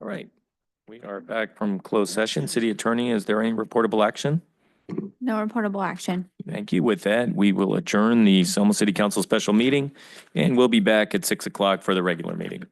All right. We are back from closed session. City Attorney, is there any reportable action? No reportable action. Thank you. With that, we will adjourn the Selma City Council special meeting, and we'll be back at 6 o'clock for the regular meeting.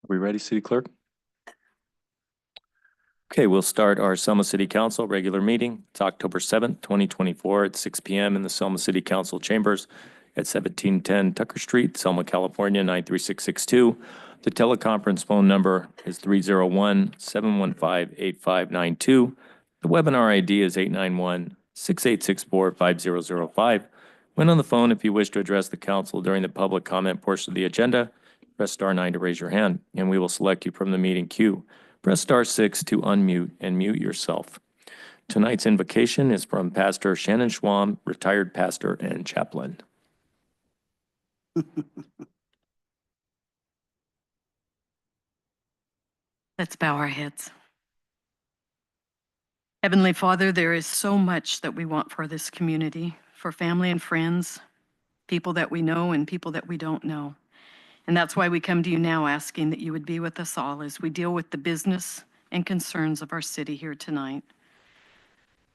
Are we ready, City Clerk? Okay, we'll start our Selma City Council regular meeting. It's October 7th, 2024 at 6 p.m. in the Selma City Council chambers at 1710 Tucker Street, Selma, California, 93662. The teleconference phone number is 301-715-8592. The webinar ID is 891-6864-5005. When on the phone, if you wish to address the council during the public comment portion of the agenda, press star 9 to raise your hand, and we will select you from the meeting queue. Press star 6 to unmute and mute yourself. Tonight's invocation is from Pastor Shannon Schwam, retired pastor and chaplain. Let's bow our heads. Heavenly Father, there is so much that we want for this community, for family and friends, people that we know and people that we don't know. And that's why we come to you now asking that you would be with us all as we deal with the business and concerns of our city here tonight.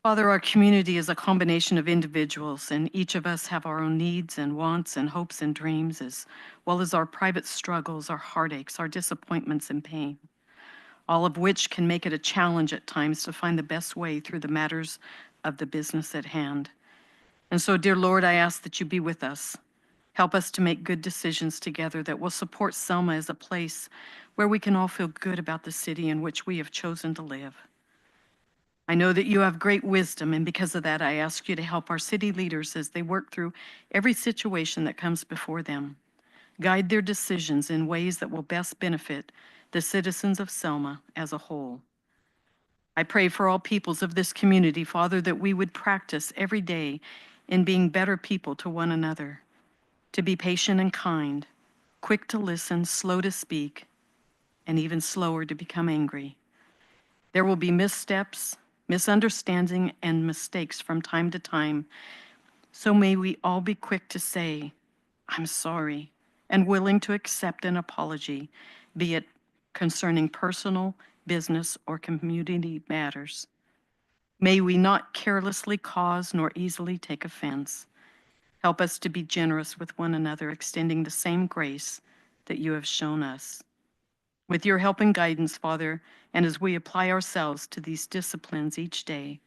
Father, our community is a combination of individuals, and each of us have our own needs and wants and hopes and dreams, as well as our private struggles, our heartaches, our disappointments and pain, all of which can make it a challenge at times to find the best way through the matters of the business at hand. And so, dear Lord, I ask that you be with us. Help us to make good decisions together that will support Selma as a place where we can all feel good about the city in which we have chosen to live. I know that you have great wisdom, and because of that, I ask you to help our city leaders as they work through every situation that comes before them. Guide their decisions in ways that will best benefit the citizens of Selma as a whole. I pray for all peoples of this community, Father, that we would practice every day in being better people to one another, to be patient and kind, quick to listen, slow to speak, and even slower to become angry. There will be missteps, misunderstanding, and mistakes from time to time. So may we all be quick to say, I'm sorry, and willing to accept an apology, be it concerning personal, business, or community matters. May we not carelessly cause nor easily take offense. Help us to be generous with one another, extending the same grace that you have shown us. With your help and guidance, Father, and as we apply ourselves to these disciplines each day,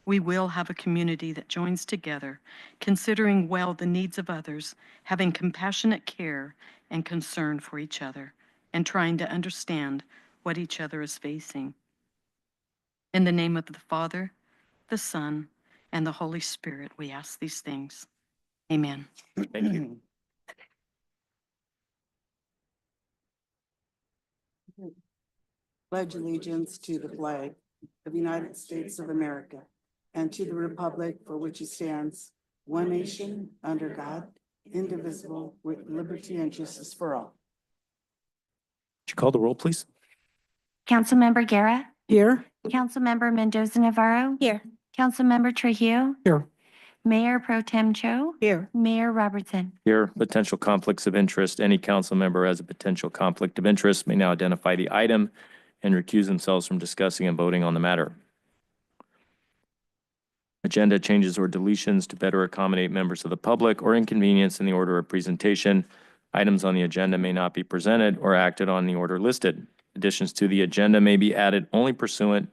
we will have a community that joins together, considering well the needs of others, having compassionate care and concern for each other, and trying to understand what each other is facing. In the name of the Father, the Son, and the Holy Spirit, we ask these things. Amen. Thank you. Pledge allegiance to the flag of the United States of America and to the republic for which it stands, one nation, under God, indivisible, with liberty and justice for all. Would you call the roll, please? Councilmember Guerra, Here. Councilmember Mendoza Navarro. Here. Councilmember Trujillo. Here. Mayor Pro Tem Cho. Here. Mayor Robertson. Here, potential conflicts of interest. Any council member has a potential conflict of interest may now identify the item and recuse themselves from discussing and voting on the matter. Agenda changes or deletions to better accommodate members of the public or inconvenience in the order of presentation. Items on the agenda may not be presented or acted on in the order listed. Additions to the agenda may be added only pursuant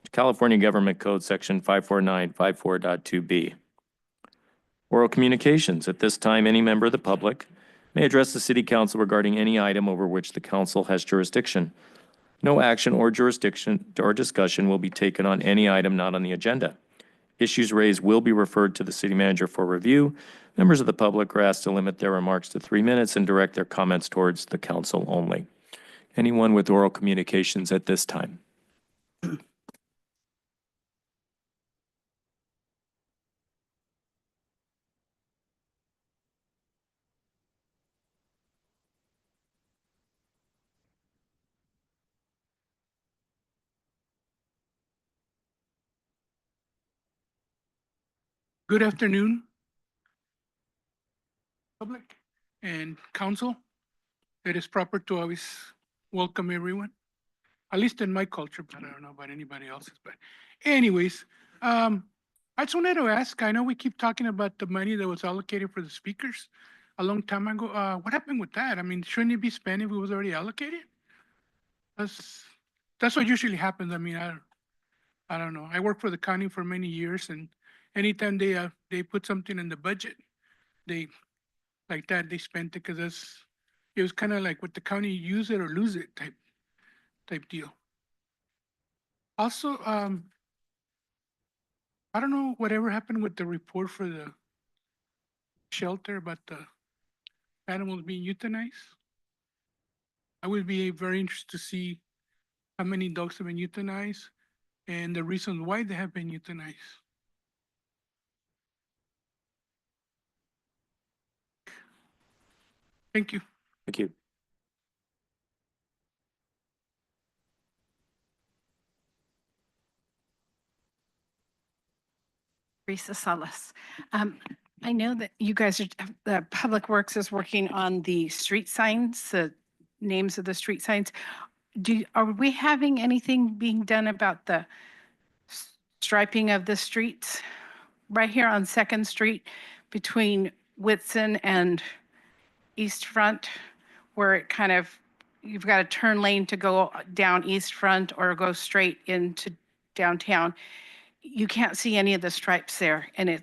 to California Government Code Section 54954.2b. Oral communications. At this time, any member of the public may address the City Council regarding any item over which the council has jurisdiction. No action or jurisdiction or discussion will be taken on any item not on the agenda. Issues raised will be referred to the city manager for review. Members of the public are asked to limit their remarks to 3 minutes and direct their comments towards the council only. Anyone with oral communications at this time? Good afternoon, public and council. It is proper to always welcome everyone, at least in my culture, but I don't know about anybody else's. But anyways, I just wanted to ask, I know we keep talking about the money that was allocated for the speakers a long time ago. What happened with that? I mean, shouldn't it be spent if it was already allocated? That's what usually happens. I mean, I don't know. I worked for the county for many years, and anytime they put something in the budget, they, like that, they spent it, because it was kind of like with the county, use it or lose it type deal. Also, I don't know whatever happened with the report for the shelter about the animals being euthanized. I would be very interested to see how many dogs have been euthanized and the reasons why they have been euthanized. Thank you. Thank you. Teresa Salas. I know that you guys are, the Public Works is working on the street signs, the names of the street signs. Are we having anything being done about the striping of the streets? Right here on Second Street between Whitson and East Front, where it kind of, you've got a turn lane to go down East Front or go straight into downtown. You can't see any of the stripes there, and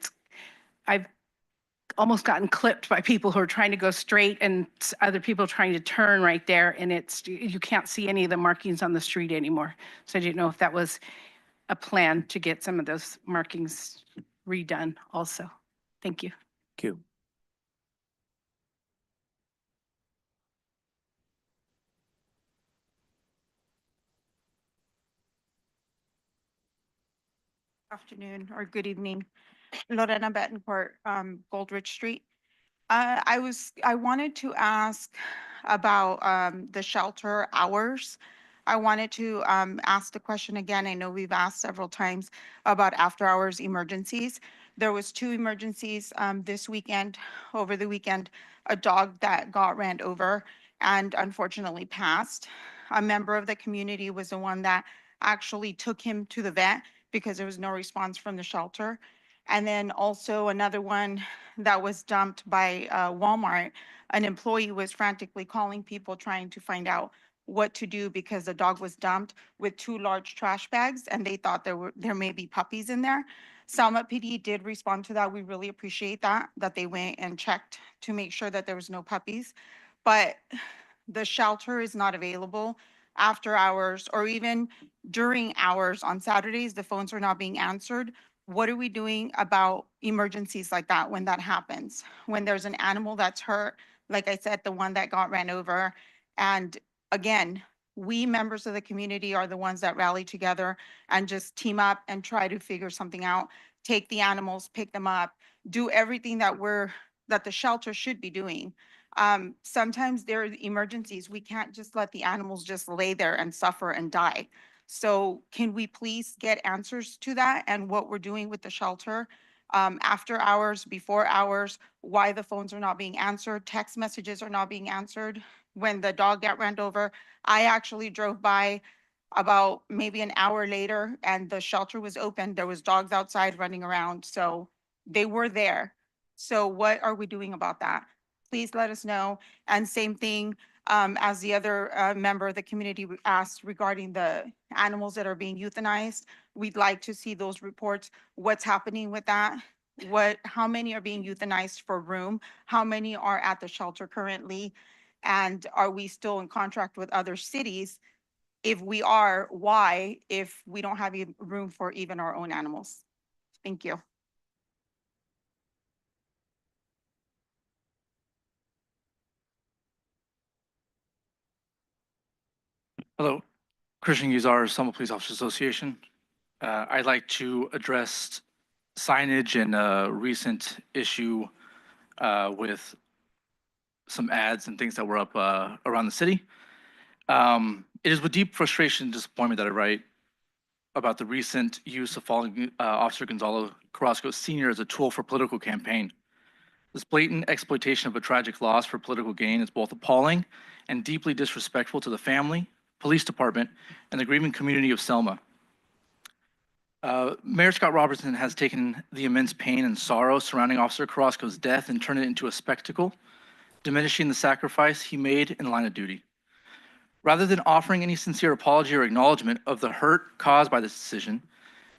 I've almost gotten clipped by people who are trying to go straight and other people trying to turn right there, and you can't see any of the markings on the street anymore. So I didn't know if that was a plan to get some of those markings redone also. Thank you. Thank you. Afternoon or good evening. Lorena Betancourt, Goldrich Street. I wanted to ask about the shelter hours. I wanted to ask the question again. I know we've asked several times about after hours emergencies. There was 2 emergencies this weekend, over the weekend, a dog that got ran over and unfortunately passed. A member of the community was the one that actually took him to the vet because there was no response from the shelter. And then also another one that was dumped by Walmart. An employee was frantically calling people trying to find out what to do because the dog was dumped with 2 large trash bags and they thought there may be puppies in there. Selma PD did respond to that. We really appreciate that they went and checked to make sure that there was no puppies. But the shelter is not available after hours or even during hours on Saturdays. The phones are not being answered. What are we doing about emergencies like that when that happens? When there's an animal that's hurt, like I said, the one that got ran over. And again, we members of the community are the ones that rally together and just team up and try to figure something out, take the animals, pick them up, do everything that the shelter should be doing. Sometimes there are emergencies. We can't just let the animals just lay there and suffer and die. So can we please get answers to that and what we're doing with the shelter? After hours, before hours, why the phones are not being answered, text messages are not being answered. When the dog got ran over, I actually drove by about maybe an hour later and the shelter was open. There was dogs outside running around. So they were there. So what are we doing about that? Please let us know. And same thing, as the other member of the community asked regarding the animals that are being euthanized. We'd like to see those reports. What's happening with that? How many are being euthanized for room? How many are at the shelter currently? And are we still in contract with other cities? If we are, why, if we don't have room for even our own animals? Thank you. Hello, Christian Guzar, Selma Police Officers Association. I'd like to address signage and a recent issue with some ads and things that were up around the city. It is with deep frustration and disappointment that I write about the recent use of following Officer Gonzalo Carrasco Sr. as a tool for political campaign. This blatant exploitation of a tragic loss for political gain is both appalling and deeply disrespectful to the family, police department, and the grieving community of Selma. Mayor Scott Robertson has taken the immense pain and sorrow surrounding Officer Carrasco's death and turned it into a spectacle, diminishing the sacrifice he made in the line of duty. Rather than offering any sincere apology or acknowledgement of the hurt caused by this decision,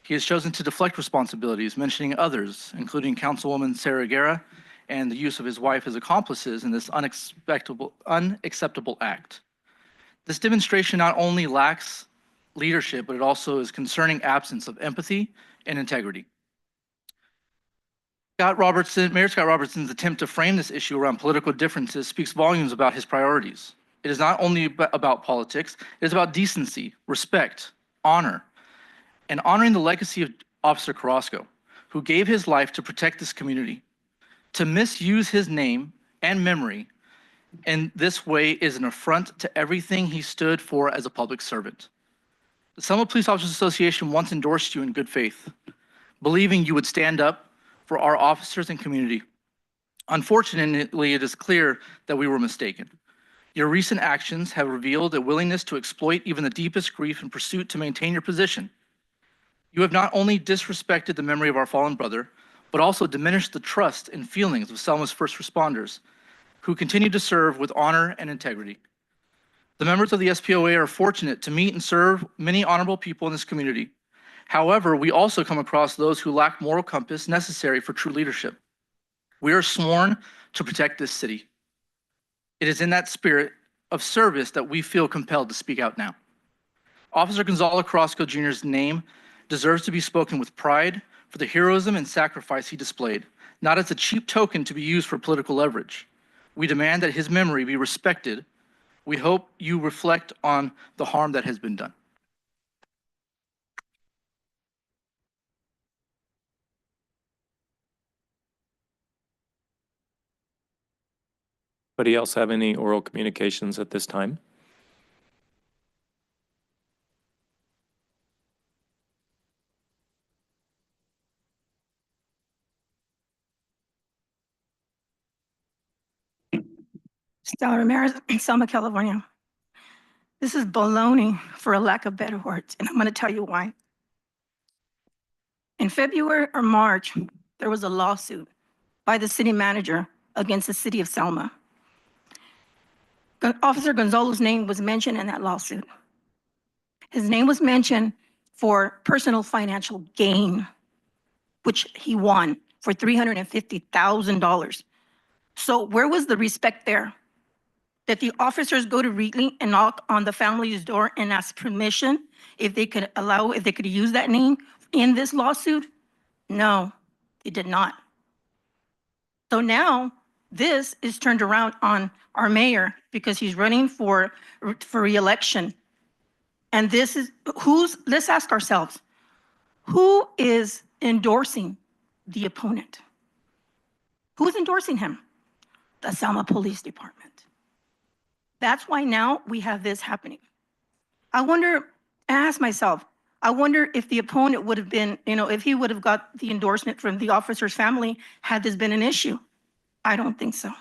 he has chosen to deflect responsibilities, mentioning others, including Councilwoman Sarah Guerra, and the use of his wife as accomplices in this unacceptable act. This demonstration not only lacks leadership, but it also is concerning absence of empathy and integrity. Mayor Scott Robertson's attempt to frame this issue around political differences speaks volumes about his priorities. It is not only about politics, it is about decency, respect, honor, and honoring the legacy of Officer Carrasco, who gave his life to protect this community. To misuse his name and memory in this way is an affront to everything he stood for as a public servant. The Selma Police Officers Association once endorsed you in good faith, believing you would stand up for our officers and community. Unfortunately, it is clear that we were mistaken. Your recent actions have revealed a willingness to exploit even the deepest grief in pursuit to maintain your position. You have not only disrespected the memory of our fallen brother, but also diminished the trust and feelings of Selma's first responders, who continue to serve with honor and integrity. The members of the SPOA are fortunate to meet and serve many honorable people in this community. However, we also come across those who lack moral compass necessary for true leadership. We are sworn to protect this city. It is in that spirit of service that we feel compelled to speak out now. Officer Gonzalo Carrasco Jr.'s name deserves to be spoken with pride for the heroism and sacrifice he displayed, not as a cheap token to be used for political leverage. We demand that his memory be respected. We hope you reflect on the harm that has been done. Anybody else have any oral communications at this time? Stella Ramirez, Selma, California. This is baloney, for a lack of better words, and I'm going to tell you why. In February or March, there was a lawsuit by the city manager against the city of Selma. Officer Gonzalo's name was mentioned in that lawsuit. His name was mentioned for personal financial gain, which he won for $350,000. So where was the respect there? That the officers go to Reedley and knock on the family's door and ask permission if they could use that name in this lawsuit? No, they did not. So now this is turned around on our mayor because he's running for re-election. And let's ask ourselves, who is endorsing the opponent? Who's endorsing him? The Selma Police Department. That's why now we have this happening. I ask myself, I wonder if the opponent would have been, if he would have got the endorsement from the officer's family had this been an issue. I don't think so.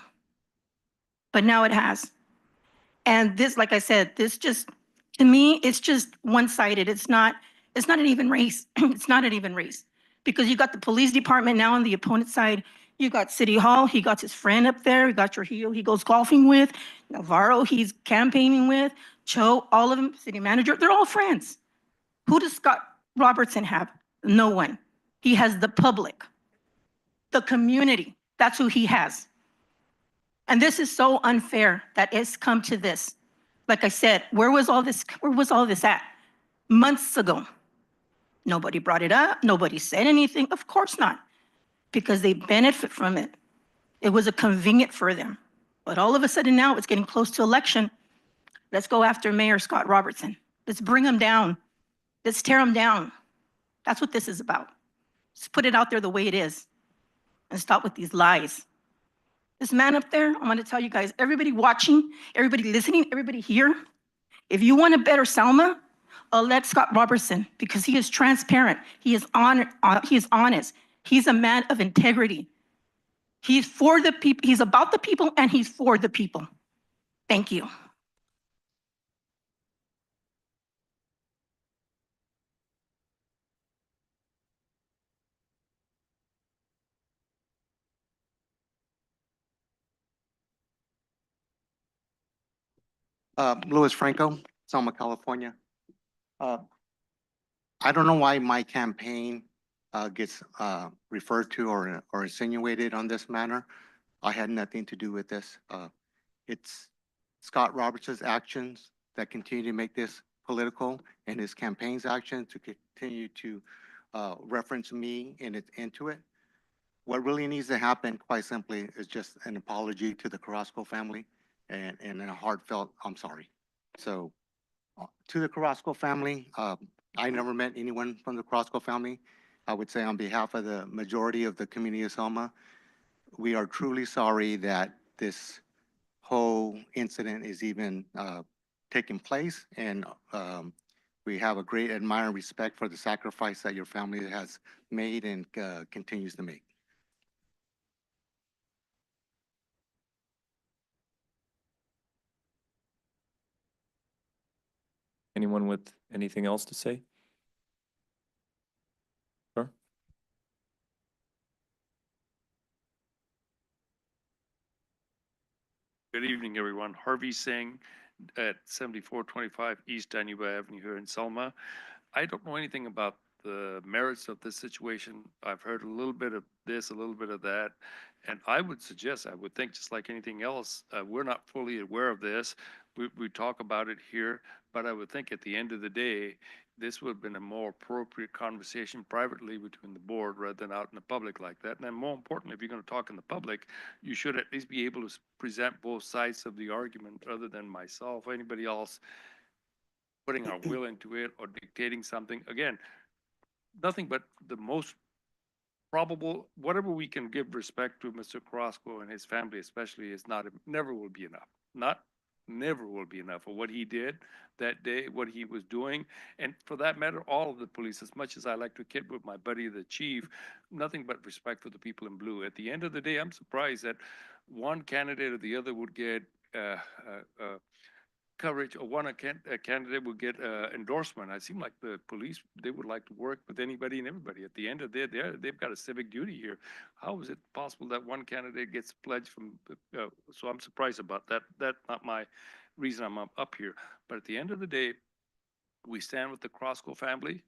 But now it has. And this, like I said, to me, it's just one-sided. It's not an even race. It's not an even race. Because you got the police department now on the opponent's side. You got City Hall, he got his friend up there. You got Trujillo, he goes golfing with. Navarro, he's campaigning with. Cho, all of them, city manager, they're all friends. Who does Scott Robertson have? No one. He has the public, the community. That's who he has. And this is so unfair that it's come to this. Like I said, where was all this at? Months ago. Nobody brought it up. Nobody said anything. Of course not, because they benefit from it. It was convenient for them. But all of a sudden now it's getting close to election. Let's go after Mayor Scott Robertson. Let's bring him down. Let's tear him down. That's what this is about. Just put it out there the way it is and stop with these lies. This man up there, I'm gonna tell you guys, everybody watching, everybody listening, everybody here, if you want a better Selma, elect Scott Robertson, because he is transparent, he is honest, he's a man of integrity. He's for the people, he's about the people, and he's for the people. Thank you. Louis Franco, Selma, California. I don't know why my campaign gets referred to or insinuated on this manner. I had nothing to do with this. It's Scott Roberts' actions that continue to make this political, and his campaign's actions to continue to reference me into it. What really needs to happen, quite simply, is just an apology to the Carrasco family and a heartfelt, I'm sorry. So to the Carrasco family, I never met anyone from the Carrasco family. I would say on behalf of the majority of the community of Selma, we are truly sorry that this whole incident is even taking place. And we have a great admire and respect for the sacrifice that your family has made and continues to make. Anyone with anything else to say? Sure. Good evening, everyone. Harvey Singh at 7425 East Danube Avenue here in Selma. I don't know anything about the merits of this situation. I've heard a little bit of this, a little bit of that. And I would suggest, I would think just like anything else, we're not fully aware of this. We talk about it here, but I would think at the end of the day, this would have been a more appropriate conversation privately between the board rather than out in the public like that. And then more importantly, if you're going to talk in the public, you should at least be able to present both sides of the argument rather than myself or anybody else putting our will into it or dictating something. Again, nothing but the most probable, whatever we can give respect to Mr. Carrasco and his family especially is never will be enough. Never will be enough for what he did that day, what he was doing. And for that matter, all of the police, as much as I like to kid with my buddy, the chief, nothing but respect for the people in blue. At the end of the day, I'm surprised that one candidate or the other would get coverage, or a candidate would get endorsement. It seems like the police, they would like to work with anybody and everybody. At the end of the day, they've got a civic duty here. How is it possible that one candidate gets pledged from, so I'm surprised about that. That's not my reason I'm up here. But at the end of the day, we stand with the Carrasco family,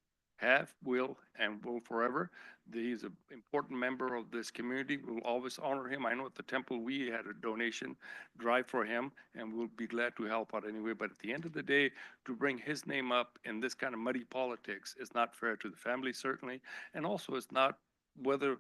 will, and will forever. He's an important member of this community. We'll always honor him. I know at the temple, we had a donation drive for him, and we'll be glad to help out anyway. But at the end of the day, to bring his name up in this kind of muddy politics is not fair to the family, certainly. And also, it's not whether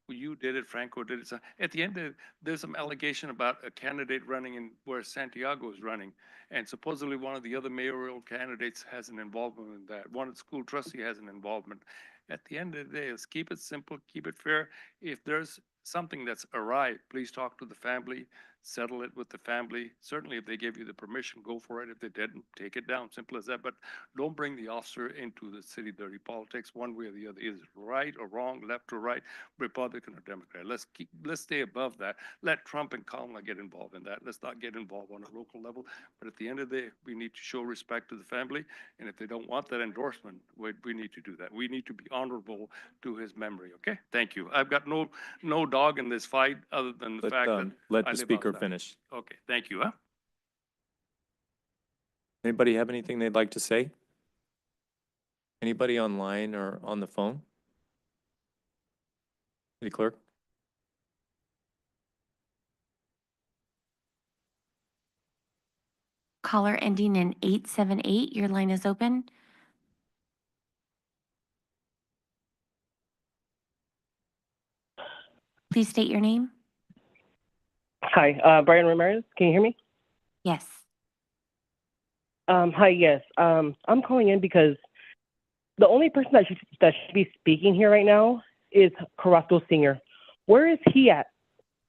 you did it, Franco did it. So at the end, there's some allegation about a candidate running in where Santiago is running. And supposedly one of the other mayoral candidates has an involvement in that. One of the school trustee has an involvement. At the end of the day, let's keep it simple, keep it fair. If there's something that's awry, please talk to the family, settle it with the family. Certainly, if they give you the permission, go for it. If they didn't, take it down. Simple as that. But don't bring the officer into the city dirty politics one way or the other. Is it right or wrong, left or right, Republican or Democrat? Let's stay above that. Let Trump and Kamala get involved in that. Let's not get involved on a local level. But at the end of the day, we need to show respect to the family. And if they don't want that endorsement, we need to do that. We need to be honorable to his memory. Okay? Thank you. I've got no dog in this fight other than the fact that Let I the live speaker outside. finish. Okay, thank you. Anybody have anything they'd like to say? Anybody online or on the phone? City Clerk? Caller ending in 878, your line is open. Please state your name. Hi, Brian Ramirez. Can you hear me? Yes. Hi, yes. I'm calling in because the only person that should be speaking here right now is Carrasco Sr. Where is he at?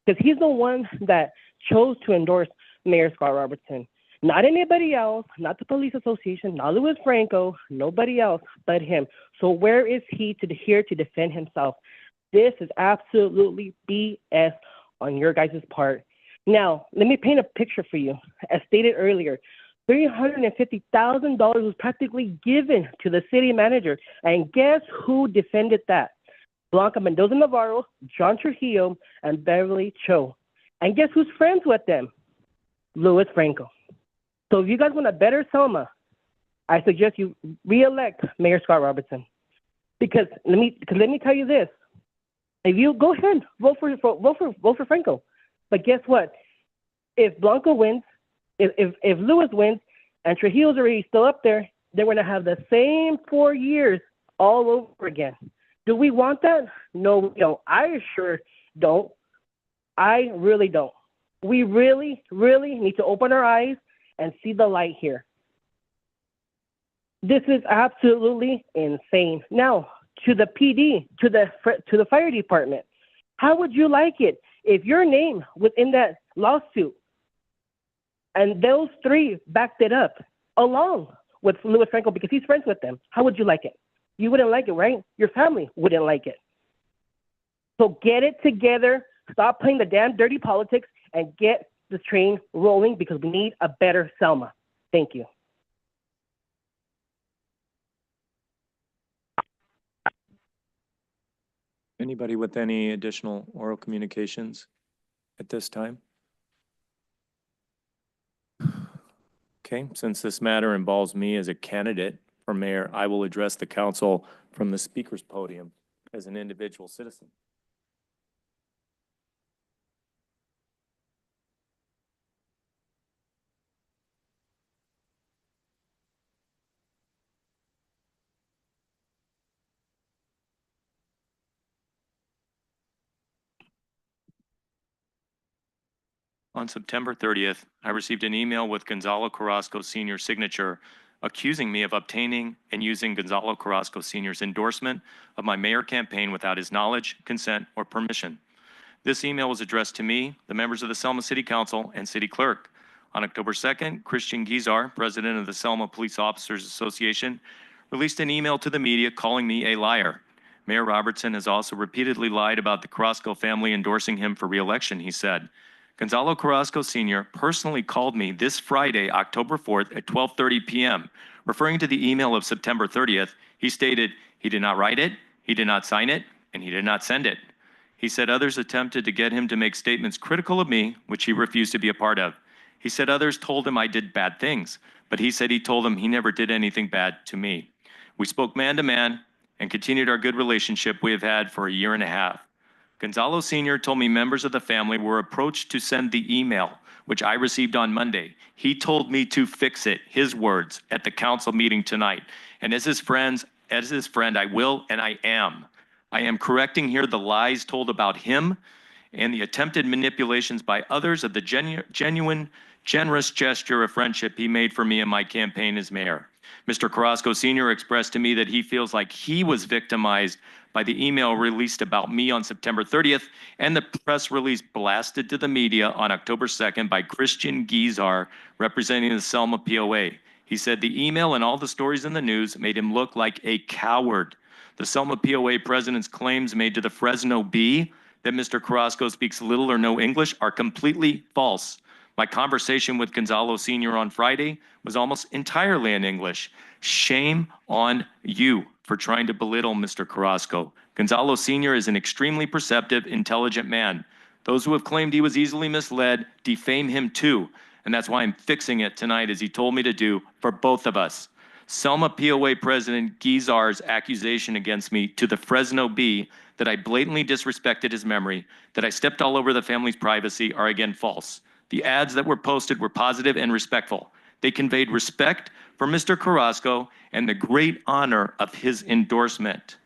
Because he's the one that chose to endorse Mayor Scott Robertson. Not anybody else, not the police association, not Louis Franco, nobody else but him. So where is he here to defend himself? This is absolutely BS on your guys' part. Now, let me paint a picture for you. As stated earlier, $350,000 was practically given to the city manager. And guess who defended that? Blanca Mendoza Navarro, John Trujillo, and Beverly Cho. And guess who's friends with them? Louis Franco. So if you guys want to better Selma, I suggest you re-elect Mayor Scott Robertson. Because let me tell you this: if you go ahead, vote for Franco, but guess what? If Blanco wins, if Lewis wins, and Trujillo's already still up there, they're going to have the same 4 years all over again. Do we want that? No, we don't. I sure don't. I really don't. We really, really need to open our eyes and see the light here. This is absolutely insane. Now, to the PD, to the fire department, how would you like it if your name was in that lawsuit and those three backed it up along with Louis Franco because he's friends with them? How would you like it? You wouldn't like it, right? Your family wouldn't like it. So get it together, stop playing the damn dirty politics, and get the train rolling because we need a better Selma. Thank you. Anybody with any additional oral communications at this time? Okay, since this matter involves me as a candidate for mayor, I will address the council from the speaker's podium as an individual citizen. On September 30th, I received an email with Gonzalo Carrasco Sr.'s signature accusing me of obtaining and using Gonzalo Carrasco Sr.'s endorsement of my mayor campaign without his knowledge, consent, or permission. This email was addressed to me, the members of the Selma City Council, and City Clerk. On October 2nd, Christian Guizar, president of the Selma Police Officers Association, released an email to the media calling me a liar. Mayor Robertson has also repeatedly lied about the Carrasco family endorsing him for re-election, he said. Gonzalo Carrasco Sr. personally called me this Friday, October 4th at 12:30 p.m. Referring to the email of September 30th, he stated he did not write it, he did not sign it, and he did not send it. He said others attempted to get him to make statements critical of me, which he refused to be a part of. He said others told him I did bad things, but he said he told them he never did anything bad to me. We spoke man to man and continued our good relationship we have had for a year and a half. Gonzalo Sr. told me members of the family were approached to send the email, which I received on Monday. He told me to fix it, his words, at the council meeting tonight. And as his friend, I will and I am. I am correcting here the lies told about him and the attempted manipulations by others of the genuine, generous gesture of friendship he made for me in my campaign as mayor. Mr. Carrasco Sr. expressed to me that he feels like he was victimized by the email released about me on September 30th and the press release blasted to the media on October 2nd by Christian Guizar, representing the Selma POA. He said the email and all the stories in the news made him look like a coward. The Selma POA president's claims made to the Fresno Bee that Mr. Carrasco speaks little or no English are completely false. My conversation with Gonzalo Sr. on Friday was almost entirely in English. Shame on you for trying to belittle Mr. Carrasco. Gonzalo Sr. is an extremely perceptive, intelligent man. Those who have claimed he was easily misled defame him too, and that's why I'm fixing it tonight as he told me to do for both of us. Selma POA President Guizar's accusation against me to the Fresno Bee that I blatantly disrespected his memory, that I stepped all over the family's privacy are again false. The ads that were posted were positive and respectful. They conveyed respect for Mr. Carrasco and the great honor of his endorsement.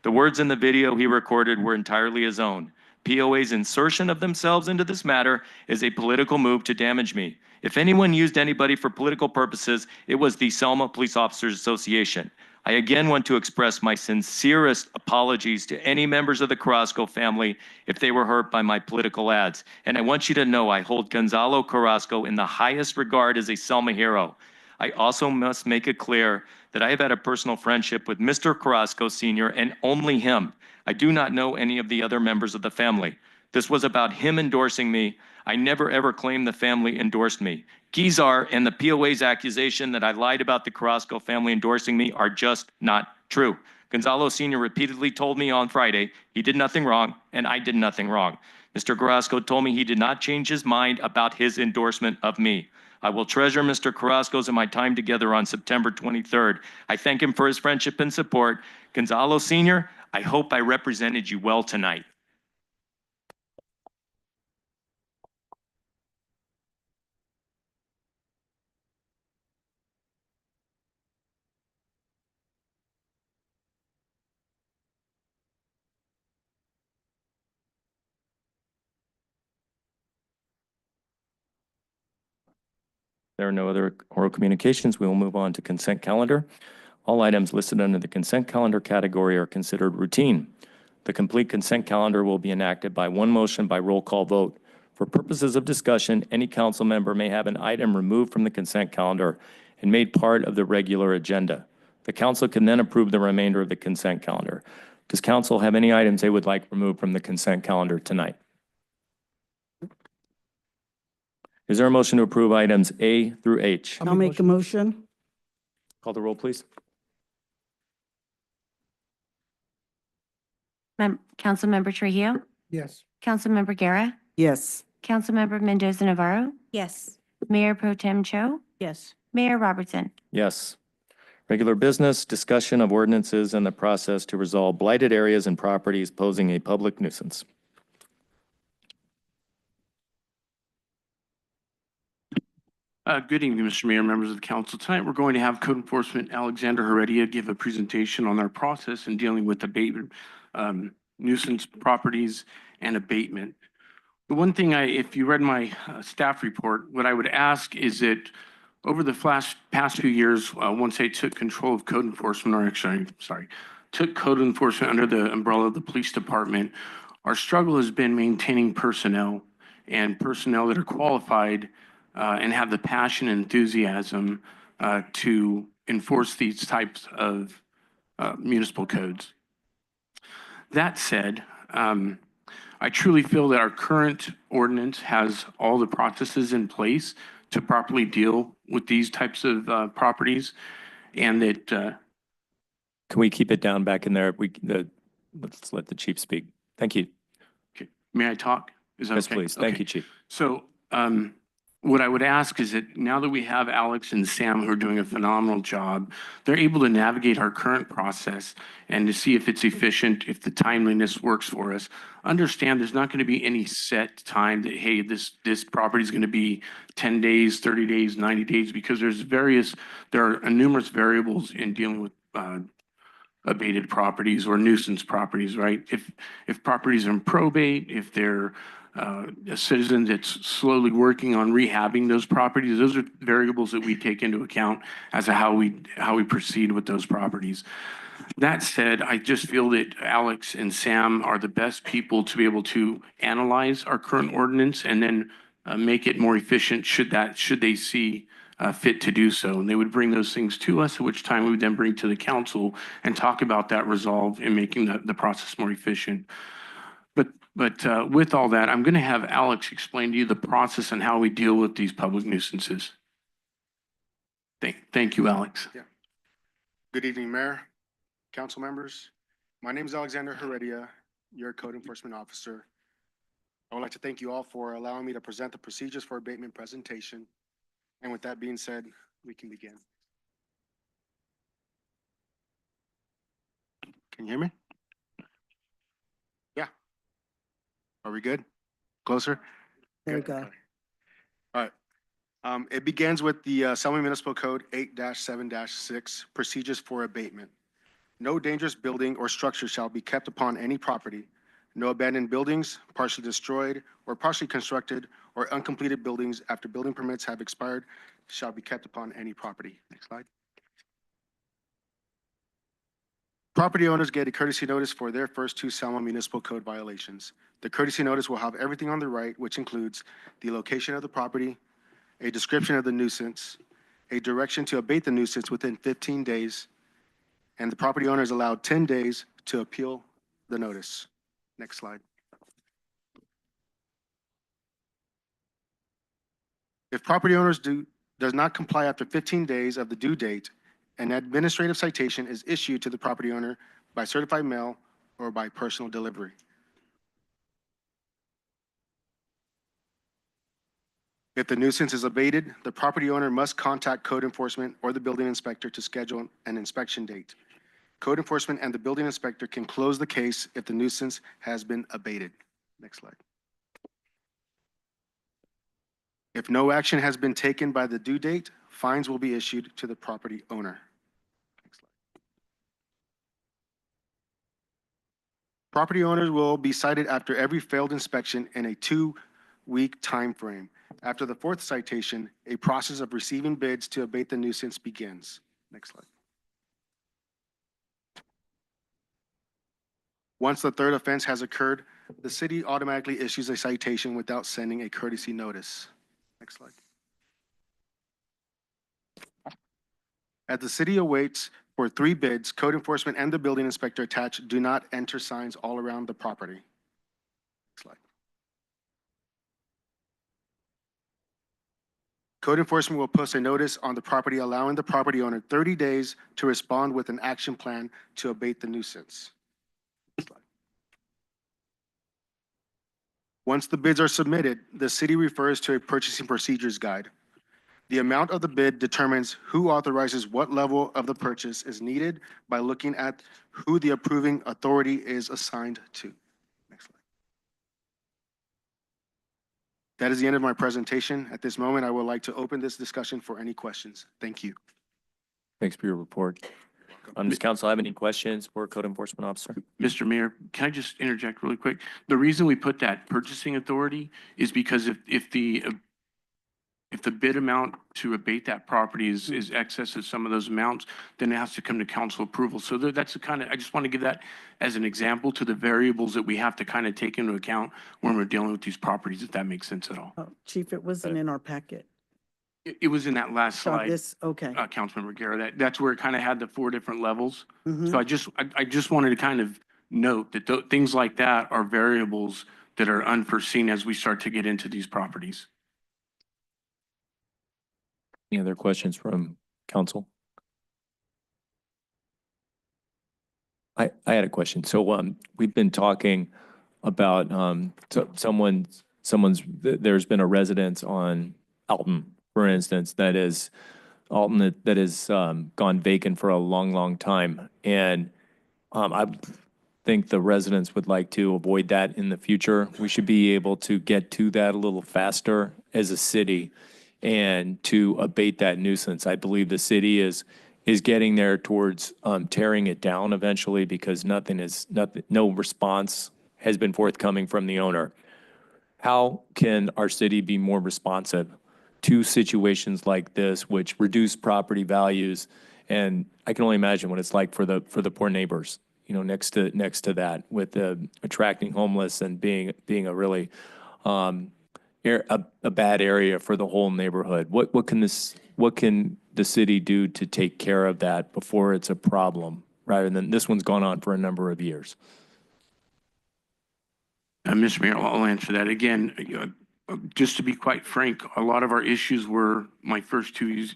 The words in the video he recorded were entirely his own. POA's insertion of themselves into this matter is a political move to damage me. If anyone used anybody for political purposes, it was the Selma Police Officers Association. I again want to express my sincerest apologies to any members of the Carrasco family if they were hurt by my political ads. And I want you to know I hold Gonzalo Carrasco in the highest regard as a Selma hero. I also must make it clear that I have had a personal friendship with Mr. Carrasco Sr. and only him. I do not know any of the other members of the family. This was about him endorsing me. I never ever claimed the family endorsed me. Guizar and the POA's accusation that I lied about the Carrasco family endorsing me are just not true. Gonzalo Sr. repeatedly told me on Friday he did nothing wrong and I did nothing wrong. Mr. Carrasco told me he did not change his mind about his endorsement of me. I will treasure Mr. Carrasco's and my time together on September 23rd. I thank him for his friendship and support. Gonzalo Sr., I hope I represented you well tonight. There are no other oral communications. We will move on to consent calendar. All items listed under the consent calendar category are considered routine. The complete consent calendar will be enacted by one motion by roll call vote. For purposes of discussion, any council member may have an item removed from the consent calendar and made part of the regular agenda. The council can then approve the remainder of the consent calendar. Does council have any items they would like removed from the consent calendar tonight? Is there a motion to approve items A through H? I'll make a motion. Call the roll, please. Councilmember Trujillo? Yes. Councilmember Guerra? Yes. Councilmember Mendoza Navarro? Yes. Mayor Pro Tem Cho? Yes. Mayor Robertson? Yes. Regular business, discussion of ordinances and the process to resolve blighted areas and properties posing a public nuisance. Good evening, Mr. Mayor, members of the council. Tonight, we're going to have Code Enforcement Alexander Heredia give a presentation on our process in dealing with abatement, nuisance properties and abatement. The one thing if you read my staff report, what I would ask is that over the past few years, once they took control of code enforcement, or actually, sorry, took code enforcement under the umbrella of the police department, our struggle has been maintaining personnel and personnel that are qualified and have the passion and enthusiasm to enforce these types of municipal codes. That said, I truly feel that our current ordinance has all the processes in place to properly deal with these types of properties, and that Can we keep it down back in there? Let's let the chief speak. Thank you. okay, may I talk? Is that Yes, okay? please. Thank Okay. you, chief. So what I would ask is that now that we have Alex and Sam who are doing a phenomenal job, they're able to navigate our current process and to see if it's efficient, if the timeliness works for us. Understand there's not going to be any set time that, hey, this property is going to be 10 days, 30 days, 90 days, because there are numerous variables in dealing with abated properties or nuisance properties, right? If properties are in probate, if they're a citizen that's slowly working on rehabbing those properties, those are variables that we take into account as to how we proceed with those properties. That said, I just feel that Alex and Sam are the best people to be able to analyze our current ordinance and then make it more efficient should they see fit to do so. And they would bring those things to us, at which time we would then bring to the council and talk about that resolve and making the process more efficient. But with all that, I'm going to have Alex explain to you the process and how we deal with these public nuisances. Thank you, Alex. Yeah. Good evening, Mayor, council members. My name is Alexander Heredia, your code enforcement officer. I would like to thank you all for allowing me to present the procedures for abatement presentation. And with that being said, we can begin. Can you hear me? Yeah. Are we good? Closer? There we Good. go. Okay. All right. It begins with the Selma Municipal Code 8-7-6, procedures for abatement. No dangerous building or structure shall be kept upon any property. No abandoned buildings, partially destroyed or partially constructed, or uncompleted buildings after building permits have expired shall be kept upon any property. Next slide. Property owners get a courtesy notice for their first 2 Selma Municipal Code violations. The courtesy notice will have everything on the right, which includes the location of the property, a description of the nuisance, a direction to abate the nuisance within 15 days, and the property owner is allowed 10 days to appeal the notice. Next slide. If property owners does not comply after 15 days of the due date, an administrative citation is issued to the property owner by certified mail or by personal delivery. If the nuisance is abated, the property owner must contact code enforcement or the building inspector to schedule an inspection date. Code enforcement and the building inspector can close the case if the nuisance has been abated. Next slide. If no action has been taken by the due date, fines will be issued to the property owner. Next slide. Property owners will be cited after every failed inspection in a 2-week time frame. After the 4th citation, a process of receiving bids to abate the nuisance begins. Next slide. Once the 3rd offense has occurred, the city automatically issues a citation without sending a courtesy notice. Next slide. As the city awaits for 3 bids, code enforcement and the building inspector attached do not enter signs all around the property. Next slide. Code enforcement will post a notice on the property allowing the property owner 30 days to respond with an action plan to abate the nuisance. Next slide. Once the bids are submitted, the city refers to a purchasing procedures guide. The amount of the bid determines who authorizes what level of the purchase is needed by looking at who the approving authority is assigned to. Next slide. That is the end of my presentation. At this moment, I would like to open this discussion for any questions. Thank you. Thanks for your report. Does council have any questions for code enforcement officer? Mr. Mayor, can I just interject really quick? The reason we put that purchasing authority is because if the bid amount to abate that property is excess of some of those amounts, then it has to come to council approval. So that's the kind of, I just want to give that as an example to the variables that we have to kind of take into account when we're dealing with these properties, if that makes sense at all. Oh, Chief, it wasn't in our packet. It was in that last So slide, this, okay. Councilmember Guerra, that's where it kind of had the 4 different levels. Mhm. So I just wanted to kind of note that things like that are variables that are unforeseen as we start to get into these properties. Any other questions from council? I had a question. So we've been talking about there's been a residence on Alton, for instance, that has gone vacant for a long time. And I think the residents would like to avoid that in the future. We should be able to get to that a little faster as a city and to abate that nuisance. I believe the city is getting there towards tearing it down eventually because no response has been forthcoming from the owner. How can our city be more responsive to situations like this, which reduce property values? And I can only imagine what it's like for the poor neighbors, you know, next to that, with attracting homeless and being a really a bad area for the whole neighborhood. What can the city do to take care of that before it's a problem, rather than this one's gone on for a number of years? Mr. Mayor, I'll answer that. Again, just to be quite frank, a lot of our issues were my first 2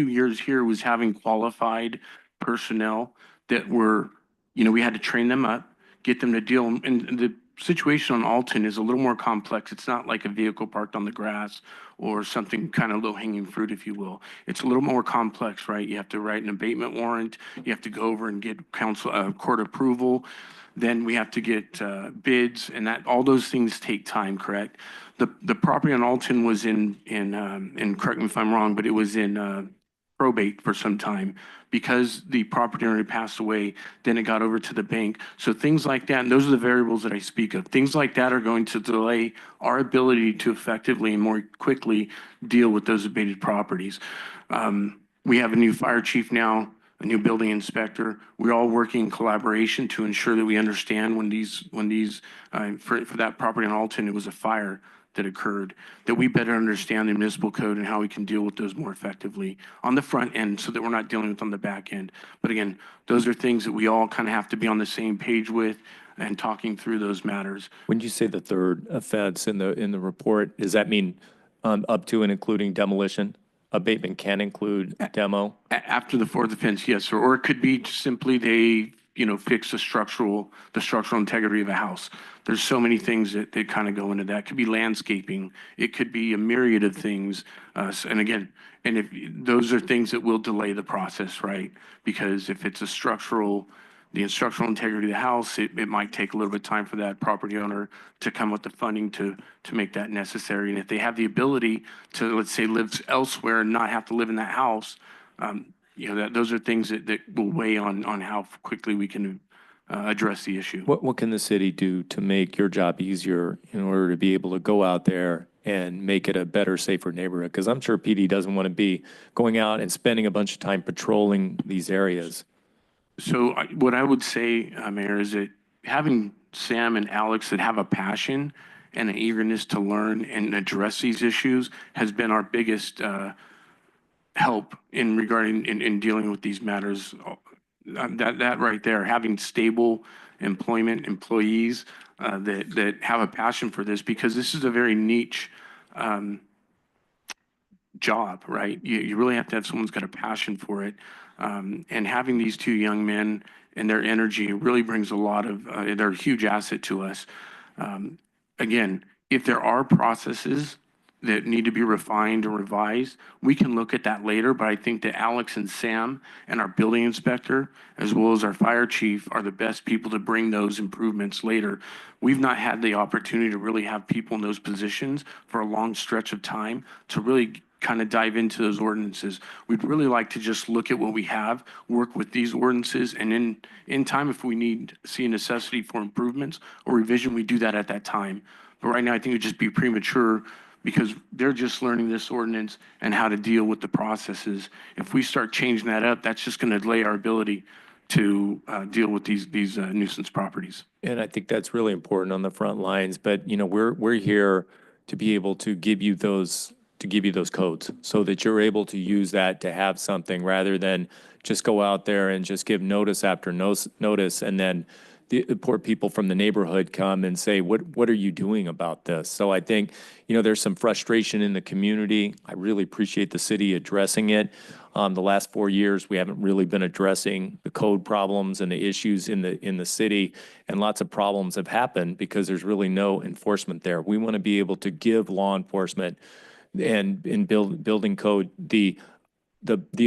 years here was having qualified personnel that were, we had to train them up, get them to deal. And the situation on Alton is a little more complex. It's not like a vehicle parked on the grass or something kind of low-hanging fruit, if you will. It's a little more complex, right? You have to write an abatement warrant. You have to go over and get court approval. Then we have to get bids, and all those things take time, correct? The property on Alton was in correct me if I'm wrong, but it was in probate for some time because the property owner passed away. Then it got over to the bank. So things like that, and those are the variables that I speak of. Things like that are going to delay our ability to effectively and more quickly deal with those abated properties. We have a new fire chief now, a new building inspector. We're all working in collaboration to ensure that we understand when for that property on Alton, it was a fire that occurred, that we better understand the municipal code and how we can deal with those more effectively on the front end so that we're not dealing with on the back end. But again, those are things that we all kind of have to be on the same page with and talking through those matters. When you say the 3rd offense in the report, does that mean up to and including demolition? Abatement can include demo? After the 4th offense, yes, sir. Or it could be simply they fix the structural integrity of a house. There's so many things that kind of go into that. It could be landscaping. It could be a myriad of things. And again, and if those are things that will delay the process, right? Because if it's the structural integrity of the house, it might take a little bit of time for that property owner to come with the funding to make that necessary. And if they have the ability to, let's say, live elsewhere and not have to live in that house, those are things that will weigh on how quickly we can address the issue. What can the city do to make your job easier in order to be able to go out there and make it a better, safer neighborhood? Because I'm sure PD doesn't want to be going out and spending a bunch of time patrolling these areas. So what I would say, Mayor, is that having Sam and Alex that have a passion and an eagerness to learn and address these issues has been our biggest help in dealing with these matters. That right there, having stable employees that have a passion for this, because this is a very niche job, right? You really have to have someone who's got a passion for it. And having these two young men and their energy really brings a lot of, they're a huge asset to us. Again, if there are processes that need to be refined or revised, we can look at that later, but I think that Alex and Sam and our building inspector, as well as our fire chief, are the best people to bring those improvements later. We've not had the opportunity to really have people in those positions for a long stretch of time to really kind of dive into those ordinances. We'd really like to just look at what we have, work with these ordinances, and in time, if we see a necessity for improvements or revision, we do that at that time. But right now, I think it would just be premature because they're just learning this ordinance and how to deal with the processes. If we start changing that up, that's just going to delay our ability to deal with these nuisance properties. And I think that's really important on the front lines. But we're here to be able to give you those codes so that you're able to use that to have something rather than just go out there and just give notice after notice and then the poor people from the neighborhood come and say, what are you doing about this? So I think, there's some frustration in the community. I really appreciate the city addressing it. The last 4 years, we haven't really been addressing the code problems and the issues in the city, and lots of problems have happened because there's really no enforcement there. We want to be able to give law enforcement and in building code the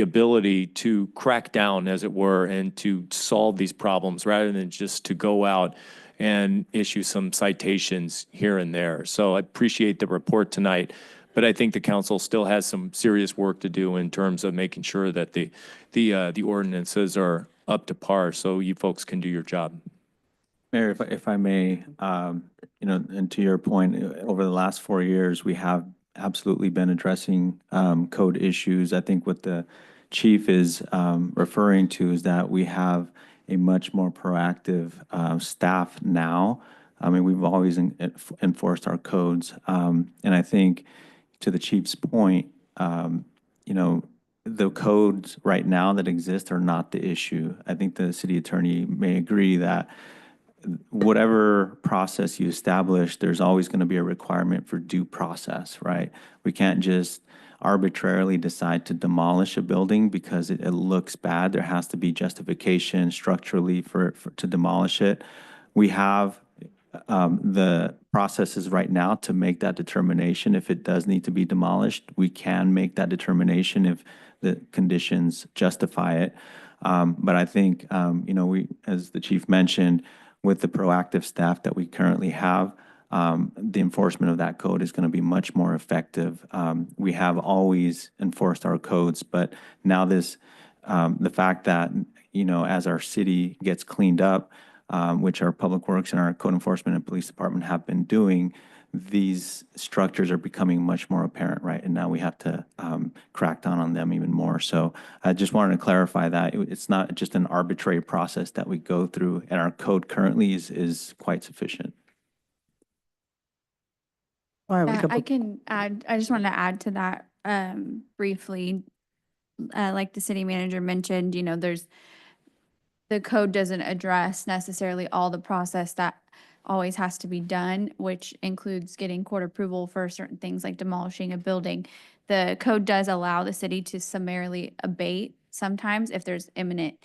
ability to crack down, as it were, and to solve these problems rather than just to go out and issue some citations here and there. So I appreciate the report tonight, but I think the council still has some serious work to do in terms of making sure that the ordinances are up to par so you folks can do your job. Mayor, if I may, and to your point, over the last 4 years, we have absolutely been addressing code issues. I think what the chief is referring to is that we have a much more proactive staff now. I mean, we've always enforced our codes. And I think to the chief's point, the codes right now that exist are not the issue. I think the city attorney may agree that whatever process you establish, there's always going to be a requirement for due process, right? We can't just arbitrarily decide to demolish a building because it looks bad. There has to be justification structurally to demolish it. We have the processes right now to make that determination. If it does need to be demolished, we can make that determination if the conditions justify it. But I think, we, as the chief mentioned, with the proactive staff that we currently have, the enforcement of that code is going to be much more effective. We have always enforced our codes, but now the fact that, as our city gets cleaned up, which our public works and our code enforcement and police department have been doing, these structures are becoming much more apparent, right? And now we have to crack down on them even more. So I just wanted to clarify that it's not just an arbitrary process that we go through, and our code currently is quite sufficient. I can add, I just wanted to add to that briefly. Like the city manager mentioned, the code doesn't address necessarily all the process that always has to be done, which includes getting court approval for certain things like demolishing a building. The code does allow the city to summarily abate sometimes if there's imminent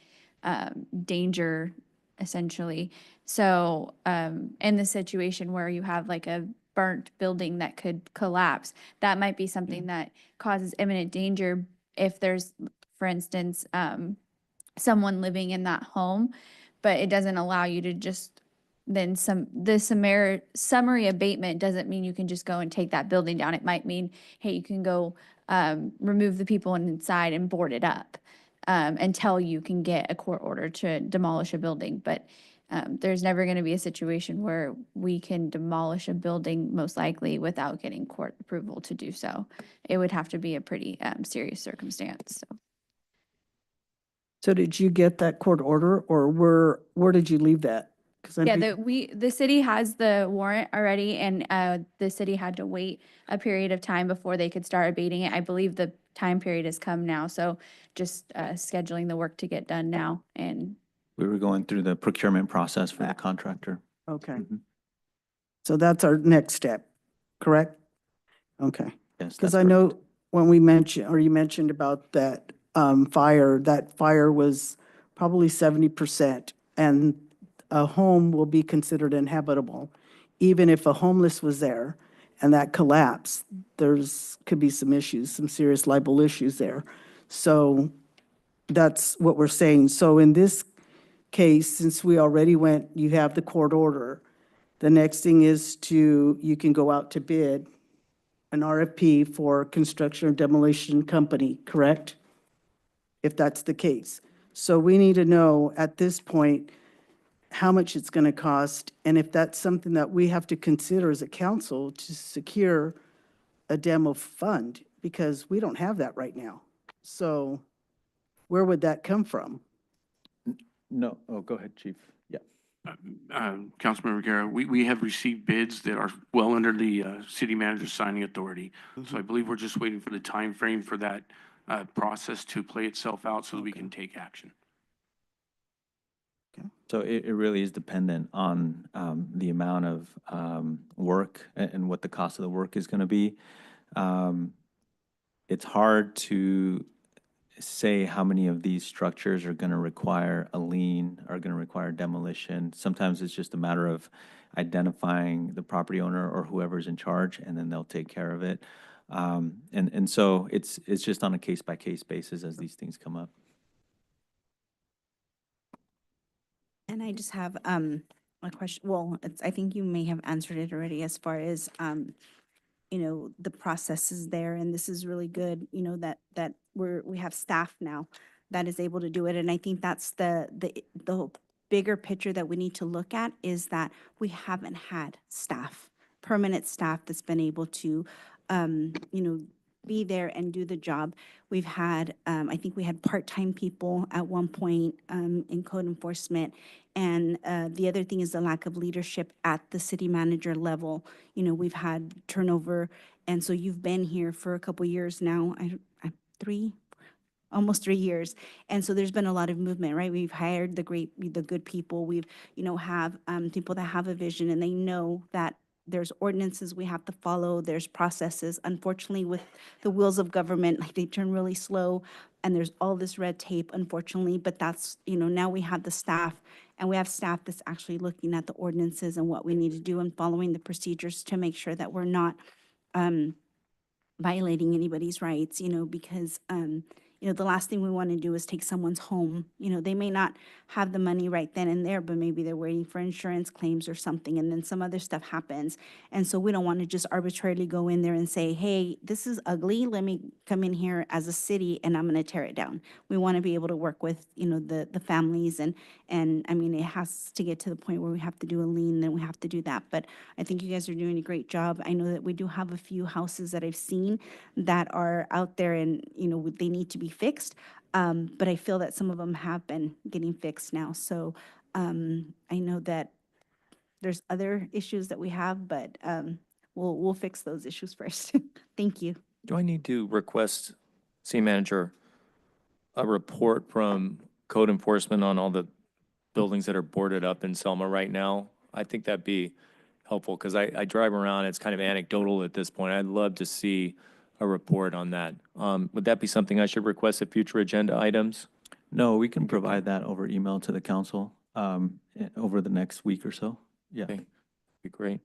danger essentially. So, in the situation where you have like a burnt building that could collapse, that might be something that causes imminent danger if there's, for instance, someone living in that home, but it doesn't allow you to just then the summary abatement doesn't mean you can just go and take that building down. It might mean, hey, you can go remove the people inside and board it up until you can get a court order to demolish a building. But there's never going to be a situation where we can demolish a building, most likely, without getting court approval to do so. It would have to be a pretty serious circumstance. So. So did you get that court order, or where did you leave that? 'Cause I'm Yeah, re- the city has the warrant already, and the city had to wait a period of time before they could start abating it. I believe the time period has come now, so just scheduling the work to get done now. And We were going through the procurement process for the contractor. Okay. Mhm. So that's our next step, correct? Okay. Yes, Because that's I correct. know when we mentioned, or you mentioned about that that fire was probably 70%, and a home will be considered inhabitable. Even if a homeless was there and that collapsed, could be some issues, some serious libel issues there. So that's what we're saying. So in this case, since we already you have the court order, the next thing is you can go out to bid an RFP for construction or demolition company, correct? If that's the case. So we need to know at this point how much it's going to cost, and if that's something that we have to consider as a council to secure a demo fund, because we don't have that right now. So where would that come from? No, oh, go ahead, Chief. Yeah. Councilmember Guerra, we have received bids that are well under the city manager's signing authority. So I believe we're just waiting for the time frame for that process to play itself out so that we can take action. So it really is dependent on the amount of work and what the cost of the work is going to be. It's hard to say how many of these structures are going to require a lien, are going to require demolition. Sometimes it's just a matter of identifying the property owner or whoever's in charge, and then they'll take care of it. And so it's just on a case-by-case basis as these things come up. And I just have a question. Well, I think you may have answered it already as far as the process is there, and this is really good, that we have staff now that is able to do it. And I think that's the bigger picture that we need to look at, is that we haven't had permanent staff that's been able to be there and do the job. We've had, I think we had part-time people at one point in code enforcement. And the other thing is the lack of leadership at the city manager level. We've had turnover. And so you've been here for a couple years now, almost 3 years. And so there's been a lot of movement, right? We've hired the good people. We've, have people that have a vision, and they know that there's ordinances we have to follow, there's processes. Unfortunately, with the wheels of government, like, they turn really slow, and there's all this red tape, unfortunately. But that's, now we have the staff, and we have staff that's actually looking at the ordinances and what we need to do and following the procedures to make sure that we're not violating anybody's rights, because the last thing we want to do is take someone's home. They may not have the money right then and there, but maybe they're waiting for insurance claims or something, and then some other stuff happens. And so we don't want to just arbitrarily go in there and say, hey, this is ugly, let me come in here as a city and I'm going to tear it down. We want to be able to work with, the families, and I mean, it has to get to the point where we have to do a lien, then we have to do that. But I think you guys are doing a great job. I know that we do have a few houses that I've seen that are out there, and, they need to be fixed. But I feel that some of them have been getting fixed now. So I know that there's other issues that we have, but we'll fix those issues first. Thank you. Do I need to request, city manager, a report from code enforcement on all the buildings that are boarded up in Selma right now? I think that'd be helpful, because I drive around, it's kind of anecdotal at this point. I'd love to see a report on that. Would that be something I should request at future agenda items? No, we can provide that over email to the council. over the next week or so. Yeah, Okay, be great.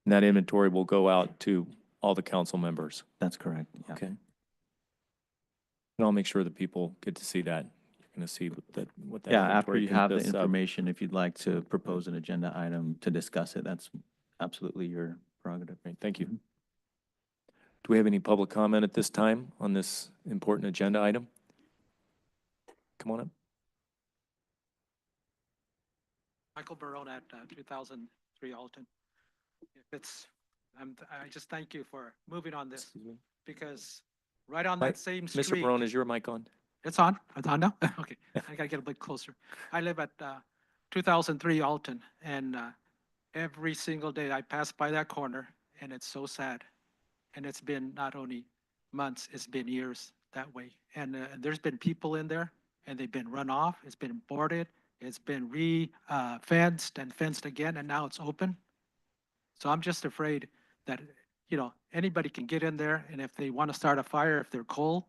And that inventory will go out to all the council members. that's correct. Yeah. Okay. And I'll make sure that people get to see that. You're going to see what that Yeah, after inventory you have the consists of. information, if you'd like to propose an agenda item to discuss it, that's absolutely your prerogative. Great, thank you. Mhm. Do we have any public comment at this time on this important agenda item? Come on up. Michael Barone at 2003 Alton. If it's, I just thank you for moving on this Excuse me. because right on Mike- that same Mr. street. Barone, is your mic on? It's on? It's on now? Okay, I gotta get a bit closer. I live at 2003 Alton and every single day I pass by that corner and it's so sad. And it's been not only months, it's been years that way. And there's been people in there and they've been run off, it's been boarded, it's been fenced and fenced again, and now it's open. So I'm just afraid that, anybody can get in there and if they want to start a fire, if they're cold,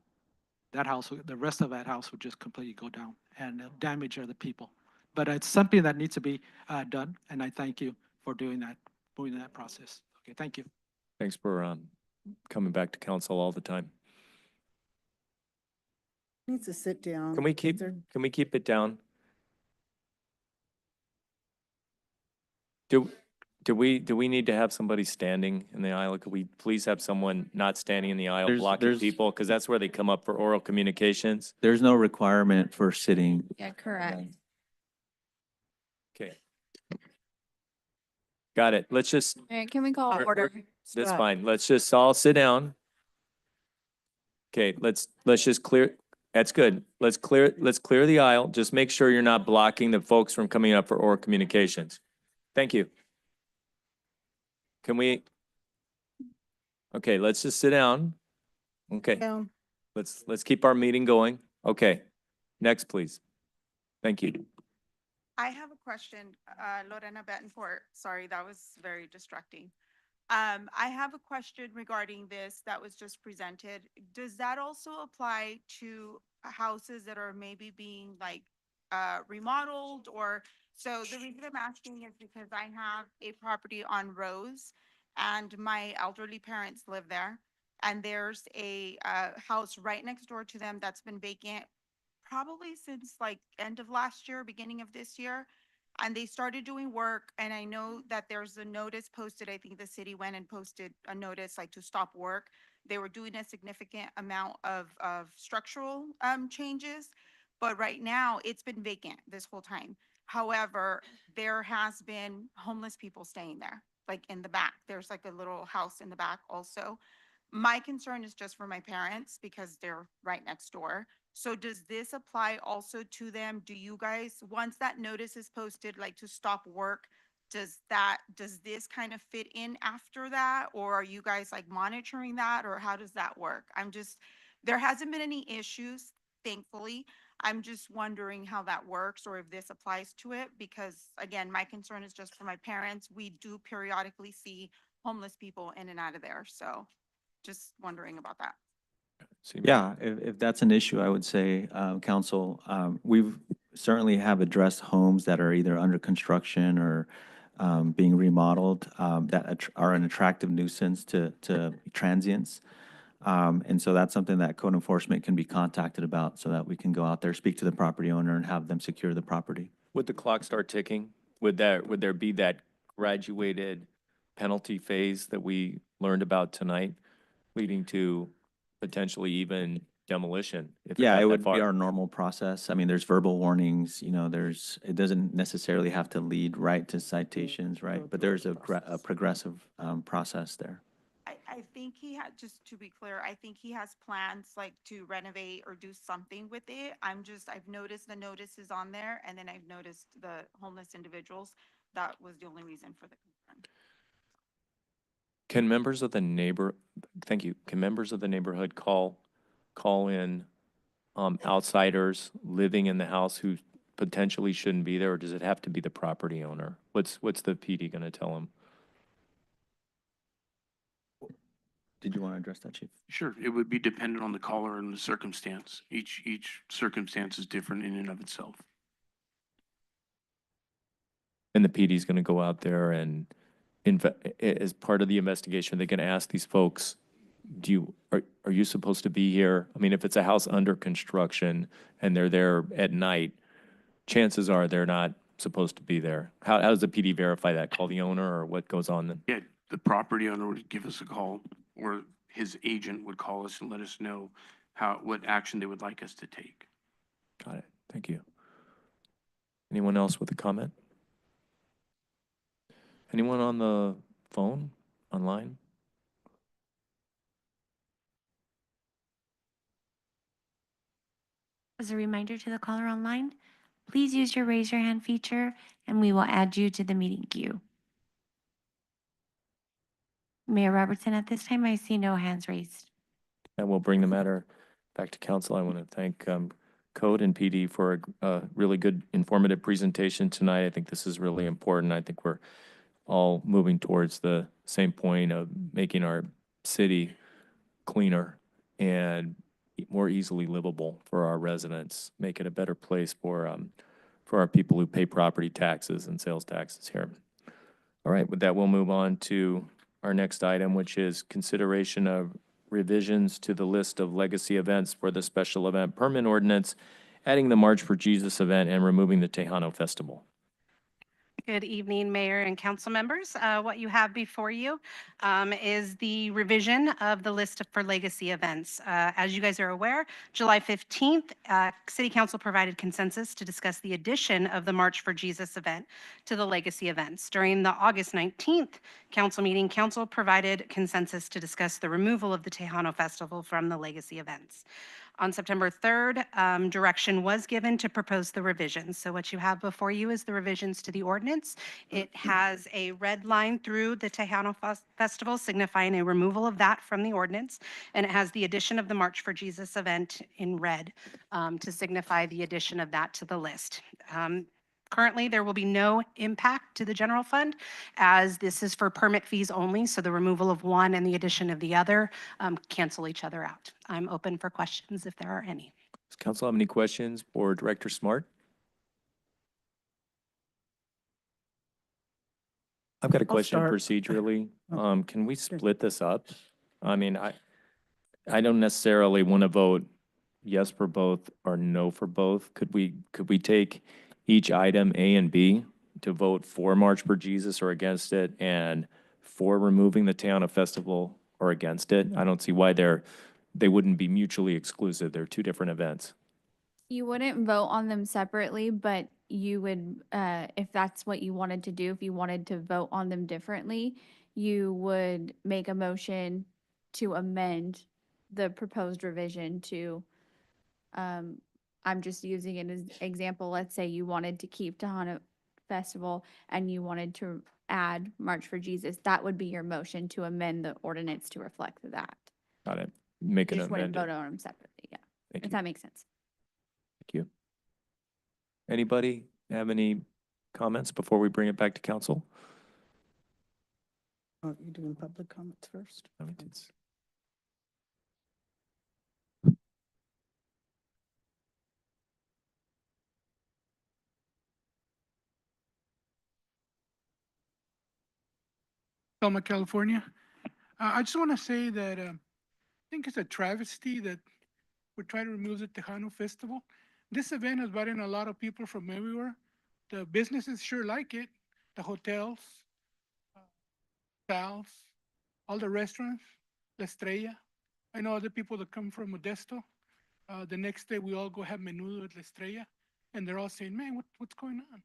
the rest of that house would just completely go down and damage other people. But it's something that needs to be done, and I thank you for doing that, moving that process. Okay, thank you. Thanks for coming back to council all the time. Needs to sit down. Can we keep it down? Do we need to have somebody standing in the aisle? Could we please have someone not standing in the aisle blocking There's- people? Because that's where they come up for oral communications. There's no requirement for sitting. Yeah, correct. Okay. Got it. Let's just, All right, can we call order? that's Scott. fine. Let's just all sit down. Okay, let's just clear, that's good. Let's clear the aisle. Just make sure you're not blocking the folks from coming up for oral communications. Thank you. Can we? Okay, let's just sit down. Okay, Down. let's keep our meeting going. Okay, next, please. Thank you. I have a question, Lorena Betancourt. Sorry, that was very distracting. I have a question regarding this that was just presented. Does that also apply to houses that are maybe being like remodeled or? So the reason I'm asking is because I have a property on Rose and my elderly parents live there. And there's a house right next door to them that's been vacant probably since like end of last year, beginning of this year. And they started doing work, and I know that there's a notice posted. I think the city went and posted a notice like to stop work. They were doing a significant amount of structural changes, but right now it's been vacant this whole time. However, there has been homeless people staying there, like in the back. There's like a little house in the back also. My concern is just for my parents because they're right next door. So does this apply also to them? Do you guys, once that notice is posted, like to stop work, does this kind of fit in after that? Or are you guys like monitoring that, or how does that work? There hasn't been any issues, thankfully. I'm just wondering how that works or if this applies to it, because again, my concern is just for my parents. We do periodically see homeless people in and out of there, so just wondering about that. Yeah, if that's an issue, I would say, council, we've certainly have addressed homes that are either under construction or being remodeled, that are an attractive nuisance to transients. And so that's something that code enforcement can be contacted about so that we can go out there, speak to the property owner and have them secure the property. Would the clock start ticking? Would there be that graduated penalty phase that we learned about tonight, leading to potentially even demolition? If Yeah, got it that would be far? our normal process. I mean, there's verbal warnings, it doesn't necessarily have to lead right to citations, right? But there's a progressive process there. I think he had, just to be clear, I think he has plans like to renovate or do something with it. I've noticed the notices on there, and then I've noticed the homeless individuals. That was the only reason for the concern. Can members of the thank you, can members of the neighborhood call in outsiders living in the house who potentially shouldn't be there, or does it have to be the property owner? What's the PD gonna tell them? Did you want to address that, Chief? Sure, it would be dependent on the caller and the circumstance. Each circumstance is different in and of itself. And the PD is going to go out there and as part of the investigation, they're going to ask these folks, are you supposed to be here? I mean, if it's a house under construction and they're there at night, chances are they're not supposed to be there. How does the PD verify that? Call the owner or what goes on then? Yeah, the property owner would give us a call, or his agent would call us and let us know what action they would like us to take. Got it. Thank you. Anyone else with a comment? Anyone on the phone, online? As a reminder to the caller online, please use your raise your hand feature and we will add you to the meeting queue. Mayor Robertson, at this time, I see no hands raised. And we'll bring the matter back to council. I want to thank Code and PD for a really good informative presentation tonight. I think this is really important. I think we're all moving towards the same point of making our city cleaner and more easily livable for our residents, make it a better place for our people who pay property taxes and sales taxes here. All right, with that, we'll move on to our next item, which is consideration of revisions to the list of legacy events for the special event permit ordinance, adding the March for Jesus event and removing the Tejano Festival. Good evening, Mayor and council members. What you have before you is the revision of the list for legacy events. As you guys are aware, July 15th, City Council provided consensus to discuss the addition of the March for Jesus event to the legacy events. During the August 19th council meeting, council provided consensus to discuss the removal of the Tejano Festival from the legacy events. On September 3rd, direction was given to propose the revisions. So what you have before you is the revisions to the ordinance. It has a red line through the Tejano Festival signifying a removal of that from the ordinance. And it has the addition of the March for Jesus event in red to signify the addition of that to the list. Currently, there will be no impact to the general fund as this is for permit fees only. So the removal of one and the addition of the other cancel each other out. I'm open for questions if there are any. Does council have any questions for Director Smart? I've got a question start. procedurally. Can we split this up? I mean, I don't necessarily want to vote yes for both or no for both. Could we take each item A and B to vote for March for Jesus or against it, and for removing the Tejano Festival or against it? I don't see why they wouldn't be mutually exclusive. They're two different events. You wouldn't vote on them separately, but you would, if that's what you wanted to do, if you wanted to vote on them differently, you would make a motion to amend the proposed revision to, I'm just using it as example. Let's say you wanted to keep Tejano Festival and you wanted to add March for Jesus. That would be your motion to amend the ordinance to reflect that. Got it. Make You an just wouldn't vote amendment. on them separately, yeah. Thank If you. that makes sense. Thank you. Anybody have any comments before we bring it back to council? Oh, you're doing public comments first? I mean, it's- Selma, California. I just want to say that I think it's a travesty that we're trying to remove the Tejano Festival. This event has brought in a lot of people from everywhere. The businesses sure like it. The hotels, Sal's, all the restaurants, La Estrella. I know other people that come from Modesto. The next day we all go have menudo at La Estrella, and they're all saying, "Man, what's going on?"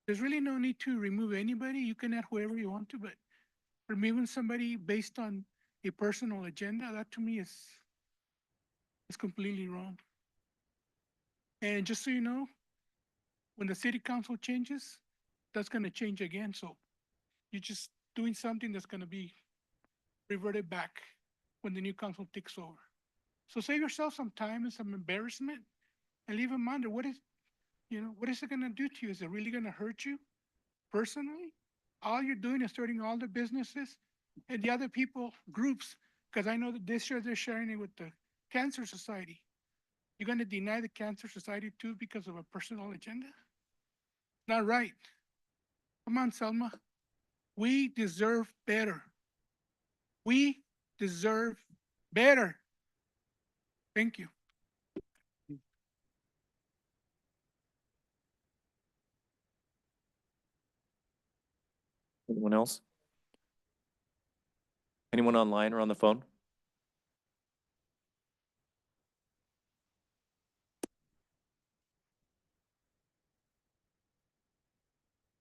There's really no need to remove anybody. You can add whoever you want to, but removing somebody based on a personal agenda, that to me is completely wrong. And just so you know, when the city council changes, that's going to change again. So you're just doing something that's going to be reverted back when the new council takes over. So save yourself some time and some embarrassment and leave them under. What is it going to do to you? Is it really going to hurt you personally? All you're doing is hurting all the businesses and the other people, groups, because I know that this year they're sharing it with the Cancer Society. You're going to deny the Cancer Society too because of a personal agenda? Not right. Come on, Selma. We deserve better. We deserve better. Thank you. Anyone else? Anyone online or on the phone?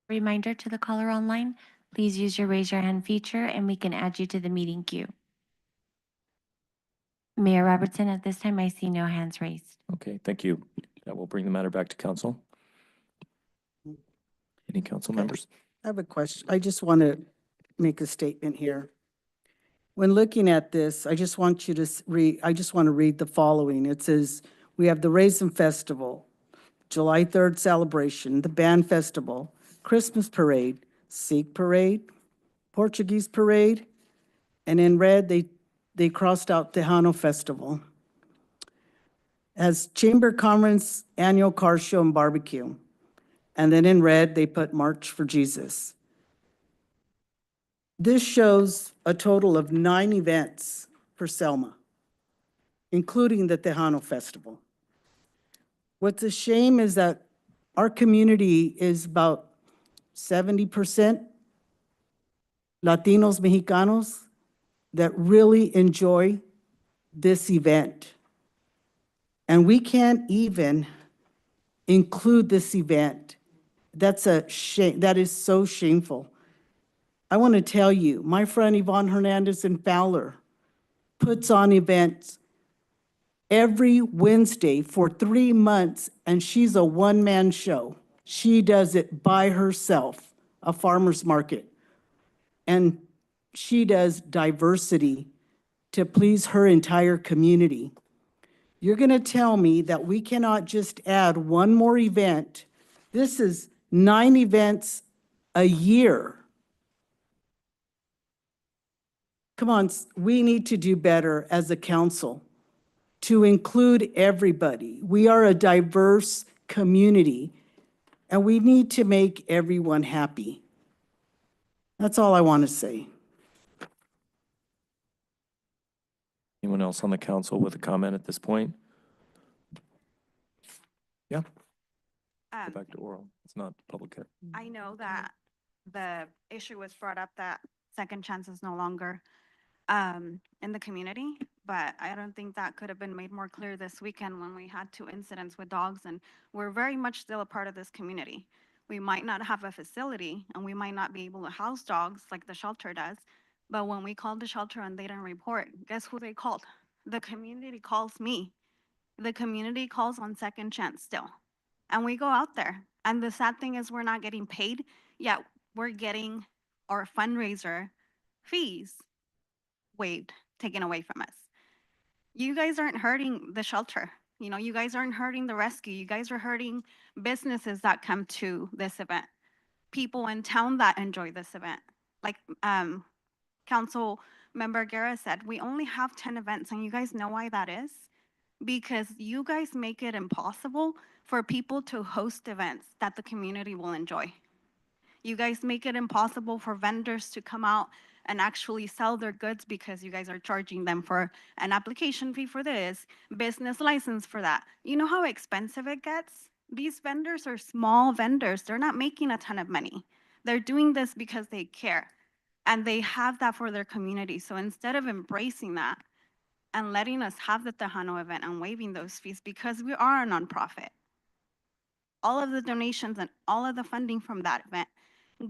Reminder to the caller online, please use your raise your hand feature and we can add you to the meeting queue. Mayor Robertson, at this time, I see no hands raised. Okay, thank you. That will bring the matter back to council. Any council members? I have a question. I just want to make a statement here. When looking at this, I just want you to read, I just want to read the following. It says, we have the Raisin Festival, July 3rd celebration, the Band Festival, Christmas Parade, Sikh Parade, Portuguese Parade, and in red, they crossed out Tejano Festival. As Chamber Conference Annual Car Show and Barbecue. And then in red, they put March for Jesus. This shows a total of 9 events for Selma, including the Tejano Festival. What's a shame is that our community is about 70% Latinos, Mexicanos that really enjoy this event. And we can't even include this event. That's a shame. That is so shameful. I want to tell you, my friend Yvonne Hernandez in Fowler puts on events every Wednesday for 3 months, and she's a one-man show. She does it by herself, a farmer's market. And she does diversity to please her entire community. You're going to tell me that we cannot just add one more event. This is 9 events a year. Come on, we need to do better as a council to include everybody. We are a diverse community, and we need to make everyone happy. That's all I want to say. Anyone else on the council with a comment at this point? Yeah, go back to oral. It's not public. I know that the issue was brought up that second chance is no longer in the community, but I don't think that could have been made more clear this weekend when we had 2 incidents with dogs, and we're very much still a part of this community. We might not have a facility and we might not be able to house dogs like the shelter does, but when we called the shelter and they didn't report, guess who they called? The community calls me. The community calls on second chance still. And we go out there. And the sad thing is we're not getting paid, yet we're getting our fundraiser fees waived, taken away from us. You guys aren't hurting the shelter. You know, you guys aren't hurting the rescue. You guys are hurting businesses that come to this event, people in town that enjoy this event. Like Council Member Guerra said, we only have 10 events, and you guys know why that is? Because you guys make it impossible for people to host events that the community will enjoy. You guys make it impossible for vendors to come out and actually sell their goods because you guys are charging them for an application fee for this, business license for that. You know how expensive it gets? These vendors are small vendors. They're not making a ton of money. They're doing this because they care and they have that for their community. So instead of embracing that and letting us have the Tejano event and waiving those fees, because we are a nonprofit, all of the donations and all of the funding from that event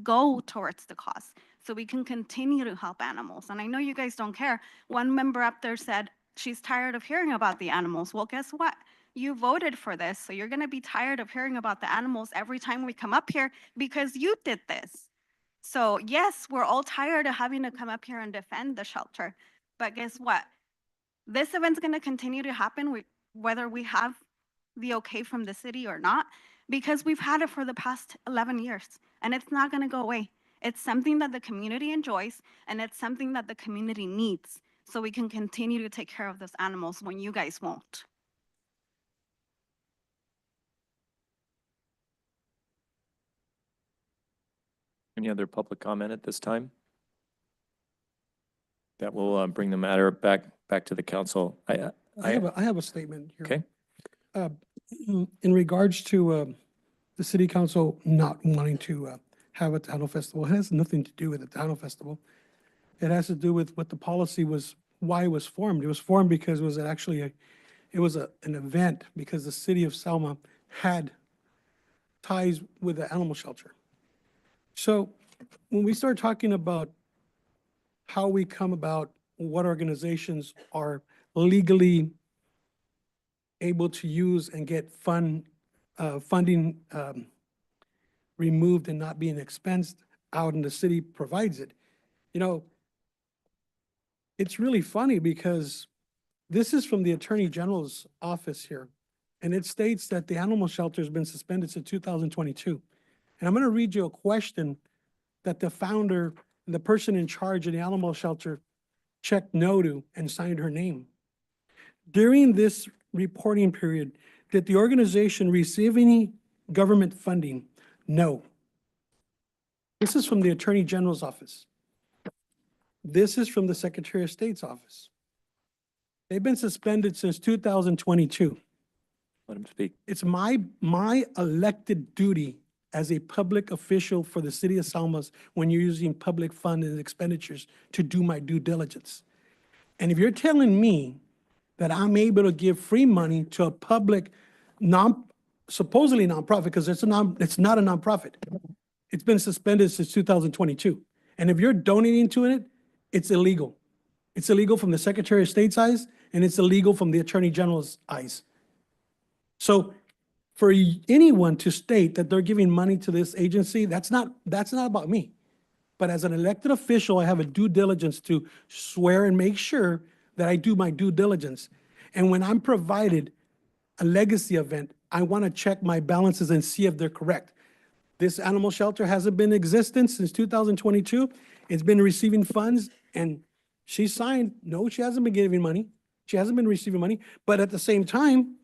go towards the cause so we can continue to help animals. And I know you guys don't care. One member up there said she's tired of hearing about the animals. Well, guess what? You voted for this, so you're going to be tired of hearing about the animals every time we come up here because you did this. So yes, we're all tired of having to come up here and defend the shelter. But guess what? This event's going to continue to happen whether we have the okay from the city or not, because we've had it for the past 11 years and it's not going to go away. It's something that the community enjoys and it's something that the community needs so we can continue to take care of those animals when you guys won't. Any other public comment at this time? That will bring the matter back to the council. I have a statement here. Okay, In regards to the city council not wanting to have a Tejano festival, it has nothing to do with the Tejano festival. It has to do with what the policy was, why it was formed. It was formed because it was actually an event because the city of Selma had ties with the animal shelter. So when we start talking about how we come about what organizations are legally able to use and get funding removed and not being expensed out and the city provides it. You know, it's really funny because this is from the Attorney General's office here. And it states that the animal shelter has been suspended since 2022. And I'm going to read you a question that the founder, the person in charge of the animal shelter checked no to and signed her name. During this reporting period, did the organization receive any government funding? No. This is from the Attorney General's office. This is from the Secretary of State's office. They've been suspended since 2022. let him speak. It's my elected duty as a public official for the city of Selma's when you're using public fund and expenditures to do my due diligence. And if you're telling me that I'm able to give free money to a public supposedly nonprofit, because it's not a nonprofit. It's been suspended since 2022. And if you're donating to it, it's illegal. It's illegal from the Secretary of State's eyes, and it's illegal from the Attorney General's eyes. So for anyone to state that they're giving money to this agency, that's not about me. But as an elected official, I have a due diligence to swear and make sure that I do my due diligence. And when I'm provided a legacy event, I want to check my balances and see if they're correct. This animal shelter hasn't been in existence since 2022. It's been receiving funds, and she signed, no, she hasn't been giving money. She hasn't been receiving money, but at the same time,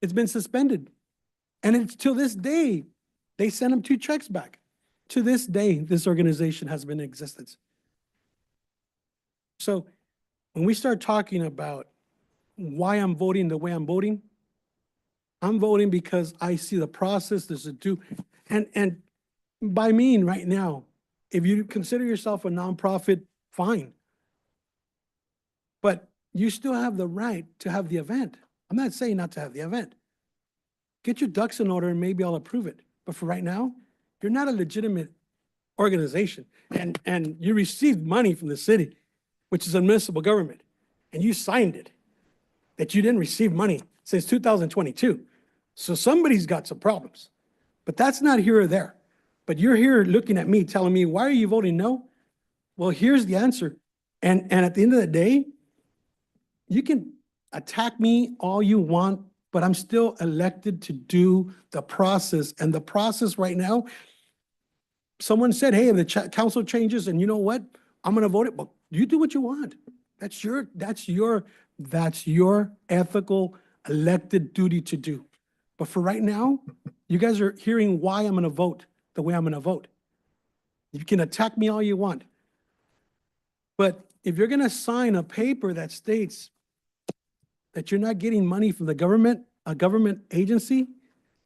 it's been suspended. And it's till this day, they sent them 2 checks back. To this day, this organization has been in existence. So when we start talking about why I'm voting the way I'm voting because I see the process, there's a due, and by mean right now, if you consider yourself a nonprofit, fine. But you still have the right to have the event. I'm not saying not to have the event. Get your ducks in order and maybe I'll approve it. But for right now, you're not a legitimate organization. And you received money from the city, which is a municipal government, and you signed it, that you didn't receive money since 2022. So somebody's got some problems. But that's not here or there. But you're here looking at me, telling me, why are you voting no? Well, here's the answer. And at the end of the day, you can attack me all you want, but I'm still elected to do the process. And the process right now, someone said, hey, if the council changes, and you know what? I'm going to vote it. Well, you do what you want. That's your ethical elected duty to do. But for right now, you guys are hearing why I'm going to vote the way I'm going to vote. You can attack me all you want. But if you're going to sign a paper that states that you're not getting money from the government, a government agency,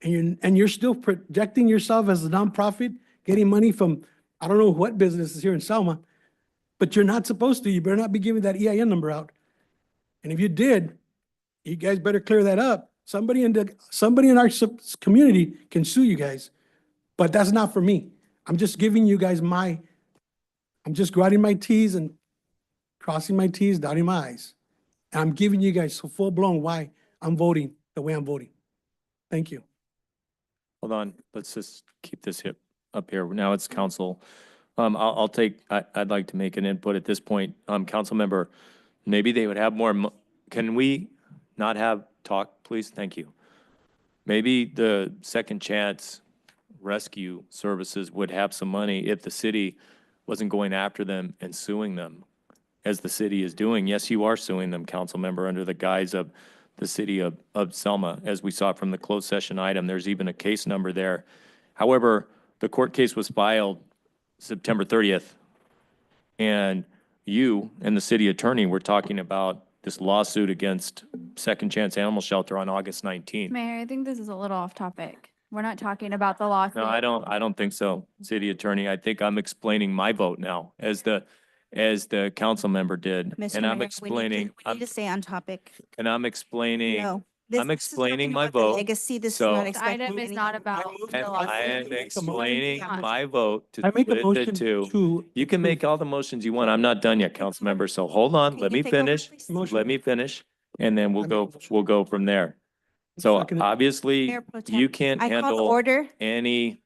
and you're still projecting yourself as a nonprofit, getting money from, I don't know what business is here in Selma, but you're not supposed to. You better not be giving that EIN number out. And if you did, you guys better clear that up. Somebody in our community can sue you guys, but that's not for me. I'm just giving you guys I'm just grinding my T's and crossing my T's, dotting my I's. And I'm giving you guys full blown why I'm voting the way I'm voting. Thank you. Hold on, let's just keep this up here. Now it's council. I'd like to make an input at this point. Council member, maybe they would have more, can we not have talk, please? Thank you. Maybe the Second Chance Rescue Services would have some money if the city wasn't going after them and suing them, as the city is doing. Yes, you are suing them, council member, under the guise of the city of Selma, as we saw from the closed session item. There's even a case number there. However, the court case was filed September 30th. And you and the city attorney were talking about this lawsuit against Second Chance Animal Shelter on August 19th. Mayor, I think this is a little off topic. We're not talking about the lawsuit. No, I don't think so, city attorney. I think I'm explaining my vote now as the council member did. Mr. And I'm Mayor, explaining, we need to stay on topic. and I'm explaining, No. I'm this is explaining talking my about the vote. Legacy, this is So- not This expecting. item is not about And the I lawsuit. am explaining my vote to I make a split the motion two. to. You can make all the motions you want. I'm not done yet, council member. So hold on, Can let you me take over, finish. please? Let me finish, and then I make a motion. we'll go from there. So Second it. obviously, Mayor Pro Tem, you can't I call the handle order. any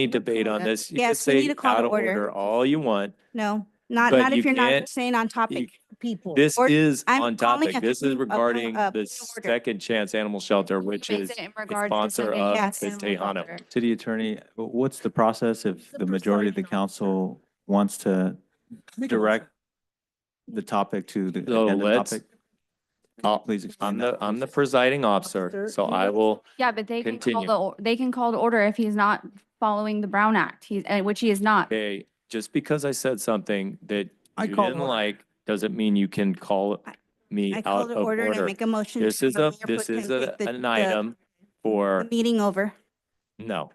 debate on this. You can Yes, we need say to call the out of order. order all you want. No, But not you if you're not can't- staying on topic, people. This Or- is I'm on calling topic. a This is point of- regarding point the of order. Second Chance Animal Shelter, which Makes is it in the regards to sponsor Second of Chance the Animal Tejano. Shelter. City attorney, what's the process if the majority of the council wants to direct the topic to the So agenda let's- topic? I'll- Please explain that. I'm the presiding officer, so I will, Yeah, but they can call Continue. they can call the order if he's not following the Brown Act. Which he is not. okay, just because I said something that I you call didn't order. like, doesn't mean you can call me I call out the of order and I order. make a motion. This to is have a, Mayor Pro this Tem is take the- an item the for, meeting over. no.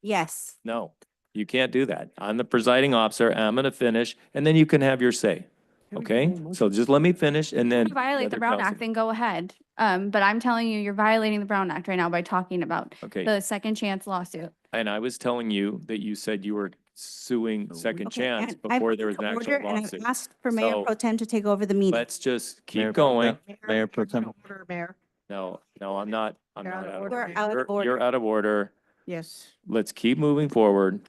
Yes. No, you can't do that. I'm the presiding officer, and I'm gonna finish, and then you can have your say. Okay? So just let me finish and then. If you violate the other Brown council- Act, then go ahead. But I'm telling you, you're violating the Brown Act right now by talking about Okay, the second chance lawsuit. and I was telling you that you said you were suing Second Okay, Chance and I've before there was put an the actual order and I've lawsuit. asked for Mayor So- Pro Tem to take over the meeting. Let's just Mayor keep Pro going. Tem- Mayor Pro Tem, No, I'm not You're out of We're order. out of order. You're out of order. Yes. Let's keep moving forward.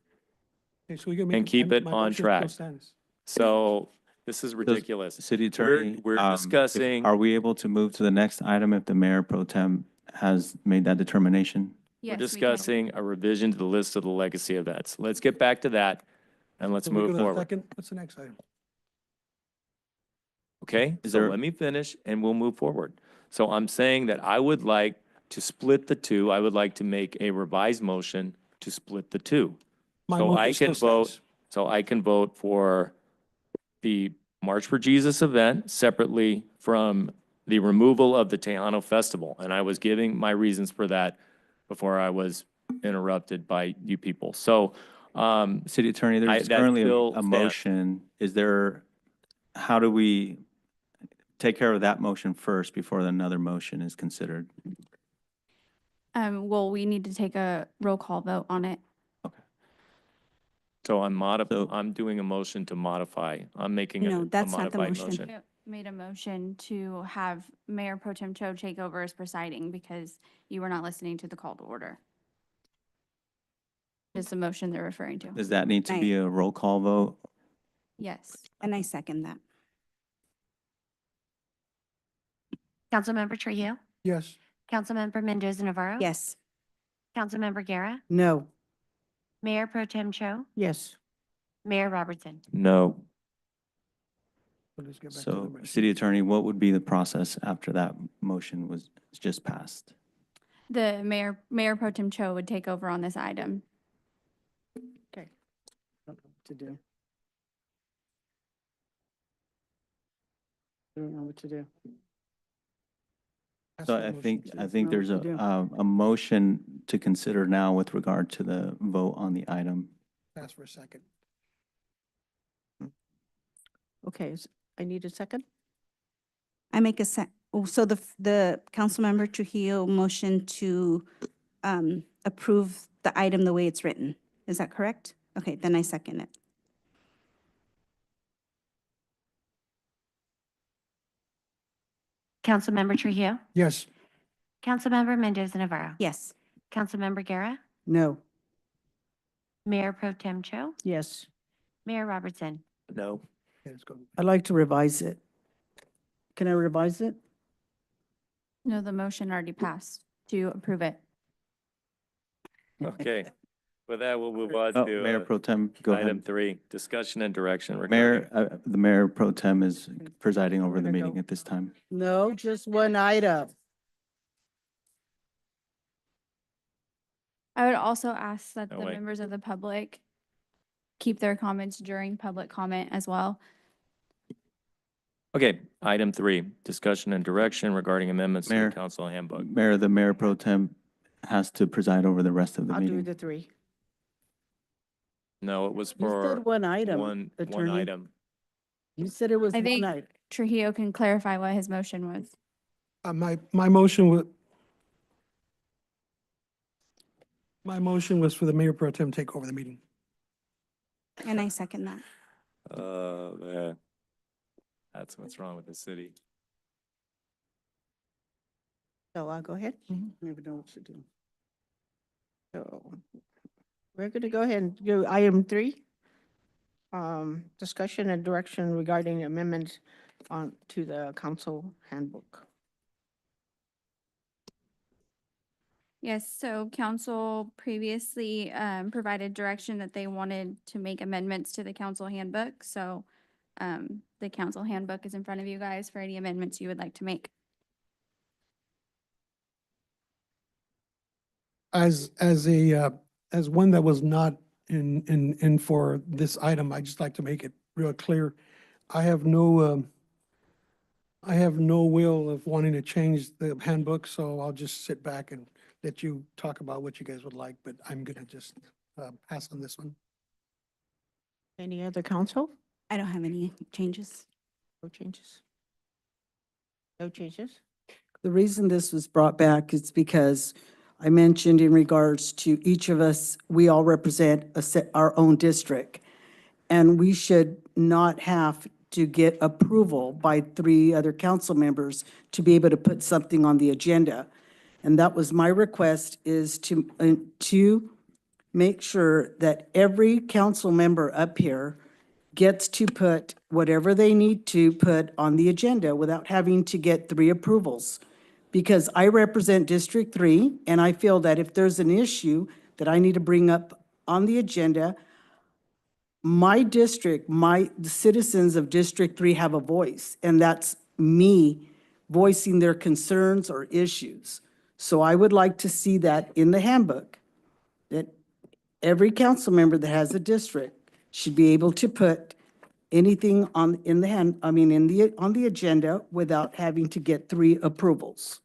Okay, so we can And keep it my on motion still track. stands. So this is ridiculous. city attorney. We're if- discussing. Are we able to move to the next item if the mayor pro tem has made that determination? We're Yes, we can. discussing a revision to the list of the legacy events. Let's get back to that and let's So we move go to the forward. second- What's the next item? Okay? Is So there- let me finish and we'll move forward. So I'm saying that I would like to split the two. I would like to make a revised motion to split the two. My So I motion still can vote, stands. so I can vote for the March for Jesus event separately from the removal of the Tejano Festival. And I was giving my reasons for that before I was interrupted by you people. So, City attorney, there's that currently still a stands. motion. Is there, how do we take care of that motion first before another motion is considered? Well, we need to take a roll call vote on it. so I'm doing a motion to modify. I'm making No, a that's not the modified motion. motion. Made a motion to have Mayor Pro Tem Cho take over as presiding because you were not listening to the call to order. Is the motion they're referring to. Does that need to be a roll call vote? Yes. And I second that. Councilmember Trujillo? Yes. Councilmember Mendoza Navarro? Yes. Councilmember Guerra? No. Mayor Pro Tem Cho? Yes. Mayor Robertson? No. So let's get back to the So, motion. city attorney, what would be the process after that motion was just passed? The Mayor Pro Tem Cho would take over on this item. Okay. Don't know what to do. I don't know what to do. That's So the I motion. think There's there's no to do. a motion to consider now with regard to the vote on the item. Ask for a second. Okay, I need a second? I make a so the Councilmember Trujillo motion to approve the item the way it's written. Is that correct? Okay, then I second it. Councilmember Trujillo? Yes. Councilmember Mendoza Navarro? Yes. Councilmember Guerra? No. Mayor Pro Tem Cho? Yes. Mayor Robertson? No. Okay, let's go. I'd like to revise it. Can I revise it? No, the motion already passed to approve it. Okay. With that, we'll move on Oh, to Mayor Pro Tem, go item ahead. 3, discussion and direction Mayor, regarding. the Mayor Pro Tem is presiding over the Where'd it meeting go? at this time. No, just one item. I would also ask that No the way. members of the public keep their comments during public comment as well. Okay, item 3, discussion and direction regarding amendments to Mayor. the council handbook. Mayor, the mayor pro tem has to preside over the rest of the I'll do meeting. the 3. No, it was You for said one item, one attorney. item. You said it was I one think item. Trujillo can clarify what his motion was. My motion was for the mayor pro tem to take over the meeting. And I second that. Man. That's what's wrong with the city. So I'll go ahead. Maybe know what to do. So we're going to go ahead and do item 3. Discussion and direction regarding amendments to the council handbook. Yes, so council previously provided direction that they wanted to make amendments to the council handbook. So the council handbook is in front of you guys for any amendments you would like to make. As one that was not in for this item, I just like to make it real clear. I have no will of wanting to change the handbook, so I'll just sit back and let you talk about what you guys would like, but I'm gonna just pass on this one. Any other council? I don't have any changes. No changes? No changes? The reason this was brought back is because I mentioned in regards to each of us, we all represent our own district. And we should not have to get approval by 3 other council members to be able to put something on the agenda. And that was my request, is to make sure that every council member up here gets to put whatever they need to put on the agenda without having to get 3 approvals. Because I represent District 3, and I feel that if there's an issue that I need to bring up on the agenda, my district, the citizens of District 3 have a voice, and that's me voicing their concerns or issues. So I would like to see that in the handbook, that every council member that has a district should be able to put anything on the agenda without having to get 3 approvals.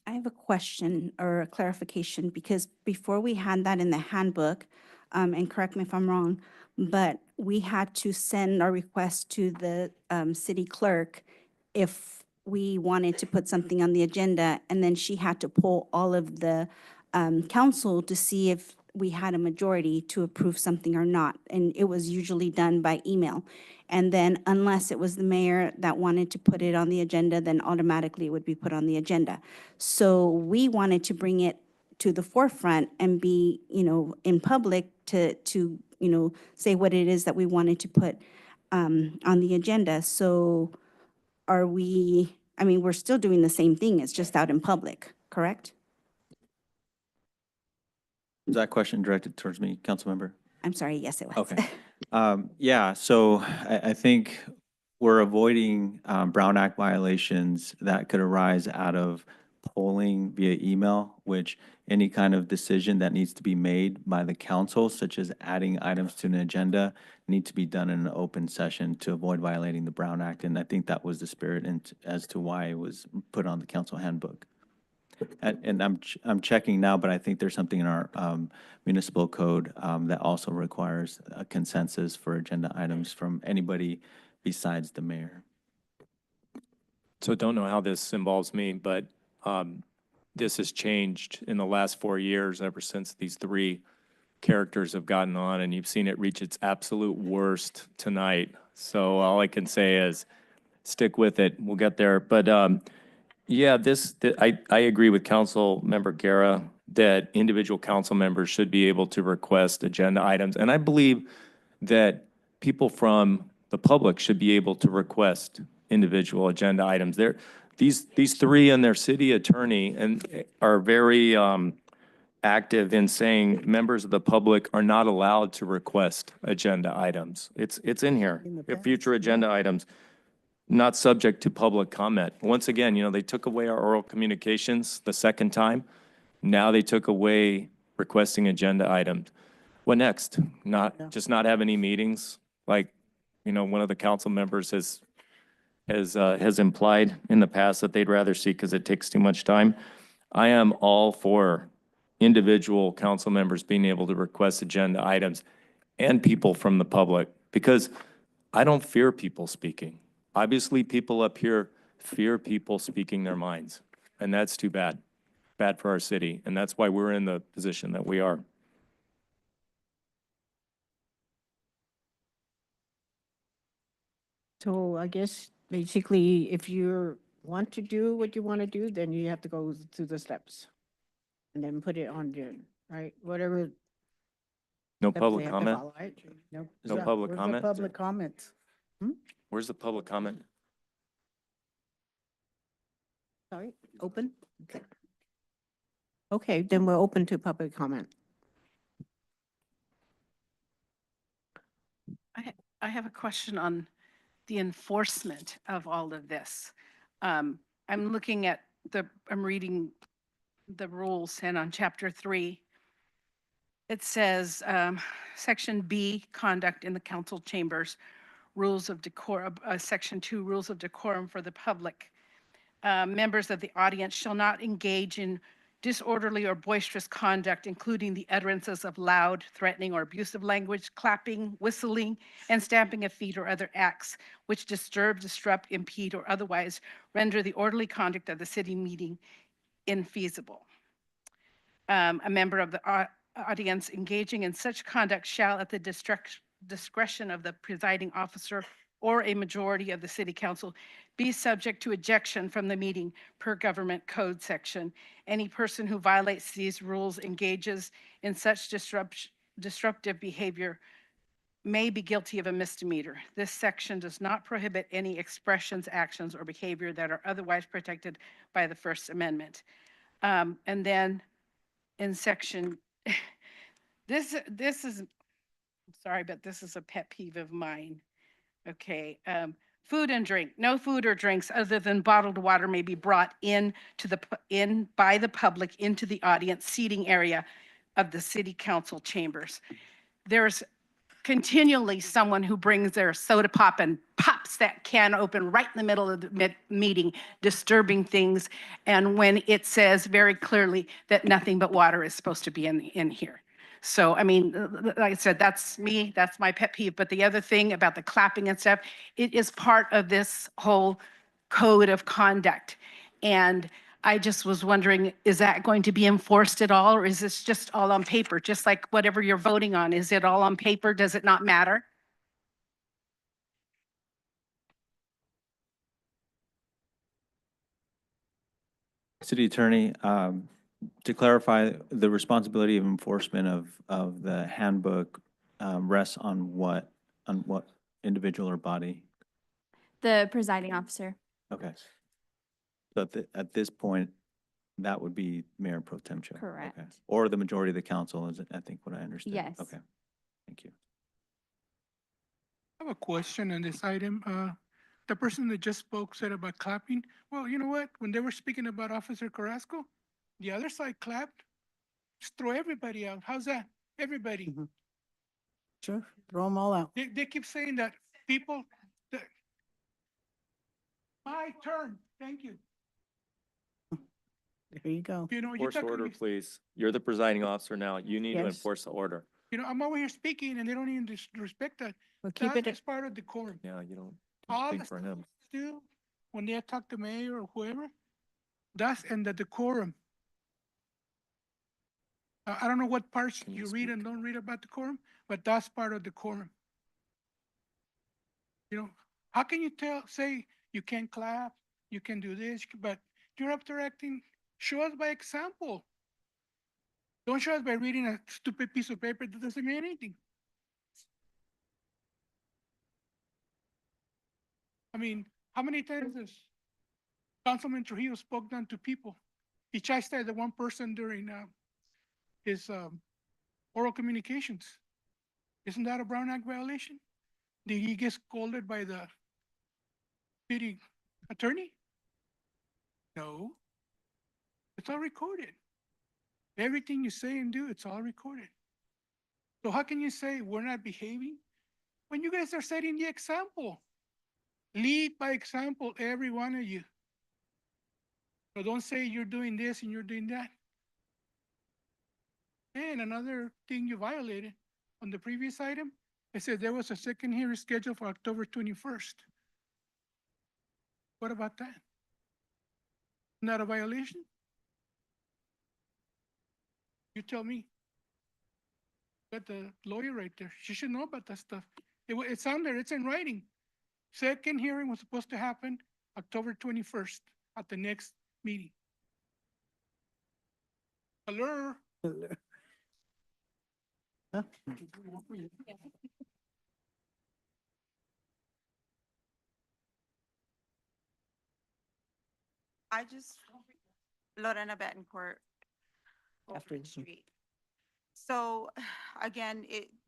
I have a question or a clarification, because before we had that in the handbook, and correct me if I'm wrong, but we had to send our request to the city clerk if we wanted to put something on the agenda, and then she had to pull all of the council to see if we had a majority to approve something or not. And it was usually done by email. And then unless it was the mayor that wanted to put it on the agenda, then automatically it would be put on the agenda. So we wanted to bring it to the forefront and be, in public to say what it is that we wanted to put on the agenda. So we're still doing the same thing, it's just out in public, correct? Is that question directed towards me, council member? I'm sorry, yes, it was. Okay. Yeah, so I think we're avoiding Brown Act violations that could arise out of polling via email, which any kind of decision that needs to be made by the council, such as adding items to an agenda, need to be done in an open session to avoid violating the Brown Act. And I think that was the spirit as to why it was put on the council handbook. And I'm checking now, but I think there's something in our municipal code that also requires a consensus for agenda items from anybody besides the mayor. So don't know how this involves me, but this has changed in the last 4 years, ever since these 3 characters have gotten on, and you've seen it reach its absolute worst tonight. So all I can say is stick with it. We'll get there. But yeah, I agree with Council Member Guerra that individual council members should be able to request agenda items. And I believe that people from the public should be able to request individual agenda items. These 3 and their city attorney are very active in saying members of the public are not allowed to request agenda items. It's in here, future agenda items. not subject to public comment. Once again, they took away our oral communications the second time. Now they took away requesting agenda items. What next? Just not have any meetings? Like, one of the council members has implied in the past that they'd rather see because it takes too much time. I am all for individual council members being able to request agenda items and people from the public, because I don't fear people speaking. Obviously, people up here fear people speaking their minds, and that's too bad. Bad for our city, and that's why we're in the position that we are. So I guess basically, if you want to do what you want to do, then you have to go through the steps. And then put it on there, right? Whatever. No steps they public have to comment? follow, right? No. No public Where's the comment? public comments? Where's the public comment? Sorry, open? Okay. Okay, then we're open to public comment. I have a question on the enforcement of all of this. I'm looking at I'm reading the rules, and on chapter 3, it says, section B, conduct in the council chambers, rules of decorum, section 2, rules of decorum for the public. Members of the audience shall not engage in disorderly or boisterous conduct, including the utterances of loud, threatening, or abusive language, clapping, whistling, and stamping of feet or other acts which disturb, disrupt, impede, or otherwise render the orderly conduct of the city meeting infeasible. A member of the audience engaging in such conduct shall, at the discretion of the presiding officer or a majority of the city council, be subject to ejection from the meeting per government code section. Any person who violates these rules engages in such disruptive behavior may be guilty of a misdemeanor. This section does not prohibit any expressions, actions, or behavior that are otherwise protected by the First Amendment. And then in section, this is, I'm sorry, but this is a pet peeve of mine. Okay, food and drink. No food or drinks other than bottled water may be brought in by the public into the audience seating area of the city council chambers. There's continually someone who brings their soda pop and pops that can open right in the middle of the meeting, disturbing things. And when it says very clearly that nothing but water is supposed to be in here. So, I mean, like I said, that's me, that's my pet peeve. But the other thing about the clapping and stuff, it is part of this whole code of conduct. And I just was wondering, is that going to be enforced at all, or is this just all on paper? Just like whatever you're voting on, is it all on paper? Does it not matter? City Attorney, to clarify, the responsibility of enforcement of the handbook rests on what individual or body? The presiding officer. Okay. So at this point, that would be Mayor Pro Tem Cho. Correct. Okay. Or the majority of the council, is it, I think what I understood. Yes. Okay, thank you. I have a question on this item. The person that just spoke said about clapping. Well, you know what? When they were speaking about Officer Carrasco, the other side clapped. Just throw everybody out. How's that? Everybody. Sure, throw them all out. They keep saying that people, that, my turn, thank you. There you go. You know, you Enforce talk, order, please. You're the presiding officer now. You need to Yes. enforce the order. you know, I'm over here speaking and they don't even respect that. Well, keep That it, is part of decorum. Yeah, you don't All speak the for him. do when they attack the mayor or whoever, that's in the decorum. I don't know what parts Can you you read and don't read about decorum, but that's part of decorum. You know, how can you say you can't clap, you can do this, but you're up there acting, show us by example. Don't show us by reading a stupid piece of paper that doesn't mean anything. I mean, how many times has Councilman Trujillo spoke down to people? He chastised the one person during his oral communications. Isn't that a Brown Act violation? Did he get scolded by the city attorney? No. It's all recorded. Everything you say and do, it's all recorded. So how can you say we're not behaving when you guys are setting the example? Lead by example, every one of you. So don't say you're doing this and you're doing that. And another thing you violated on the previous item, it said there was a second hearing scheduled for October 21st. What about that? Not a violation? You tell me. Got the lawyer right there. She should know about that stuff. It's on there. It's in writing. Second hearing was supposed to happen October 21st at the next meeting. Hello? I just, Lorena Bettencourt, Goldridge Street. So again,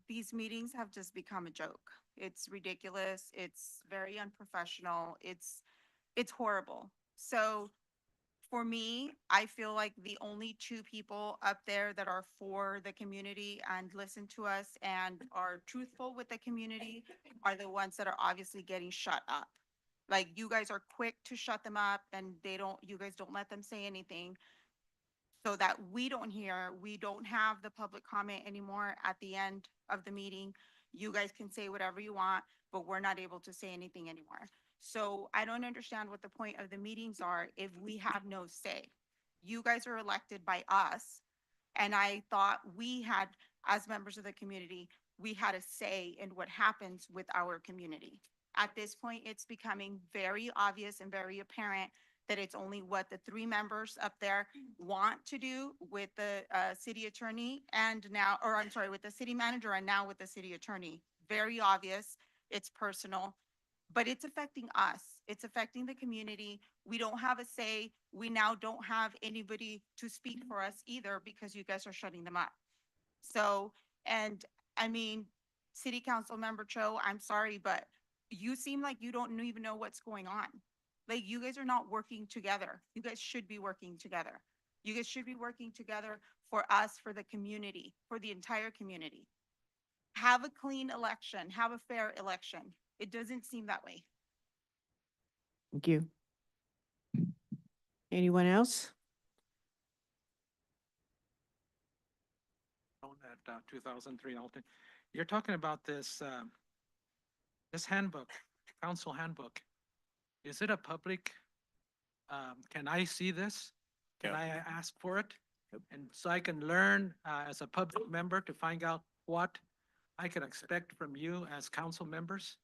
these meetings have just become a joke. It's ridiculous. It's very unprofessional. It's horrible. So for me, I feel like the only two people up there that are for the community and listen to us and are truthful with the community are the ones that are obviously getting shut up. Like you guys are quick to shut them up and you guys don't let them say anything so that we don't have the public comment anymore at the end of the meeting. You guys can say whatever you want, but we're not able to say anything anymore. So I don't understand what the point of the meetings are if we have no say. You guys are elected by us, and I thought we had, as members of the community, we had a say in what happens with our community. At this point, it's becoming very obvious and very apparent that it's only what the three members up there want to do with the city attorney and now, or I'm sorry, with the city manager and now with the city attorney. Very obvious, it's personal, but it's affecting us. It's affecting the community. We don't have a say. We now don't have anybody to speak for us either because you guys are shutting them up. So, and I mean, City Council Member Cho, I'm sorry, but you seem like you don't even know what's going on. Like you guys are not working together. You guys should be working together. You guys should be working together for us, for the community, for the entire community. Have a clean election, have a fair election. It doesn't seem that way. Thank you. Anyone else? On that 2003 Alton, you're talking about this handbook, council handbook. Is it a public, can I see this? Can I ask for it? And so I can learn as a public member to find out what I can expect from you as council members?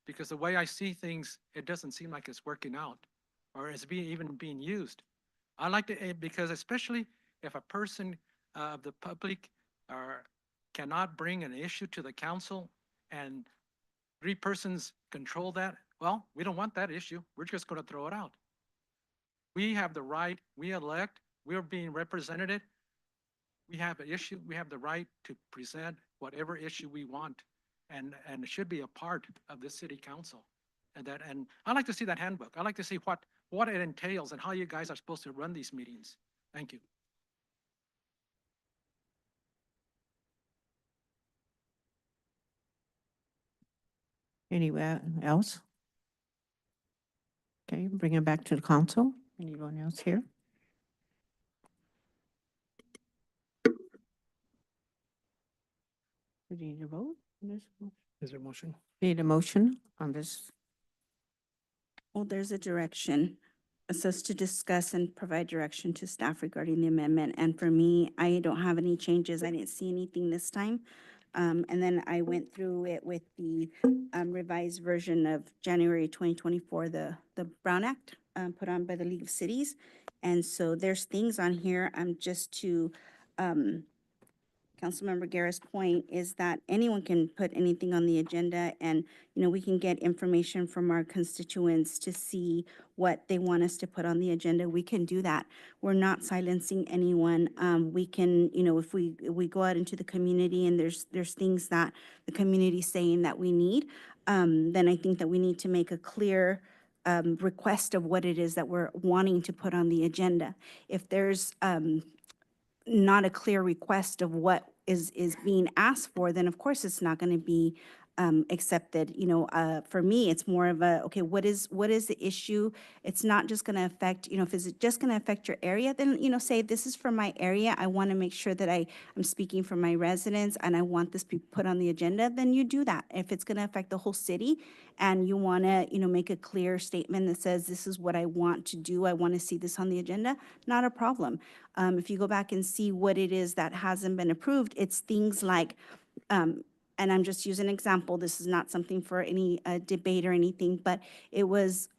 Because the way I see things, it doesn't seem like it's working out or it's even being used. I like to, because especially if a person of the public cannot bring an issue to the council and three persons control that, well, we don't want that issue. We're just going to throw it out. We have the right, we elect, we're being represented. We have an issue, we have the right to present whatever issue we want, and it should be a part of the city council. And I like to see that handbook. I like to see what it entails and how you guys are supposed to run these meetings. Thank you. Anyone else? Okay, bring it back to the council. Anyone else here? Do you need to vote on this? Is there a motion? Need a motion on this? Well, there's a direction. It says to discuss and provide direction to staff regarding the amendment. And for me, I don't have any changes. I didn't see anything this time. And then I went through it with the revised version of January 2024, the Brown Act put on by the League of Cities. And so there's things on here, just to Councilmember Guerra's point is that anyone can put anything on the agenda and, we can get information from our constituents to see what they want us to put on the agenda. We can do that. We're not silencing anyone. We can, if we go out into the community and there's things that the community's saying that we need, then I think that we need to make a clear request of what it is that we're wanting to put on the agenda. If there's not a clear request of what is being asked for, then of course it's not going to be accepted. You know, for me, it's more of a, okay, what is the issue? It's not just going to affect, you know, if it's just going to affect your area, then, you know, say this is for my area. I want to make sure that I'm speaking for my residents and I want this be put on the agenda, then you do that. If it's going to affect the whole city and you want to, you know, make a clear statement that says, this is what I want to do, I want to see this on the agenda, not a problem. If you go back and see what it is that hasn't been approved, it's things like, and I'm just using an example, this is not something for any debate or anything, but it was,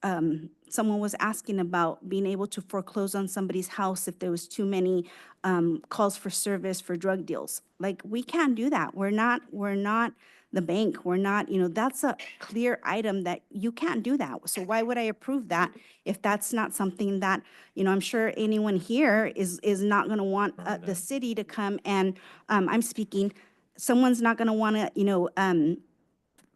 someone was asking about being able to foreclose on somebody's house if there was too many calls for service for drug deals. Like, we can't do that. We're not the bank. We're not, you know, that's a clear item that you can't do that. So why would I approve that if that's not something that, you know, I'm sure anyone here is not going to want the city to come and, I'm speaking, someone's not going to want to, you know,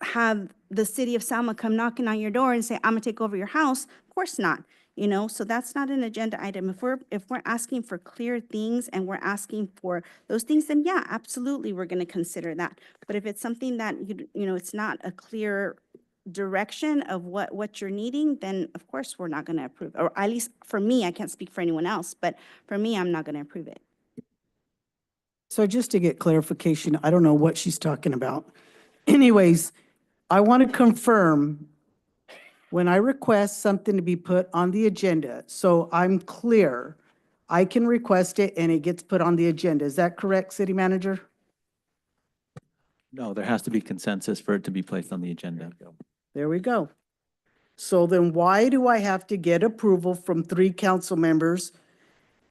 have the city of Selma come knocking on your door and say, I'm going to take over your house. Of course not, you know, so that's not an agenda item. If we're asking for clear things and we're asking for those things, then yeah, absolutely, we're going to consider that. But if it's something that, you know, it's not a clear direction of what you're needing, then of course we're not going to approve. Or at least for me, I can't speak for anyone else, but for me, I'm not going to approve it. So just to get clarification, I don't know what she's talking about. Anyways, I want to confirm when I request something to be put on the agenda, so I'm clear, I can request it and it gets put on the agenda. Is that correct, City Manager? No, there has to be consensus for it to be placed on the agenda. There we go. So then why do I have to get approval from 3 council members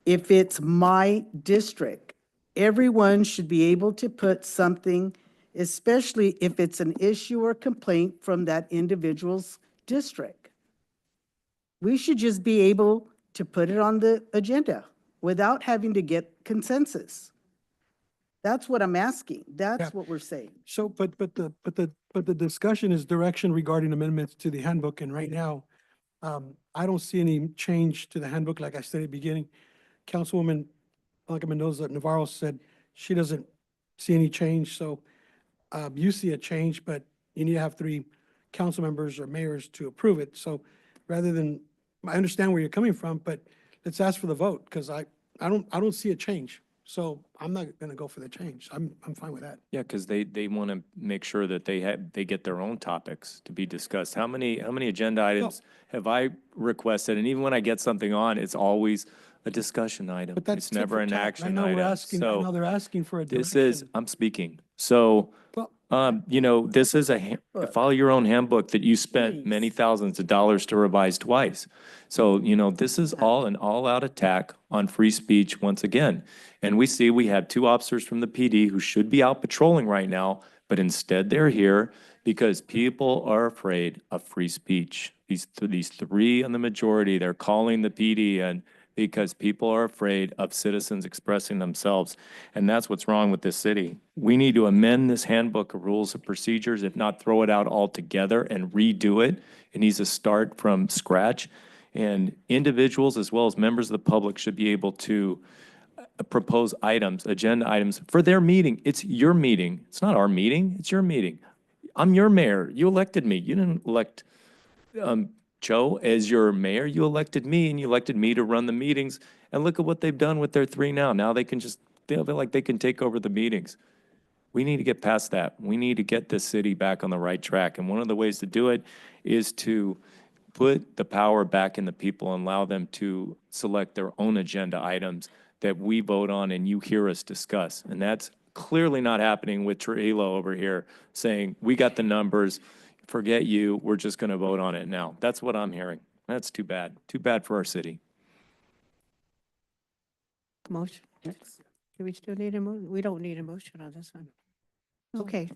if it's my district? Everyone should be able to put something, especially if it's an issue or complaint from that individual's district. We should just be able to put it on the agenda without having to get consensus. That's what I'm asking. That's Yeah. what we're saying. So, but the discussion is direction regarding amendments to the handbook, and right now, I don't see any change to the handbook, like I said at the beginning. Councilwoman Blanca Mendoza Navarro said she doesn't see any change, so you see a change, but you need to have 3 council members or mayors to approve it. So rather than, I understand where you're coming from, but let's ask for the vote, because I don't see a change. So I'm not going to go for the change. I'm fine with that. Yeah, because they want to make sure that they get their own topics to be discussed. How many agenda items have I requested? And even when I get something on, it's always a discussion item. But that's It's tit never for an tat. action I know item. we're asking, I know So they're asking for a this direction. is, I'm speaking. So, Well, you know, this is follow your own handbook that you spent many thousands of dollars to revise twice. So, you know, this is all an all-out attack on free speech once again. And we have 2 officers from the PD who should be out patrolling right now, but instead they're here because people are afraid of free speech. These 3 on the majority, they're calling the PD in because people are afraid of citizens expressing themselves. And that's what's wrong with this city. We need to amend this handbook of rules of procedures, if not throw it out altogether and redo it. It needs to start from scratch. And individuals as well as members of the public should be able to propose items, agenda items for their meeting. It's your meeting. It's not our meeting. It's your meeting. I'm your mayor. You elected me. You didn't elect Joe as your mayor. You elected me, and you elected me to run the meetings. And look at what they've done with their 3 now. Now they can just feel like they can take over the meetings. We need to get past that. We need to get this city back on the right track. And one of the ways to do it is to put the power back in the people and allow them to select their own agenda items that we vote on and you hear us discuss. And that's clearly not happening with Trujillo over here saying, we got the numbers, forget you, we're just going to vote on it now. That's what I'm hearing. That's too bad. Too bad for our city. Motion. Do we still need a motion? We don't need a motion on this one. Okay.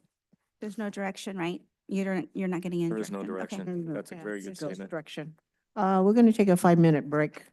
There's no direction, right? You're not getting any There is no direction. Okay. direction. That's a very good There's no statement. direction. We're going to take a 5-minute break.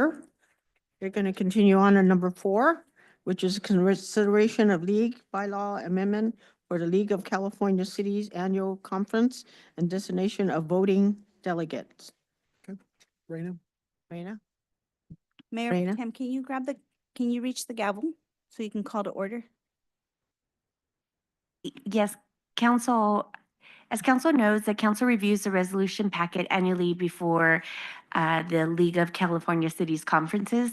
Sure. You're going to continue on to number 4, which is consideration of league bylaw amendment for the League of California Cities Annual Conference and destination of voting delegates. Raina? Reina? Mayor Reina? Tim, can you reach the gavel so you can call to order? Yes, council, as council knows, the council reviews the resolution packet annually before the League of California Cities conferences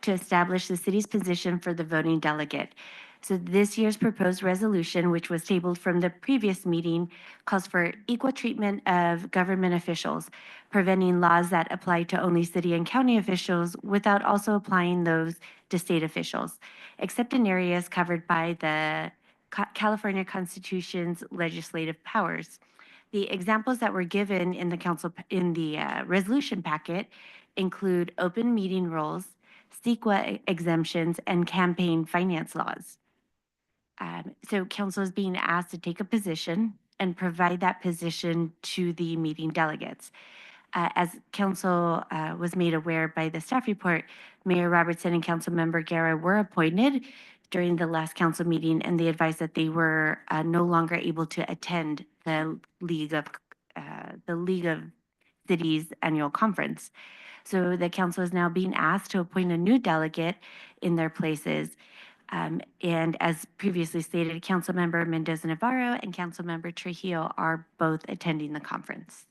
to establish the city's position for the voting delegate. So this year's proposed resolution, which was tabled from the previous meeting, calls for equal treatment of government officials, preventing laws that apply to only city and county officials without also applying those to state officials, except in areas covered by the California Constitution's legislative powers. The examples that were given in the resolution packet include open meeting rules, CEQA exemptions, and campaign finance laws. So council is being asked to take a position and provide that position to the meeting delegates. As council was made aware by the staff report, Mayor Robertson and Councilmember Guerra were appointed during the last council meeting, and they advised that they were no longer able to attend the League of Cities annual conference. So the council is now being asked to appoint a new delegate in their places. And as previously stated, Councilmember Mendoza Navarro and Councilmember Trujillo are both attending the conference.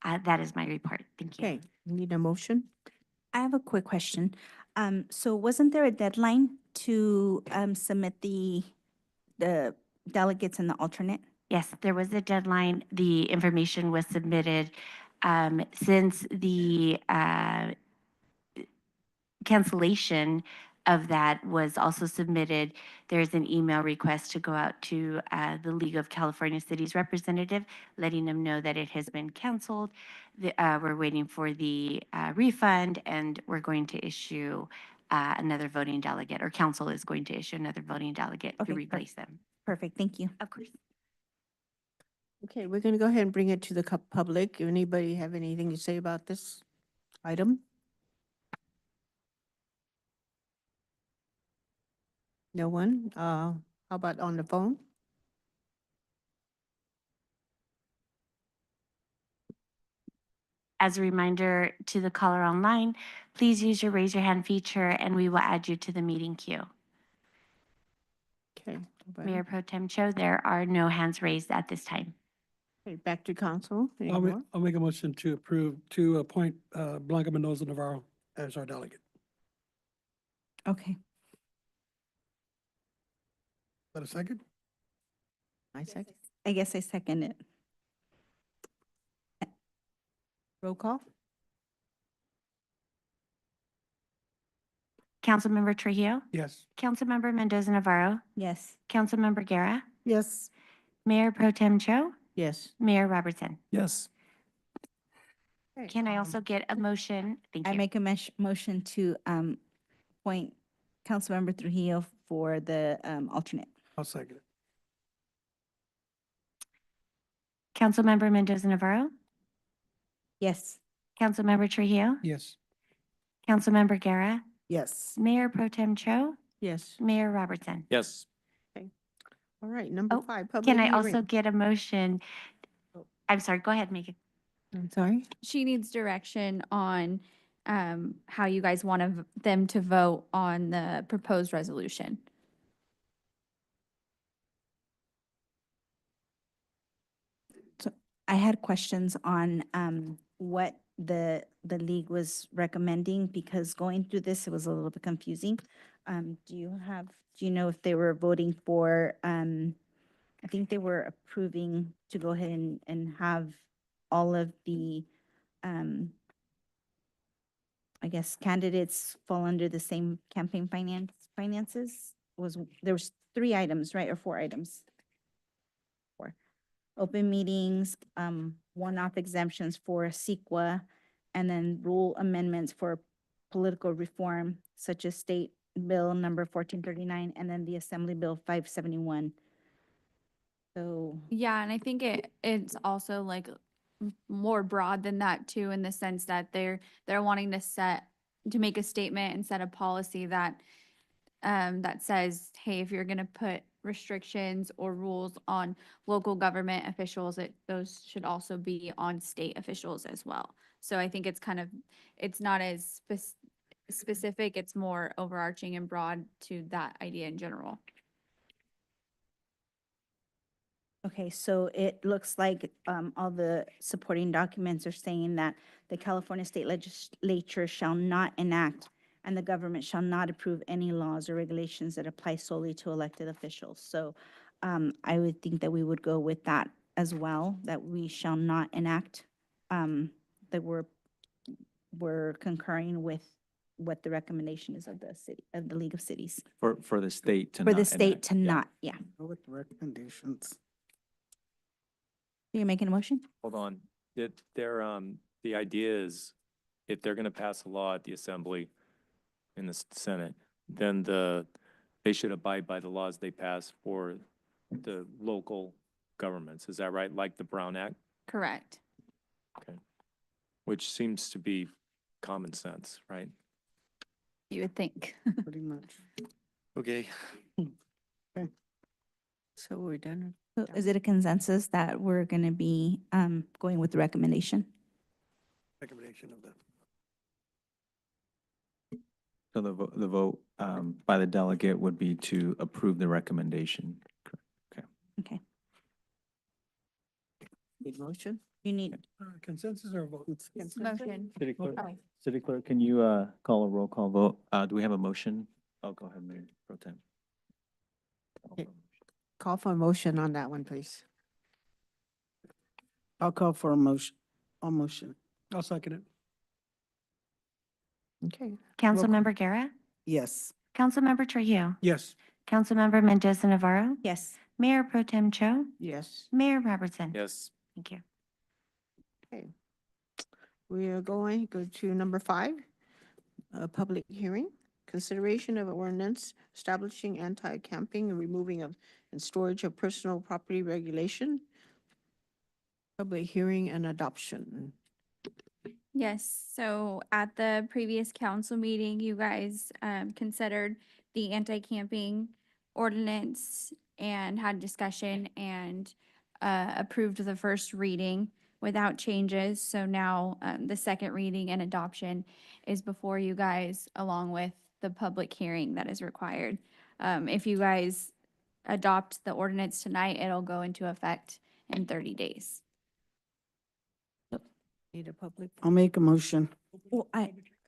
That is my report. Thank you. Okay, need a motion? I have a quick question. So wasn't there a deadline to submit the delegates and the alternate? Yes, there was a deadline. The information was submitted. Since the cancellation of that was also submitted, there's an email request to go out to the League of California Cities representative, letting them know that it has been canceled. We're waiting for the refund, and we're going to issue another voting delegate, or council is going to issue another voting delegate to Okay, replace them. Perfect, thank you. Of course. Okay, we're going to go ahead and bring it to the public. Anybody have anything to say about this item? No one? How about on the phone? As a reminder to the caller online, please use your raise your hand feature and we will add you to the meeting queue. Okay. Mayor Pro Tem Cho, there are no hands raised at this time. Okay, back to council. Any I'll more? make a motion to approve, to appoint Blanca Mendoza Navarro as our delegate. Okay. Is that a second? I second. I guess I second it. Roll call? Councilmember Trujillo, Yes. Councilmember Mendoza Navarro, Yes. Councilmember Guerra, Yes. Mayor Pro Tem Cho, Yes. Mayor Robertson. Yes. Okay, Can I also get a motion? Thank I you. make a motion to appoint Councilmember Trujillo for the alternate. I'll second it. Councilmember Mendoza Navarro, Yes. Councilmember Trujillo, Yes. Councilmember Guerra, Yes. Mayor Pro Tem Cho, Yes. Mayor Robertson. Yes. All right, number Oh, 5, public Can I hearing. also get a motion? I'm sorry, go ahead, Megan. I'm sorry? She needs direction on how you guys want them to vote on the proposed resolution. So I had questions on what the league was recommending, because going through this, it was a little bit confusing. Do you know if they were voting for, I think they were approving to go ahead and have all of the, I guess, candidates fall under the same campaign finances? There was 3 items, right, or 4 items? 4. Open meetings, one-off exemptions for CEQA, and then rule amendments for political reform, such as State Bill number 1439, and then the Assembly Bill 571. So, Yeah, and I think it's also like more broad than that too, in the sense that they're wanting to set to make a statement and set a policy that, that says, hey, if you're gonna put restrictions or rules on local government officials, those should also be on state officials as well. So I think it's kind of, it's not as specific, it's more overarching and broad to that idea in general. Okay, so it looks like all the supporting documents are saying that the California State Legislature shall not enact and the government shall not approve any laws or regulations that apply solely to elected officials. So I would think that we would go with that as well, that we shall not enact, that we're concurring with what the recommendation is of the city, of the League of Cities. For the state to For not the state enact. to not, yeah. Go with the recommendations. You're making a motion? Hold on. The idea is if they're gonna pass a law at the Assembly in the Senate, then they should abide by the laws they pass for the local governments. Is that right? Like the Brown Act? Correct. Okay. Which seems to be common sense, right? You would think. Pretty much. Okay. So we're done. So is it a consensus that we're going to be going with the recommendation? Recommendation of the. So the vote by the delegate would be to approve the recommendation. Okay. Need motion? You need, Consensus or vote? Motion. City Clerk, Oh. City Clerk, can you call a roll call vote? Do we have a motion? Oh, go ahead, Mayor Pro Tem. Call for a motion on that one, please. I'll call for a motion. A motion. I'll second it. Okay. Councilmember Guerra, Yes. Councilmember Trujillo, Yes. Councilmember Mendoza Navarro, yes. Mayor Pro Tem Cho, Yes. Mayor Robertson. Yes. Thank you. Okay. We are go to number 5, a public hearing. Consideration of ordinance establishing anti-camping and removing of and storage of personal property regulation. Public hearing and adoption. Yes, so at the previous council meeting, you guys considered the anti-camping ordinance and had discussion and approved the first reading without changes. So now the second reading and adoption is before you guys, along with the public hearing that is required. If you guys adopt the ordinance tonight, it'll go into effect in 30 days. Need a public? I'll make a motion. Well,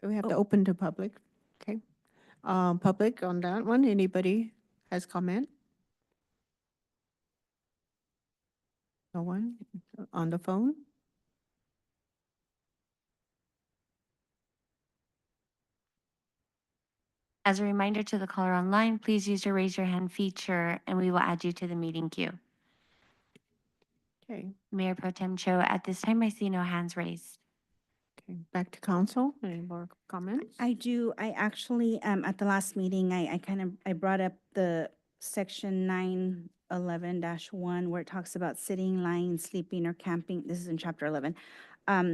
we have to open to public. Okay. Public on that one, anybody has comment? No one on the phone? As a reminder to the caller online, please use your raise your hand feature and we will add you to the meeting queue. Okay, Mayor Pro Tem Cho, at this time, I see no hands raised. okay, back to council, any more comments? I do, I actually, at the last meeting, I brought up the section 911-1 where it talks about sitting, lying, sleeping, or camping. This is in chapter 11.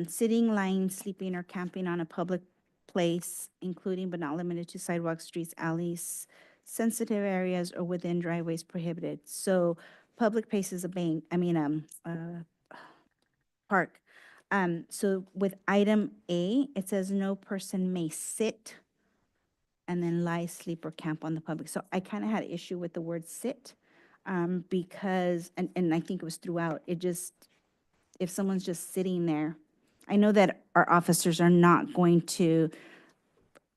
Sitting, lying, sleeping, or camping on a public place, including but not limited to sidewalks, streets, alleys, sensitive areas, or within driveways prohibited. So public places of bank, park. So with item A, it says no person may sit and then lie, sleep, or camp on the public. So I kind of had issue with the word sit because, and I think it was throughout, it just, if someone's just sitting there, I know that our officers are not going to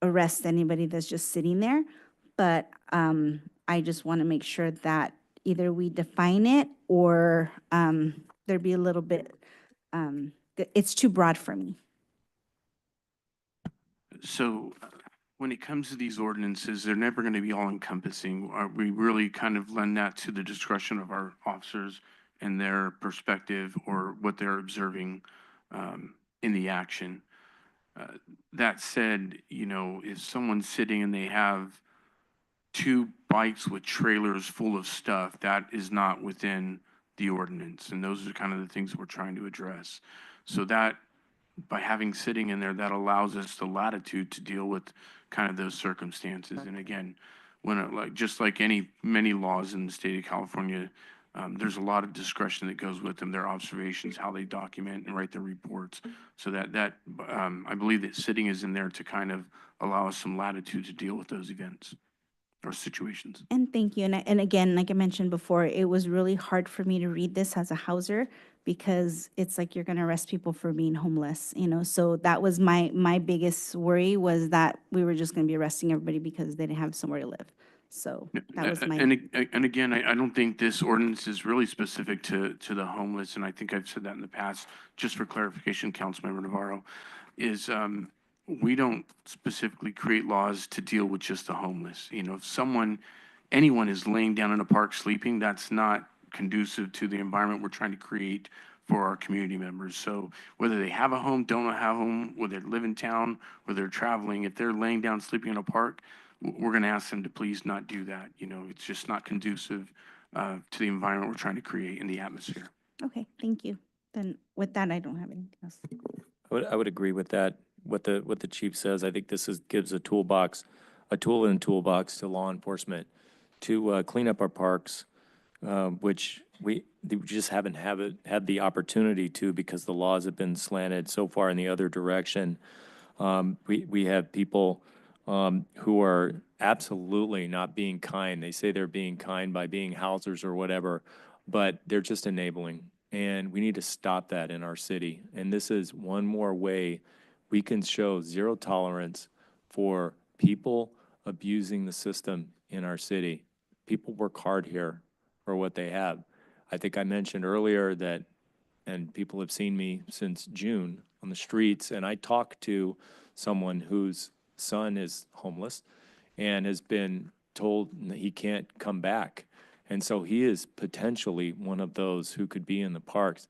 arrest anybody that's just sitting there, but I just want to make sure that either we define it or there be a little bit, it's too broad for me. So when it comes to these ordinances, they're never going to be all encompassing. We really kind of lend that to the discretion of our officers and their perspective or what they're observing in the action. That said, you know, if someone's sitting and they have 2 bikes with trailers full of stuff, that is not within the ordinance. And those are kind of the things that we're trying to address. So that by having sitting in there, that allows us the latitude to deal with kind of those circumstances. And again, when just like many laws in the state of California, there's a lot of discretion that goes with them, their observations, how they document and write their reports. So I believe that sitting is in there to kind of allow us some latitude to deal with those events or situations. And thank you. And again, like I mentioned before, it was really hard for me to read this as a houser because it's like you're going to arrest people for being homeless, So that was my biggest worry, was that we were just going to be arresting everybody because they didn't have somewhere to live. So that was my. And again, I don't think this ordinance is really specific to the homeless, and I think I've said that in the past, just for clarification, Councilmember Navarro, is we don't specifically create laws to deal with just the homeless. If anyone is laying down in a park sleeping, that's not conducive to the environment we're trying to create for our community members. So whether they have a home, don't have a home, whether they live in town, whether they're traveling, if they're laying down sleeping in a park, we're going to ask them to please not do that. It's just not conducive to the environment we're trying to create in the atmosphere. Okay, thank you. Then with that, I don't have anything else. I would agree with that, what the chief says. I think this gives a tool in the toolbox to law enforcement to clean up our parks, which we just haven't had the opportunity to, because the laws have been slanted so far in the other direction. We have people who are absolutely not being kind. They say they're being kind by being housers or whatever, but they're just enabling. And we need to stop that in our city. And this is one more way we can show zero tolerance for people abusing the system in our city. People work hard here for what they have. I think I mentioned earlier that, and people have seen me since June on the streets, and I talked to someone whose son is homeless and has been told that he can't come back. And so he is potentially one of those who could be in the parks.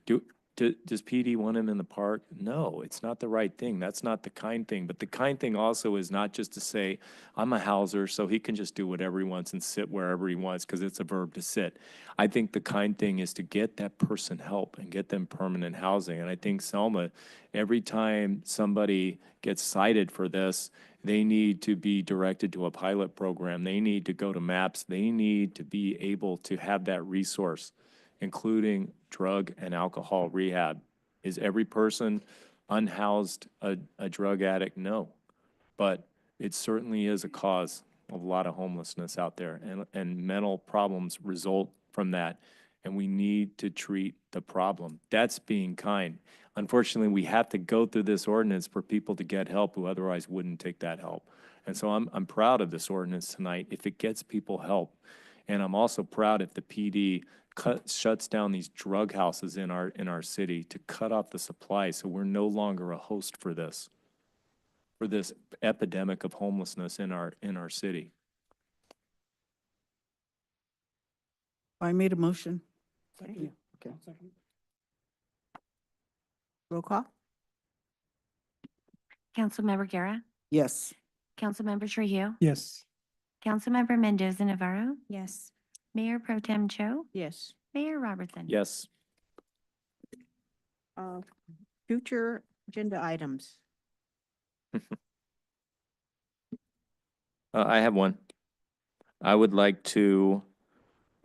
Does PD want him in the park? No, it's not the right thing. That's not the kind thing. But the kind thing also is not just to say, I'm a houser, so he can just do whatever he wants and sit wherever he wants, because it's a verb to sit. I think the kind thing is to get that person help and get them permanent housing. And I think Selma, every time somebody gets cited for this, they need to be directed to a pilot program. They need to go to MAPS. They need to be able to have that resource, including drug and alcohol rehab. Is every person unhoused a drug addict? No. But it certainly is a cause of a lot of homelessness out there, and mental problems result from that. And we need to treat the problem. That's being kind. Unfortunately, we have to go through this ordinance for people to get help who otherwise wouldn't take that help. And so I'm proud of this ordinance tonight if it gets people help. And I'm also proud if the PD shuts down these drug houses in our city to cut off the supply, so we're no longer a host for this epidemic of homelessness in our city. I made a motion. Second. Okay. Roll call? Councilmember Guerra, Yes. Councilmember Trujillo, Yes. Councilmember Mendoza Navarro, Yes. Mayor Pro Tem Cho, Yes. Mayor Robertson. Yes. Future agenda items. I have one. I would like to,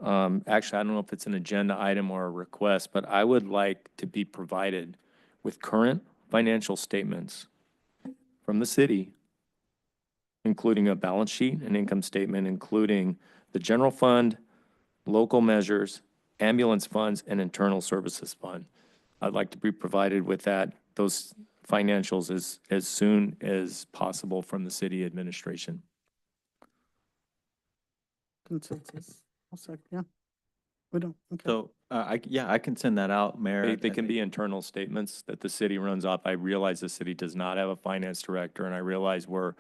actually, I don't know if it's an agenda item or a request, but I would like to be provided with current financial statements from the city, including a balance sheet, an income statement, including the general fund, local measures, ambulance funds, and internal services fund. I'd like to be provided with those financials as soon as possible from the city administration. Consensus. I'll second, yeah. We don't, okay. So, I can send that out, Mayor. They can be internal statements that the city runs off. I realize the city does not have a finance director, and I realize we're,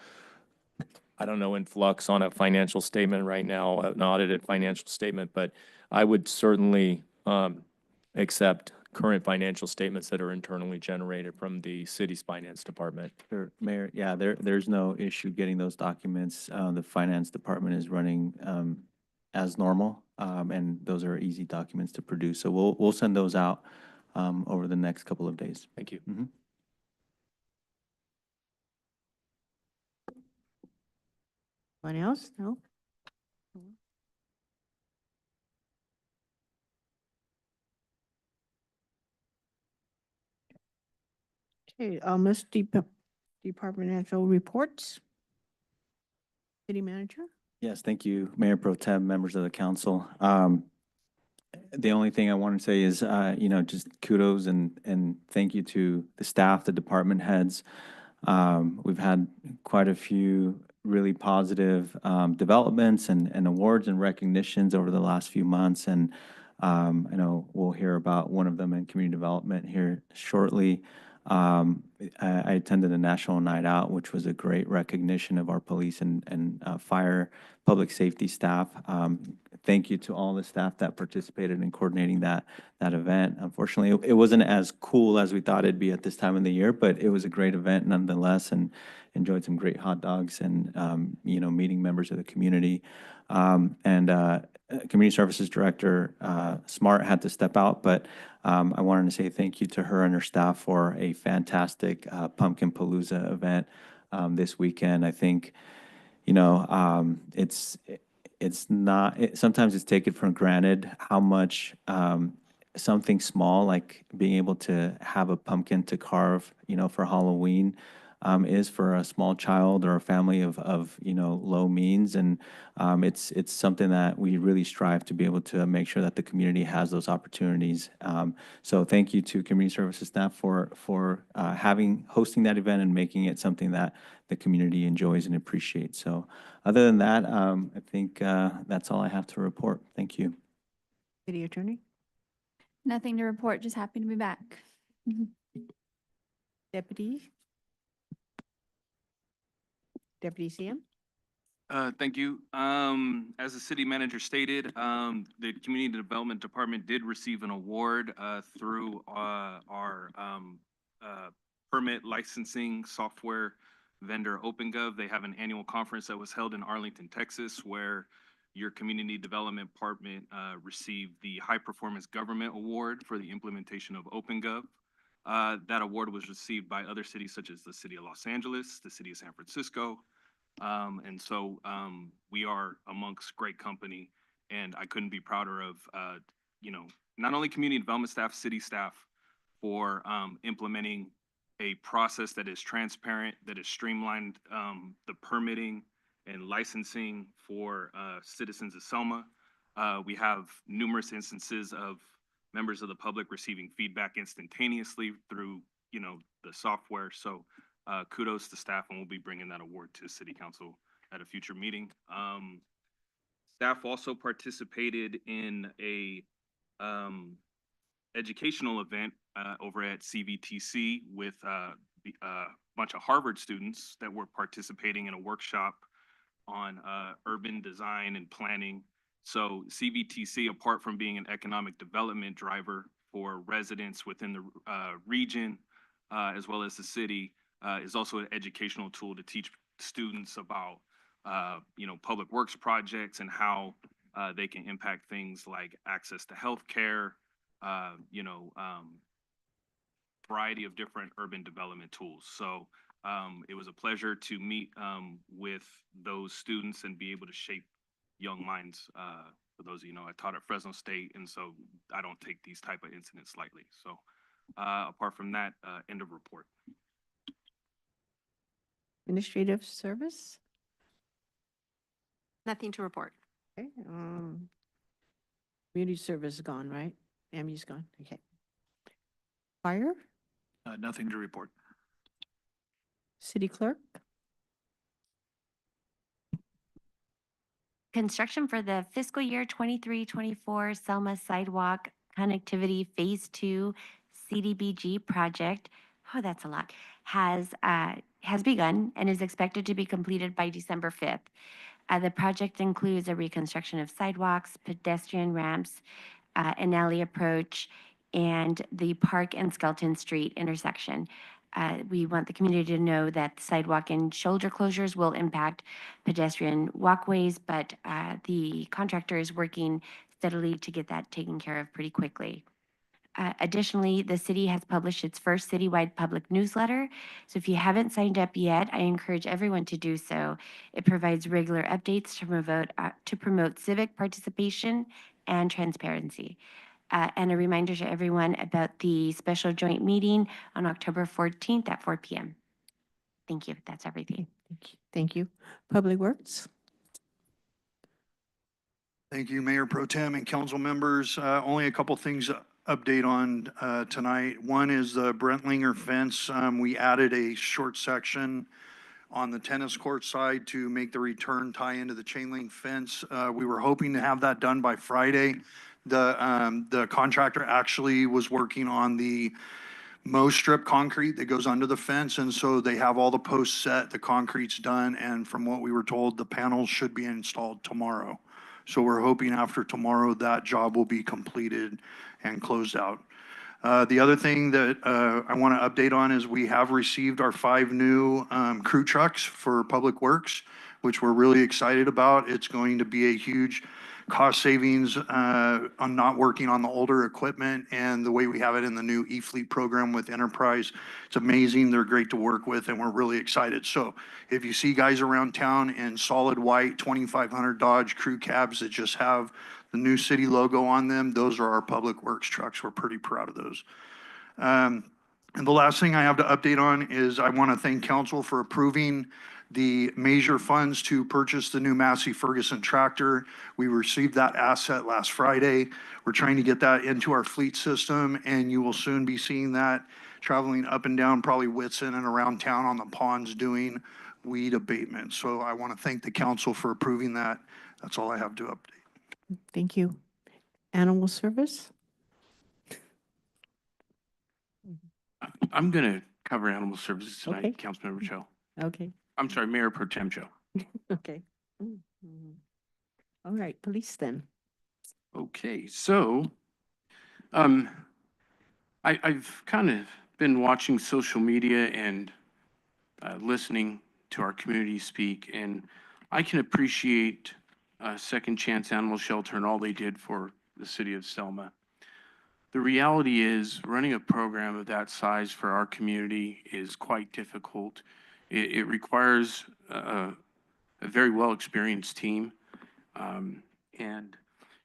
I don't know, in flux on a financial statement right now, an audited financial statement, but I would certainly accept current financial statements that are internally generated from the city's finance department. Sure, Mayor, yeah, there's no issue getting those documents. The finance department is running as normal, and those are easy documents to produce. So we'll send those out over the next couple of days. Thank you. Anyone else? No? Okay, Ms. Departmental reports. City manager? Yes, thank you, Mayor Pro Tem, members of the council. The only thing I want to say is, just kudos and thank you to the staff, the department heads. We've had quite a few really positive developments and awards and recognitions over the last few months. And I know we'll hear about one of them in community development here shortly. I attended a National Night Out, which was a great recognition of our police and fire public safety staff. Thank you to all the staff that participated in coordinating that event. Unfortunately, it wasn't as cool as we thought it'd be at this time of the year, but it was a great event nonetheless, and enjoyed some great hot dogs and meeting members of the community. Community Services Director Smart had to step out, but I wanted to say thank you to her and her staff for a fantastic Pumpkin Palooza event this weekend. I think, it's not, sometimes it's taken for granted how much something small like being able to have a pumpkin to carve, for Halloween is for a small child or a family of low means. And it's something that we really strive to be able to make sure that the community has those opportunities. So thank you to community services staff for hosting that event and making it something that the community enjoys and appreciates. So other than that, I think that's all I have to report. Thank you. City attorney? Nothing to report, just happy to be back. Deputy? Deputy CM? Thank you. As the city manager stated, the Community Development Department did receive an award through our permit licensing software vendor OpenGov. They have an annual conference that was held in Arlington, Texas, where your Community Development Department received the High Performance Government Award for the implementation of OpenGov. That award was received by other cities such as the City of Los Angeles, the City of San Francisco, and so we are amongst great company, and I couldn't be prouder of, not only community development staff, city staff for implementing a process that is transparent, that is streamlined, the permitting and licensing for citizens of Selma. We have numerous instances of members of the public receiving feedback instantaneously through, the software. So kudos to staff, and we'll be bringing that award to City Council at a future meeting. Staff also participated in a educational event over at CVTC with a bunch of Harvard students that were participating in a workshop on urban design and planning. So CVTC, apart from being an economic development driver for residents within the region, as well as the city, is also an educational tool to teach students about, public works projects and how they can impact things like access to healthcare, variety of different urban development tools. So it was a pleasure to meet with those students and be able to shape young minds. For those of you know, I taught at Fresno State, and so I don't take these type of incidents lightly. So apart from that, end of report. Administrative service? Nothing to report. Okay, community service is gone, right? Ami's gone, okay. Fire? Nothing to report. City clerk? Construction for the fiscal year 23-24 Selma Sidewalk Connectivity Phase 2 CDBG project, oh, that's a lot, has begun and is expected to be completed by December 5th. The project includes a reconstruction of sidewalks, pedestrian ramps, an alley approach, and the Park and Skelton Street intersection. We want the community to know that sidewalk and shoulder closures will impact pedestrian walkways, but the contractor is working steadily to get that taken care of pretty quickly. Additionally, the city has published its first citywide public newsletter. So if you haven't signed up yet, I encourage everyone to do so. It provides regular updates to promote civic participation and transparency. And a reminder to everyone about the special joint meeting on October 14th at 4 p.m. Thank you. That's everything. Thank you. Public Works? Thank you, Mayor Pro Tem and council members. Only a couple things to update on tonight. One is the Brentlinger fence. We added a short section on the tennis court side to make the return tie into the chain link fence. We were hoping to have that done by Friday. The contractor actually was working on the mow strip concrete that goes under the fence, and so they have all the posts set, the concrete's done, and from what we were told, the panels should be installed tomorrow. So we're hoping after tomorrow that job will be completed and closed out. The other thing that I want to update on is we have received our 5 new crew trucks for Public Works, which we're really excited about. It's going to be a huge cost savings on not working on the older equipment, and the way we have it in the new e-fleet program with Enterprise. It's amazing. They're great to work with, and we're really excited. So if you see guys around town in solid white 2500 Dodge crew cabs that just have the new city logo on them, those are our Public Works trucks. We're pretty proud of those. And the last thing I have to update on is I want to thank council for approving the major funds to purchase the new Massey Ferguson tractor. We received that asset last Friday. We're trying to get that into our fleet system, and you will soon be seeing that traveling up and down probably Whitson and around town on the ponds doing weed abatement. So I want to thank the council for approving that. That's all I have to update. Thank you. Animal Service? I'm going to cover animal services tonight, Okay. Councilmember Cho. Okay, I'm sorry, Mayor Pro Tem Cho. okay. All right, police then. Okay, so I've kind of been watching social media and listening to our community speak, and I can appreciate Second Chance Animal Shelter and all they did for the city of Selma. The reality is running a program of that size for our community is quite difficult. It requires a very well-experienced team. And,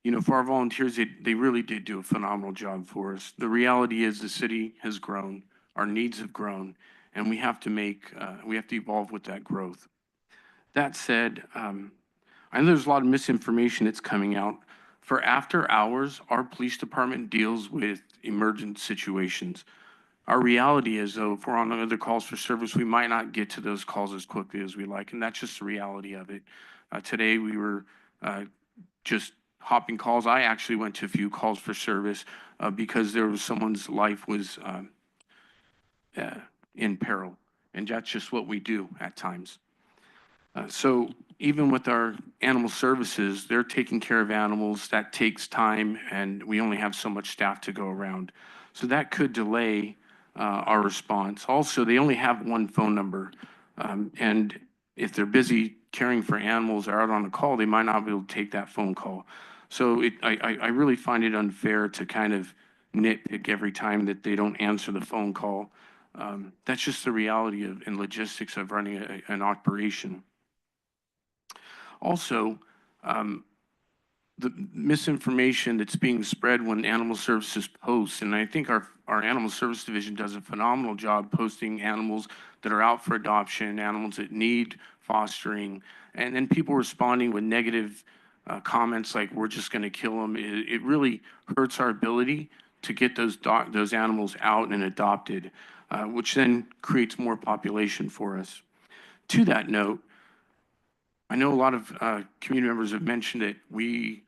you know, for our volunteers, they really did do a phenomenal job for us. The reality is the city has grown, our needs have grown, and we have to evolve with that growth. That said, I know there's a lot of misinformation that's coming out. For after hours, our police department deals with emergent situations. Our reality is, though, if we're on other calls for service, we might not get to those calls as quickly as we like, and that's just the reality of it. Today, we were just hopping calls. I actually went to a few calls for service because there was someone's life was in peril, and that's just what we do at times. So even with our animal services, they're taking care of animals. That takes time, and we only have so much staff to go around. So that could delay our response. Also, they only have one phone number, and if they're busy caring for animals or out on a call, they might not be able to take that phone call. So I really find it unfair to kind of nitpick every time that they don't answer the phone call. That's just the reality of and logistics of running an operation. Also, the misinformation that's being spread when animal services posts, and I think our animal service division does a phenomenal job posting animals that are out for adoption, animals that need fostering, and then people responding with negative comments like we're just going to kill them. It really hurts our ability to get those animals out and adopted, which then creates more population for us. To that note, I know a lot of community members have mentioned that we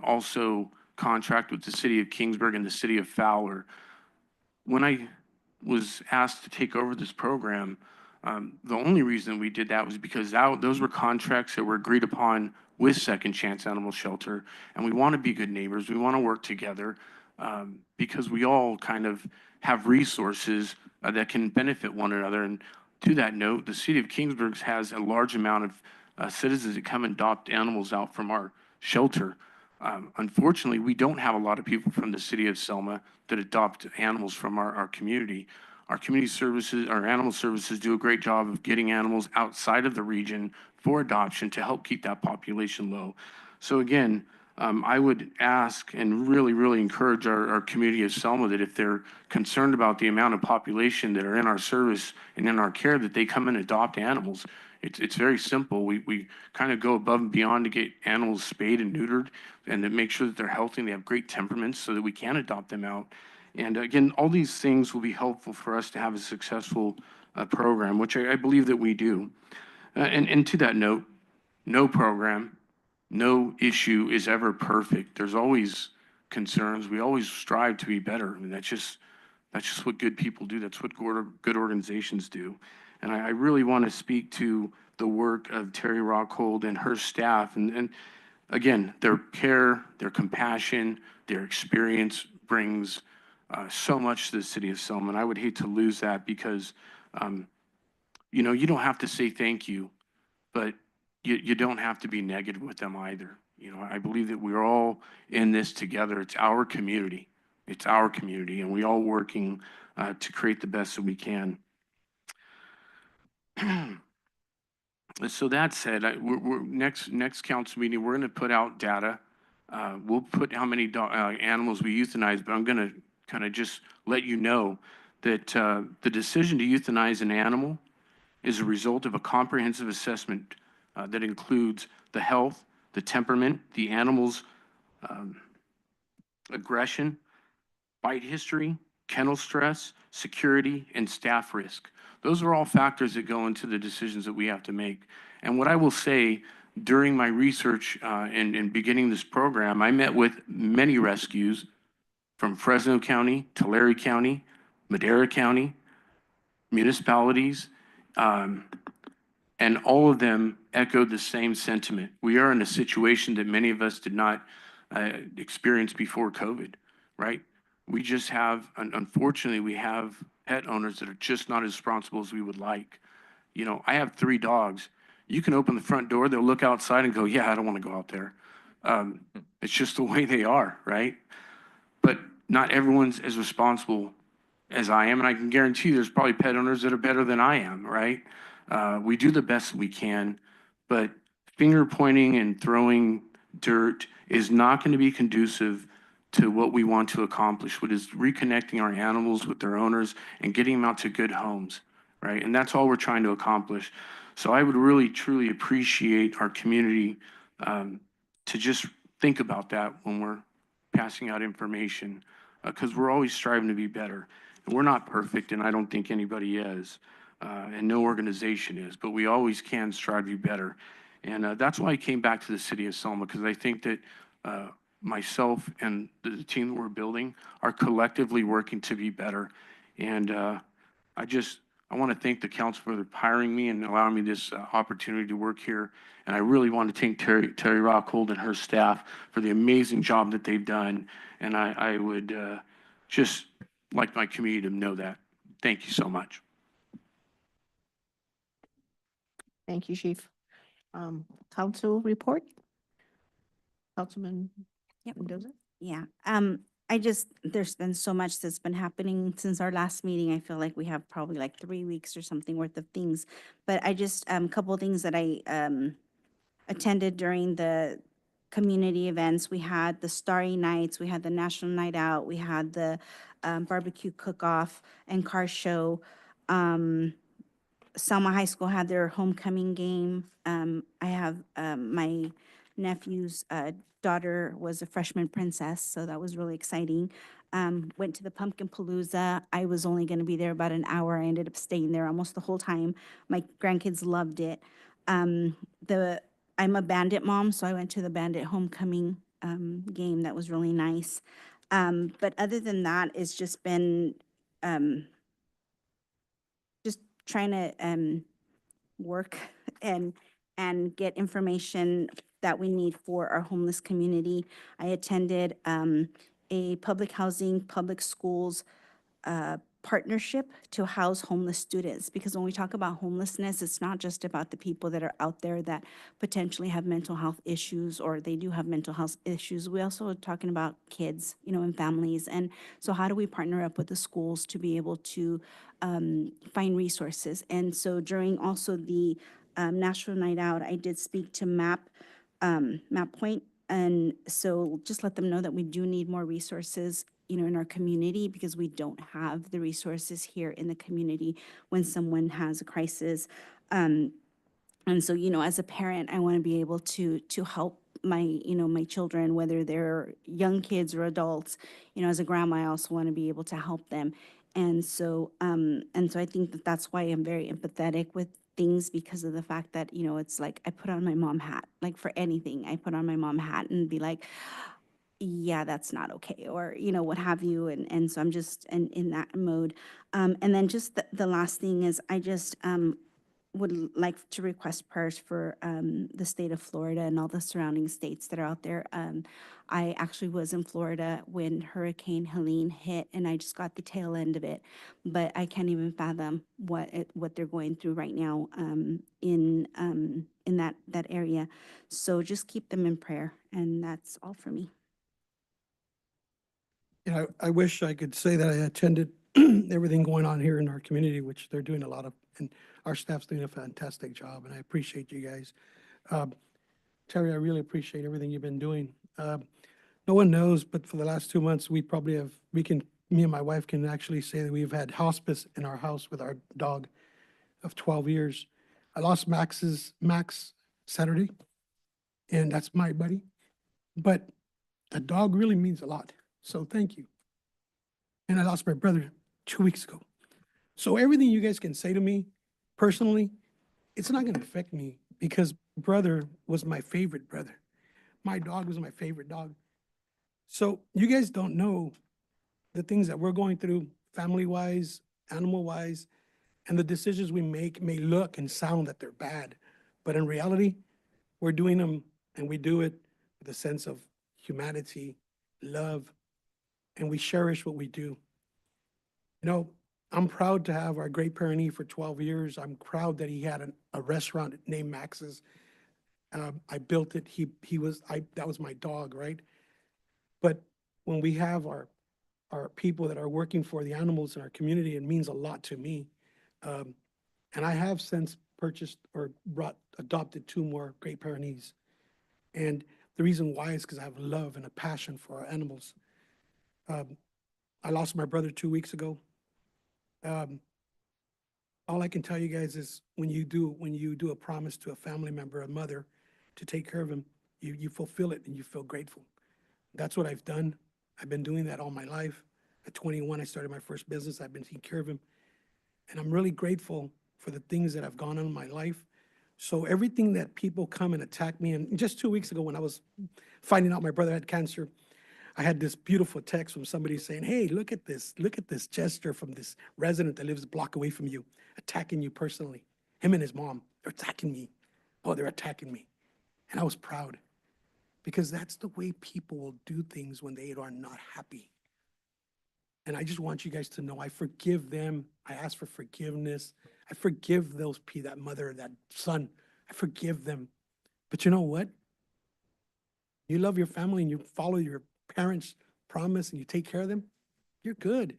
also contract with the city of Kingsburg and the city of Fowler. When I was asked to take over this program, the only reason we did that was because those were contracts that were agreed upon with Second Chance Animal Shelter, and we want to be good neighbors. We want to work together because we all kind of have resources that can benefit one another. And to that note, the city of Kingsburg has a large amount of citizens that come and adopt animals out from our shelter. Unfortunately, we don't have a lot of people from the city of Selma that adopt animals from our community. Our community services, our animal services do a great job of getting animals outside of the region for adoption to help keep that population low. So again, I would ask and really, really encourage our community of Selma that if they're concerned about the amount of population that are in our service and in our care, that they come and adopt animals. It's very simple. We kind of go above and beyond to get animals spayed and neutered and to make sure that they're healthy and they have great temperaments so that we can adopt them out. And again, all these things will be helpful for us to have a successful program, which I believe that we do. And to that note, no program, no issue is ever perfect. There's always concerns. We always strive to be better. I mean, that's just what good people do. That's what good organizations do. And I really want to speak to the work of Terry Rockhold and her staff. And again, their care, their compassion, their experience brings so much to the city of Selma. And I would hate to lose that because, you don't have to say thank you, but you don't have to be negative with them either. I believe that we're all in this together. It's our community. It's our community, and we all working to create the best that we can. So that said, we're next council meeting, we're going to put out data. We'll put how many animals we euthanize, but I'm going to kind of just let you know that the decision to euthanize an animal is a result of a comprehensive assessment that includes the health, the temperament, the animal's aggression, bite history, kennel stress, security, and staff risk. Those are all factors that go into the decisions that we have to make. And what I will say, during my research and beginning this program, I met with many rescues from Fresno County, Tulare County, Madera County, municipalities, and all of them echoed the same sentiment. We are in a situation that many of us did not experience before COVID, right? We just have, unfortunately, we have pet owners that are just not as responsible as we would like. I have 3 dogs. You can open the front door, they'll look outside and go, yeah, I don't want to go out there. It's just the way they are, right? But not everyone's as responsible as I am, and I can guarantee there's probably pet owners that are better than I am, right? We do the best we can, but finger pointing and throwing dirt is not going to be conducive to what we want to accomplish, which is reconnecting our animals with their owners and getting them out to good homes, right? And that's all we're trying to accomplish. So I would really, truly appreciate our community to just think about that when we're passing out information, because we're always striving to be better. And we're not perfect, and I don't think anybody is, and no organization is, but we always can strive to be better. And that's why I came back to the city of Selma, because I think that myself and the team that we're building are collectively working to be better. And I want to thank the council for hiring me and allowing me this opportunity to work here. And I really want to thank Terry Rockhold and her staff for the amazing job that they've done. And I would just like my community to know that. Thank you so much. Thank you, Chief. Council report? Councilman Yep. Mendoza? Yeah, there's been so much that's been happening since our last meeting. I feel like we have probably like 3 weeks or something worth of things. But I just, couple things that I attended during the community events. We had the Starry Nights, we had the National Night Out, we had the barbecue cook-off and car show. Selma High School had their homecoming game. I have my nephew's daughter was a freshman princess, so that was really exciting. Went to the Pumpkin Palooza. I was only going to be there about an hour. I ended up staying there almost the whole time. My grandkids loved it. I'm a Bandit mom, so I went to the Bandit homecoming game. That was really nice. But other than that, it's just been just trying to work and get information that we need for our homeless community. I attended a public housing, public schools partnership to house homeless students, because when we talk about homelessness, it's not just about the people that are out there that potentially have mental health issues, or they do have mental health issues. We also are talking about kids, and families. And so how do we partner up with the schools to be able to find resources? And so during also the National Night Out, I did speak to Map Point. And so just let them know that we do need more resources, in our community, because we don't have the resources here in the community when someone has a crisis. And so, as a parent, I want to be able to help my children, whether they're young kids or adults. As a grandma, I also want to be able to help them. And so I think that that's why I'm very empathetic with things, because of the fact that, it's like I put on my mom hat, like for anything, I put on my mom hat and be like, yeah, that's not okay, or, what have you. And so I'm just in that mode. And then just the last thing is I just would like to request prayers for the state of Florida and all the surrounding states that are out there. I actually was in Florida when Hurricane Helene hit, and I just got the tail end of it. But I can't even fathom what they're going through right now in that area. So just keep them in prayer, and that's all for me. I wish I could say that I attended everything going on here in our community, which they're doing a lot of, and our staff's doing a fantastic job, and I appreciate you guys. Terry, I really appreciate everything you've been doing. No one knows, but for the last 2 months, me and my wife can actually say that we've had hospice in our house with our dog of 12 years. I lost Max Saturday, and that's my buddy. But a dog really means a lot. So thank you. And I lost my brother 2 weeks ago. So everything you guys can say to me personally, it's not going to affect me, because brother was my favorite brother. My dog was my favorite dog. So you guys don't know the things that we're going through family-wise, animal-wise, and the decisions we make may look and sound that they're bad. But in reality, we're doing them, and we do it with a sense of humanity, love, and we cherish what we do. I'm proud to have our great parentee for 12 years. I'm proud that he had a restaurant named Max's. I built it. That was my dog, right? But when we have our people that are working for the animals in our community, it means a lot to me. And I have since purchased or adopted 2 more great Pyrenees. And the reason why is because I have love and a passion for our animals. I lost my brother 2 weeks ago. All I can tell you guys is when you do a promise to a family member, a mother, to take care of him, you fulfill it and you feel grateful. That's what I've done. I've been doing that all my life. At 21, I started my first business. I've been taking care of him. And I'm really grateful for the things that have gone on in my life. So everything that people come and attack me, and just 2 weeks ago when I was finding out my brother had cancer, I had this beautiful text from somebody saying, hey, look at this gesture from this resident that lives a block away from you, attacking you personally. Him and his mom, they're attacking me. Oh, they're attacking me. And I was proud, because that's the way people will do things when they are not happy. And I just want you guys to know I forgive them. I ask for forgiveness. I forgive that mother, that son. I forgive them. But you know what? You love your family and you follow your parents' promise and you take care of them, you're good.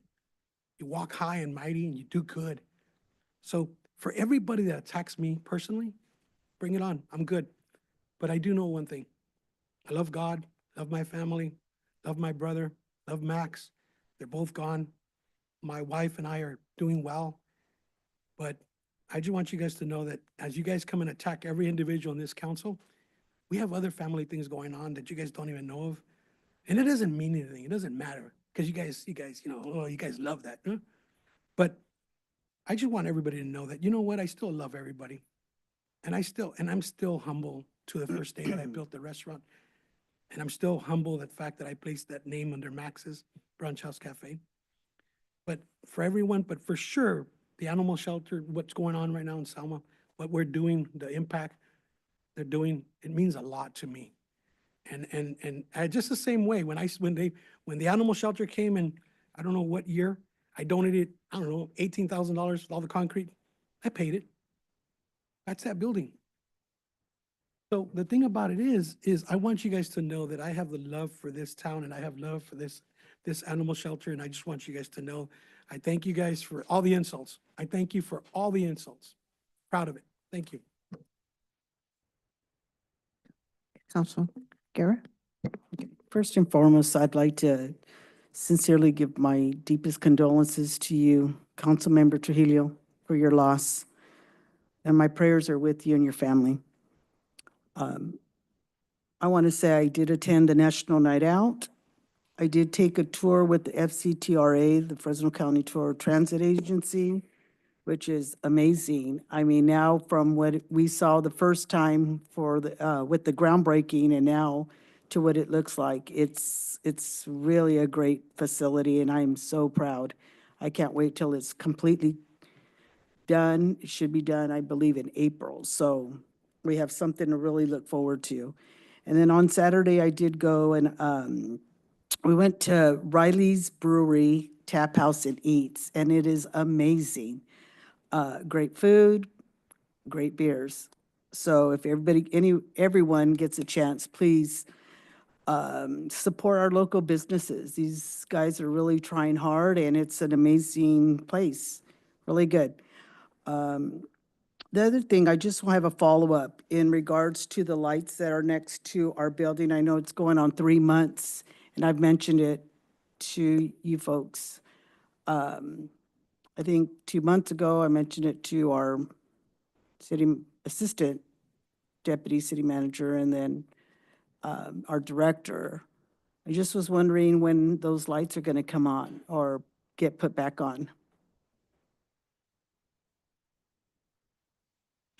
You walk high and mighty and you do good. So for everybody that attacks me personally, bring it on. I'm good. But I do know one thing. I love God, love my family, love my brother, love Max. They're both gone. My wife and I are doing well. But I just want you guys to know that as you guys come and attack every individual in this council, we have other family things going on that you guys don't even know of. And it doesn't mean anything. It doesn't matter, because you guys, you guys love that. Huh? But I just want everybody to know that, you know what? I still love everybody. And I'm still humble to the first day that I built the restaurant. And I'm still humble at the fact that I placed that name under Max's Brunch House Cafe. But for everyone, but for sure, the animal shelter, what's going on right now in Selma, what we're doing, the impact they're doing, it means a lot to me. And just the same way, when the animal shelter came in, I don't know what year, I donated, I don't know, $18,000 with all the concrete. I paid it. That's that building. So the thing about it is I want you guys to know that I have the love for this town and I have love for this animal shelter. And I just want you guys to know, I thank you guys for all the insults. I thank you for all the insults. Proud of it. Thank you. Council Guerra? First and foremost, I'd like to sincerely give my deepest condolences to you, Councilmember Trujillo, for your loss. And my prayers are with you and your family. I want to say I did attend the National Night Out. I did take a tour with the FCTRA, the Fresno County Tour Transit Agency, which is amazing. I mean, now from what we saw the first time for the, with the groundbreaking and now to what it looks like, it's really a great facility and I'm so proud. I can't wait till it's completely done. It should be done, I believe, in April. So we have something to really look forward to. And then on Saturday, I did go and we went to Riley's Brewery, Tap House and Eats, and it is amazing. Great food, great beers. So if everyone gets a chance, please support our local businesses. These guys are really trying hard and it's an amazing place, really good. The other thing, I just have a follow-up in regards to the lights that are next to our building. I know it's going on 3 months and I've mentioned it to you folks. I think 2 months ago, I mentioned it to our city assistant, deputy city manager, and then our director. I just was wondering when those lights are going to come on or get put back on.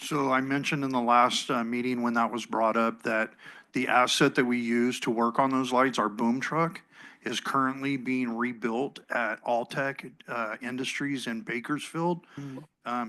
So I mentioned in the last meeting when that was brought up that the asset that we use to work on those lights, our boom truck, is currently being rebuilt at Alltech Industries in Bakersfield.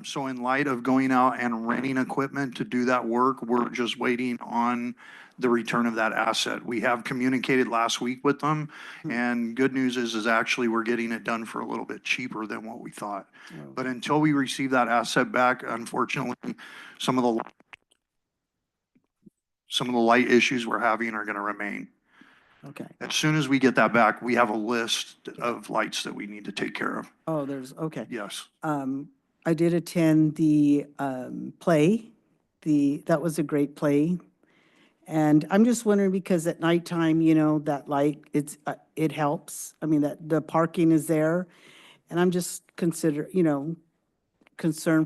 So in light of going out and renting equipment to do that work, we're just waiting on the return of that asset. We have communicated last week with them, and good news is actually we're getting it done for a little bit cheaper than what we thought. But until we receive that asset back, unfortunately, some of the light issues we're having are going to remain. Okay. As soon as we get that back, we have a list of lights that we need to take care of. Oh, okay. Yes. I did attend the play. That was a great play. And I'm just wondering because at nighttime, that light, it helps. I mean, that the parking is there. And I'm just concerned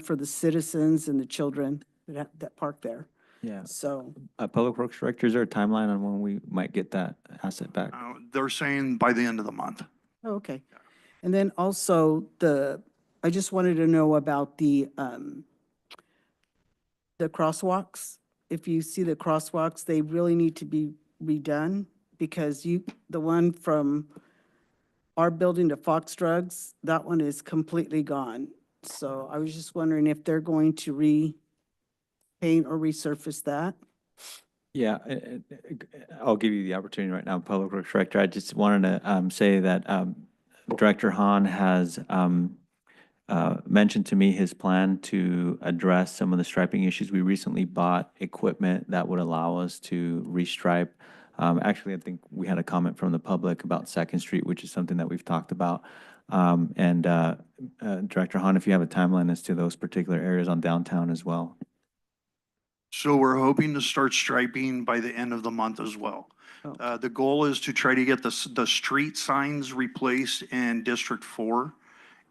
for the citizens and the children that park there. Yeah. So, Public Works Director, is there a timeline on when we might get that asset back? They're saying by the end of the month. oh, okay. And then also I just wanted to know about the crosswalks. If you see the crosswalks, they really need to be redone because the one from our building to Fox Drugs, that one is completely gone. So I was just wondering if they're going to repaint or resurface that. Yeah, I'll give you the opportunity right now, Public Works Director. I just wanted to say that Director Hahn has mentioned to me his plan to address some of the striping issues. We recently bought equipment that would allow us to restripe. Actually, I think we had a comment from the public about 2nd Street, which is something that we've talked about. Director Hahn, if you have a timeline as to those particular areas on downtown as well. So we're hoping to start striping by the end of the month as well. The goal is to try to get the street signs replaced in District 4.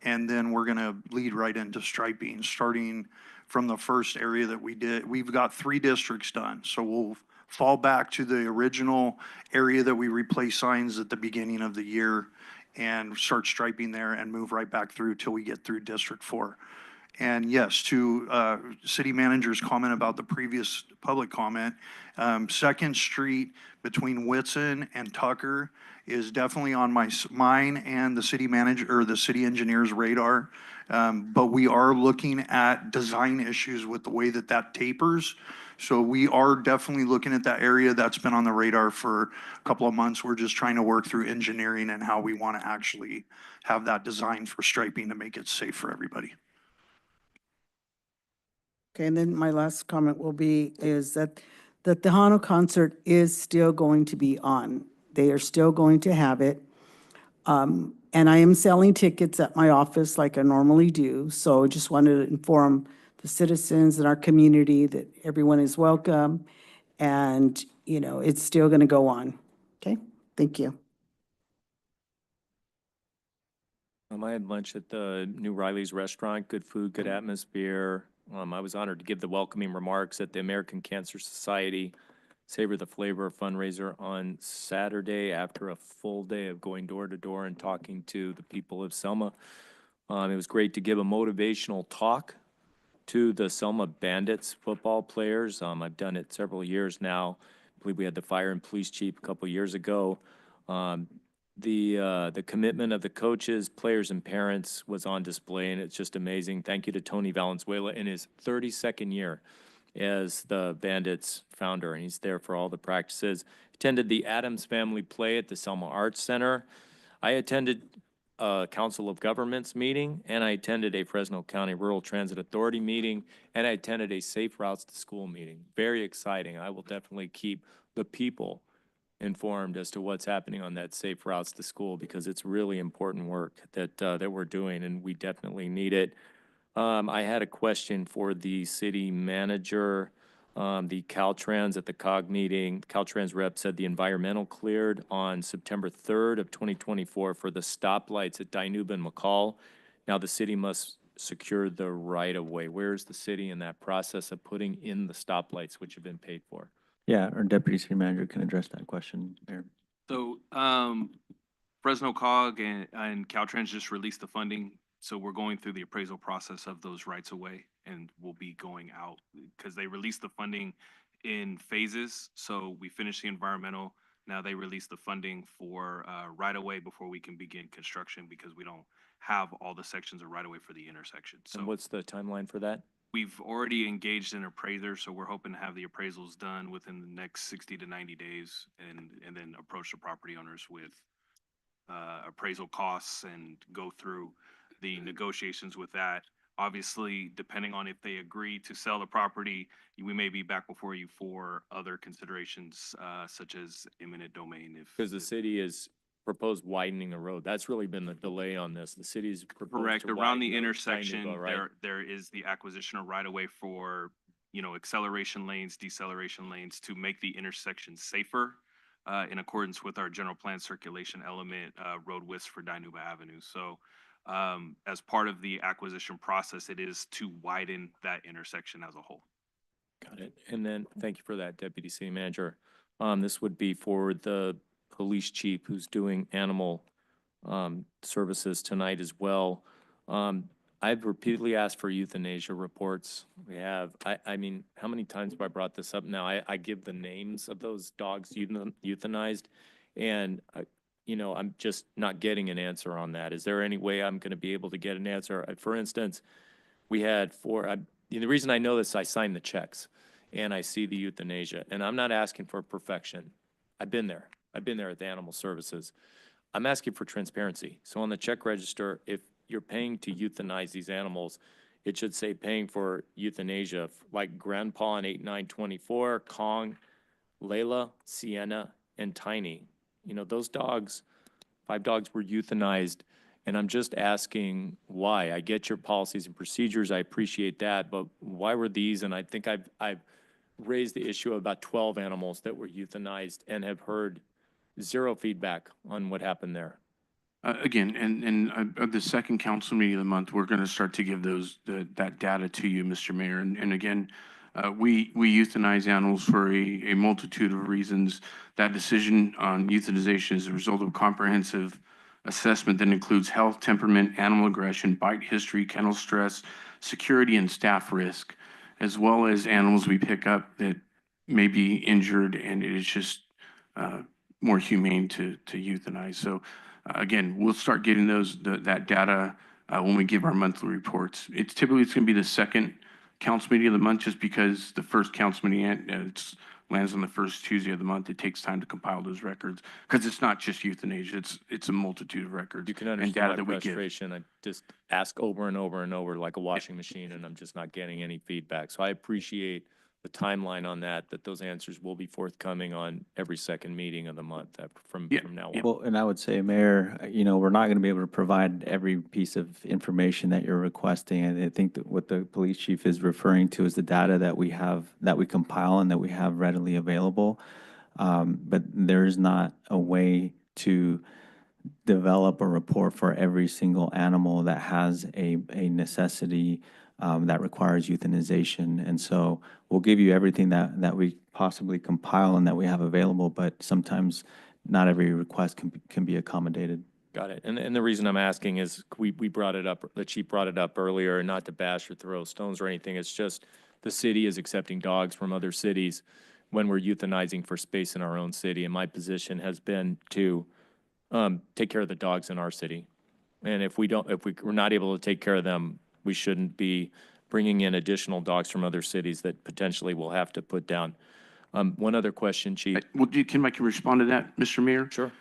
And then we're going to lead right into striping, starting from the first area that we did. We've got 3 districts done. So we'll fall back to the original area that we replaced signs at the beginning of the year and start striping there and move right back through till we get through District 4. And yes, to city manager's comment about the previous public comment, 2nd Street between Whitson and Tucker is definitely on mine and the city manager or the city engineer's radar. But we are looking at design issues with the way that tapers. So we are definitely looking at that area. That's been on the radar for a couple of months. We're just trying to work through engineering and how we want to actually have that designed for striping to make it safe for everybody. Okay, and then my last comment will be is that the Tejano concert is still going to be on. They are still going to have it. And I am selling tickets at my office like I normally do. So just wanted to inform the citizens in our community that everyone is welcome. And, you know, it's still going to go on. Okay, thank you. I had lunch at the New Riley's Restaurant, good food, good atmosphere. I was honored to give the welcoming remarks at the American Cancer Society Savor the Flavor fundraiser on Saturday after a full day of going door to door and talking to the people of Selma. It was great to give a motivational talk to the Selma Bandits football players. I've done it several years now. I believe we had the fire and police chief a couple years ago. The commitment of the coaches, players, and parents was on display, and it's just amazing. Thank you to Tony Valenzuela in his 32nd year as the Bandits founder, and he's there for all the practices. Attended the Adams Family Play at the Selma Arts Center. I attended a Council of Governments meeting, and I attended a Fresno County Rural Transit Authority meeting, and I attended a Safe Routes to School meeting. Very exciting. I will definitely keep the people informed as to what's happening on that Safe Routes to School, because it's really important work that we're doing, and we definitely need it. I had a question for the city manager. The Caltrans at the COG meeting, Caltrans rep said the environmental cleared on September 3rd of 2024 for the stoplights at Dinuba and McCall. Now the city must secure the right of way. Where's the city in that process of putting in the stoplights which have been paid for? Yeah, our deputy city manager can address that question there. So, Fresno COG and Caltrans just released the funding. So we're going through the appraisal process of those rights of way, and we'll be going out because they released the funding in phases. So we finished the environmental. Now they release the funding for right of way before we can begin construction, because we don't have all the sections of right of way for the intersection. So And what's the timeline for that? we've already engaged an appraiser, so we're hoping to have the appraisals done within the next 60 to 90 days, and then approach the property owners with appraisal costs and go through the negotiations with that. Obviously, depending on if they agree to sell the property, we may be back before you for other considerations, such as eminent domain. Because the city has proposed widening the road. That's really been the delay on this. The city's proposed Correct, to around widen the Dinuba, intersection, right? there is the acquisition of right of way for, acceleration lanes, deceleration lanes to make the intersection safer, in accordance with our general plan circulation element, road widths for Dinuba Avenue. So, as part of the acquisition process, it is to widen that intersection as a whole. Got it. And then, thank you for that, Deputy City Manager. This would be for the police chief who's doing animal services tonight as well. I've repeatedly asked for euthanasia reports. We have, I mean, how many times have I brought this up now? I give the names of those dogs euthanized, and I'm just not getting an answer on that. Is there any way I'm going to be able to get an answer? For instance, we had the reason I know this, I signed the checks and I see the euthanasia, and I'm not asking for perfection. I've been there at the animal services. I'm asking for transparency. So on the check register, if you're paying to euthanize these animals, it should say paying for euthanasia, like Grandpa on 8/9/24, Kong, Layla, Sienna, and Tiny. Those dogs, 5 dogs were euthanized, and I'm just asking why. I get your policies and procedures, I appreciate that, but why were these? And I think I've raised the issue of about 12 animals that were euthanized and have heard zero feedback on what happened there. Again, and the second council meeting of the month, we're going to start to give that data to you, Mr. Mayor. And again, we euthanize animals for a multitude of reasons. That decision on euthanization is a result of comprehensive assessment that includes health, temperament, animal aggression, bite history, kennel stress, security, and staff risk, as well as animals we pick up that may be injured, and it is just more humane to euthanize. So again, we'll start getting that data when we give our monthly reports. It's going to be the second council meeting of the month just because the first council meeting lands on the first Tuesday of the month. It takes time to compile those records because it's not just euthanasia. It's a multitude of records You can and understand data my that we give. frustration. I just ask over and over and over like a washing machine, and I'm just not getting any feedback. So I appreciate the timeline on that those answers will be forthcoming on every second meeting of the month from now on. Well, and I would say, Mayor, we're not going to be able to provide every piece of information that you're requesting. And I think that what the police chief is referring to is the data that we have, that we compile and that we have readily available. But there is not a way to develop a report for every single animal that has a necessity that requires euthanization. And so we'll give you everything that we possibly compile and that we have available, but sometimes not every request can be accommodated. Got it. And the reason I'm asking is we brought it up, the chief brought it up earlier, not to bash or throw stones or anything. It's just the city is accepting dogs from other cities when we're euthanizing for space in our own city. And my position has been to take care of the dogs in our city. And if we're not able to take care of them, we shouldn't be bringing in additional dogs from other cities that potentially we'll have to put down. One other question, Chief. Well, can I respond to that, Mr. Mayor? Sure.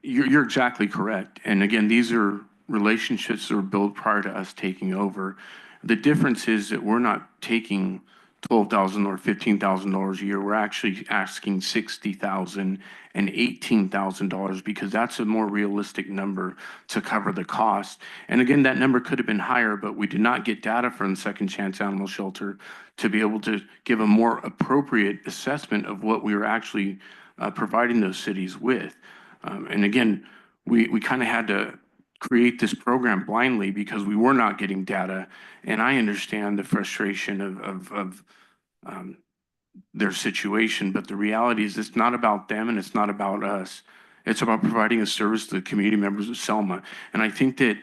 You're exactly correct. And again, these are relationships that were built prior to us taking over. The difference is that we're not taking $12,000 or $15,000 a year. We're actually asking $60,000 and $18,000 because that's a more realistic number to cover the cost. And again, that number could have been higher, but we did not get data from the Second Chance Animal Shelter to be able to give a more appropriate assessment of what we were actually providing those cities with. And again, we kind of had to create this program blindly because we were not getting data. And I understand the frustration of their situation, but the reality is it's not about them and it's not about us. It's about providing a service to the community members of Selma. And I think that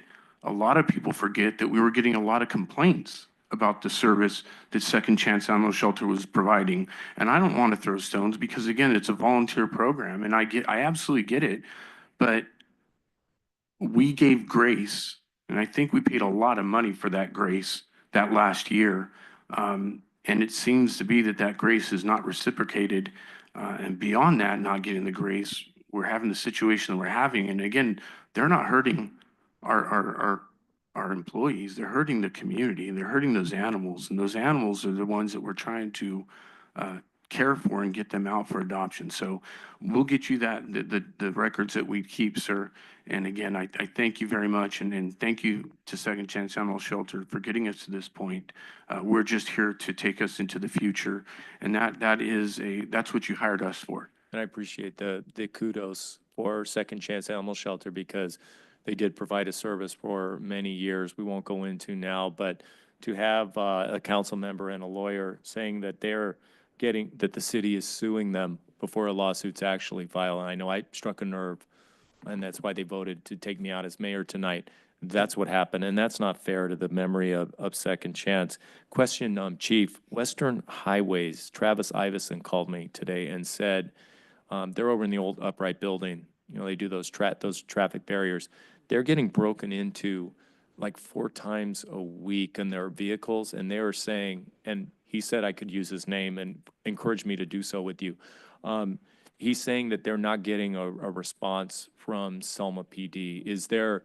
a lot of people forget that we were getting a lot of complaints about the service that Second Chance Animal Shelter was providing. And I don't want to throw stones because again, it's a volunteer program and I absolutely get it, but we gave grace, and I think we paid a lot of money for that grace that last year. And it seems to be that grace is not reciprocated. And beyond that, not getting the grace, we're having the situation that we're having. And again, they're not hurting our employees. They're hurting the community and they're hurting those animals. And those animals are the ones that we're trying to care for and get them out for adoption. So we'll get you the records that we keep, sir. And again, I thank you very much. And thank you to Second Chance Animal Shelter for getting us to this point. We're just here to take us into the future. And that's what you hired us for. And I appreciate the kudos for Second Chance Animal Shelter because they did provide a service for many years. We won't go into now, but to have a council member and a lawyer saying that that the city is suing them before a lawsuit's actually filed. And I know I struck a nerve, and that's why they voted to take me out as mayor tonight. That's what happened, and that's not fair to the memory of Second Chance. Question, Chief, Western Highways, Travis Iveson called me today and said, they're over in the old upright building. They do those traffic barriers. They're getting broken into like 4 times a week in their vehicles, and they were saying, and he said I could use his name and encourage me to do so with you. He's saying that they're not getting a response from Selma PD. Is there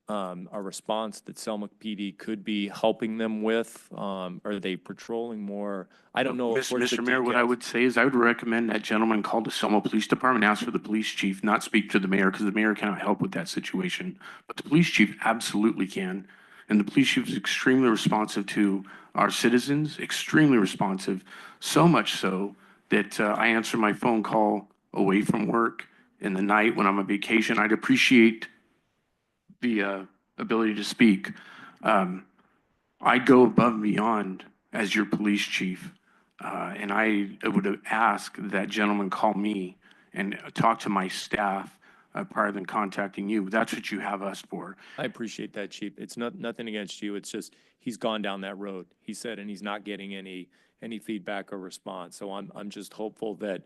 a response that Selma PD could be helping them with? Are they patrolling more? I don't know. Mr. Mayor, what I would say is I would recommend that gentleman call the Selma Police Department, ask for the police chief, not speak to the mayor because the mayor cannot help with that situation. But the police chief absolutely can. And the police chief is extremely responsive to our citizens, extremely responsive, so much so that I answer my phone call away from work in the night when I'm on vacation. I'd appreciate the ability to speak. I go above and beyond as your police chief, and I would ask that gentleman call me and talk to my staff prior than contacting you. That's what you have us for. I appreciate that, Chief. It's nothing against you. It's just he's gone down that road. He said, and he's not getting any feedback or response. So I'm just hopeful that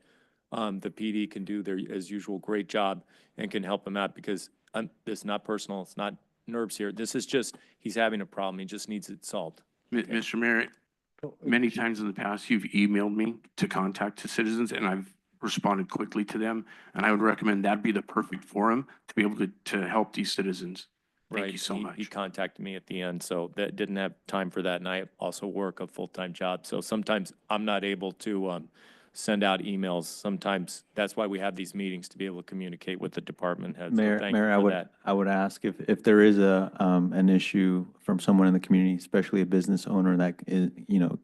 the PD can do their as usual great job and can help him out because this is not personal. It's not nerves here. This is just he's having a problem. He just needs it solved. Mr. Mayor, many times in the past, you've emailed me to contact the citizens, and I've responded quickly to them. And I would recommend that'd be the perfect forum to be able to help these citizens. Thank Right. you so much. He contacted me at the end, so that didn't have time for that. And I also work a full-time job. So sometimes I'm not able to send out emails. Sometimes that's why we have these meetings, to be able to communicate with the department heads. So Mayor, thank you Mayor, for that. I would ask if there is an issue from someone in the community, especially a business owner that is,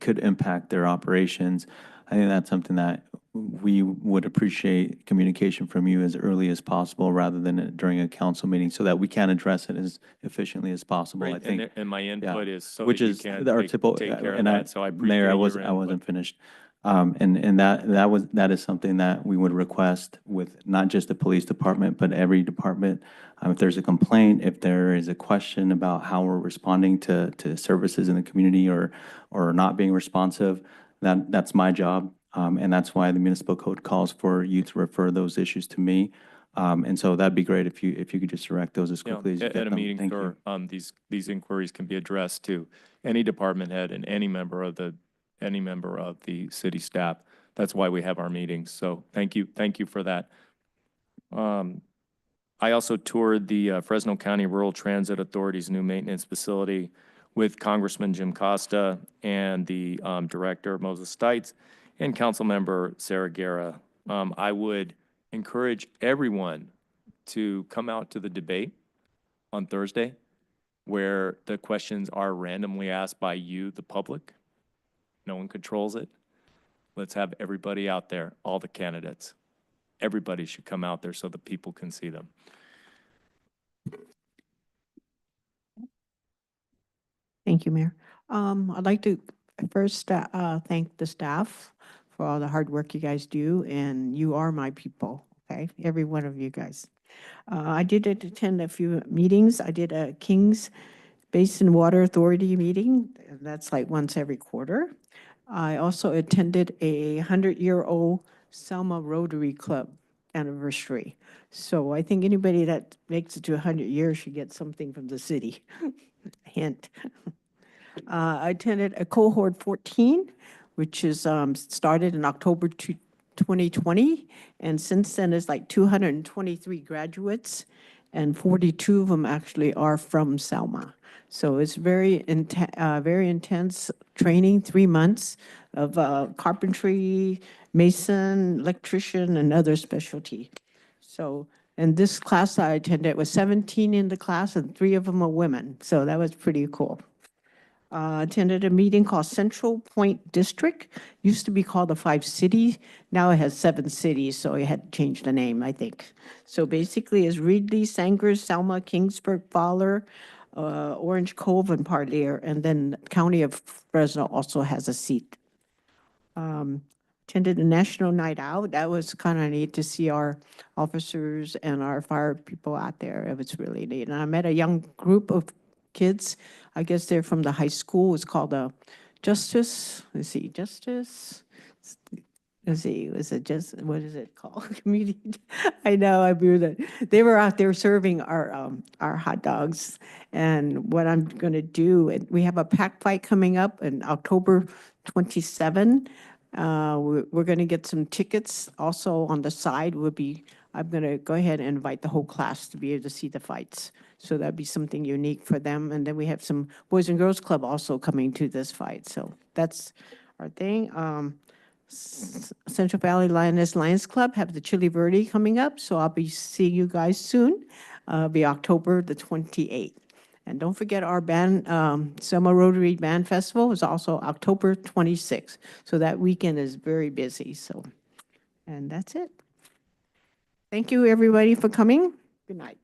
could impact their operations. I think that's something that we would appreciate communication from you as early as possible rather than during a council meeting so that we can address it as efficiently as possible. I Right, think. and my input is so Which that you is can our take typical, care of and that. So I appreciate Mayor, I your wasn't input. finished. And that is something that we would request with not just the police department, but every department. If there's a complaint, if there is a question about how we're responding to services in the community or not being responsive, that's my job. And that's why the municipal code calls for you to refer those issues to me. And so that'd be great if you could just direct those as Yeah, quickly as you at get a them. meeting, Thank you. sure, these inquiries can be addressed to any department head and any member of the city staff. That's why we have our meetings. So thank you for that. I also toured the Fresno County Rural Transit Authority's new maintenance facility with Congressman Jim Costa and the Director Moses Stites and Councilmember Sarah Guerra. I would encourage everyone to come out to the debate on Thursday, where the questions are randomly asked by you, the public. No one controls it. Let's have everybody out there, all the candidates. Everybody should come out there so the people can see them. Thank you, Mayor. I'd like to first thank the staff for all the hard work you guys do, and you are my people, okay? Every one of you guys. I did attend a few meetings. I did a Kings Basin Water Authority meeting. That's like once every quarter. I also attended a 100-year-old Selma Rotary Club anniversary. So I think anybody that makes it to 100 years should get something from the city. Hint. I attended a cohort 14, which is started in October 2020, and since then it's like 223 graduates, and 42 of them actually are from Selma. So it's very intense training, 3 months of carpentry, mason, electrician, and other specialty. So, and this class I attended was 17 in the class, and 3 of them are women. So that was pretty cool. Attended a meeting called Central Point District. Used to be called the 5 Cities. Now it has 7 cities, so it had to change the name, I think. So basically it's Reedley, Sanger, Selma, Kingsburg, Fowler, Orange Cove, and Parlier, and then County of Fresno also has a seat. Attended a National Night Out. That was kind of neat to see our officers and our fire people out there. It was really neat. And I met a young group of kids. I guess they're from the high school. It's called Justice. Let's see, Justice. Let's see, was it just, what is it called? Community. I know, I blew that. They were out there serving our hot dogs. And what I'm going to do, we have a pack fight coming up in October 27. We're going to get some tickets. Also on the side I'm going to go ahead and invite the whole class to be able to see the fights. So that'd be something unique for them. And then we have some Boys and Girls Club also coming to this fight. So that's our thing. Central Valley Lioness Lions Club have the Chili Verde coming up. So I'll be seeing you guys soon. It'll be October the 28th. And don't forget our band, Selma Rotary Band Festival is also October 26th. So that weekend is very busy. So, and that's it. Thank you, everybody, for coming. Good night.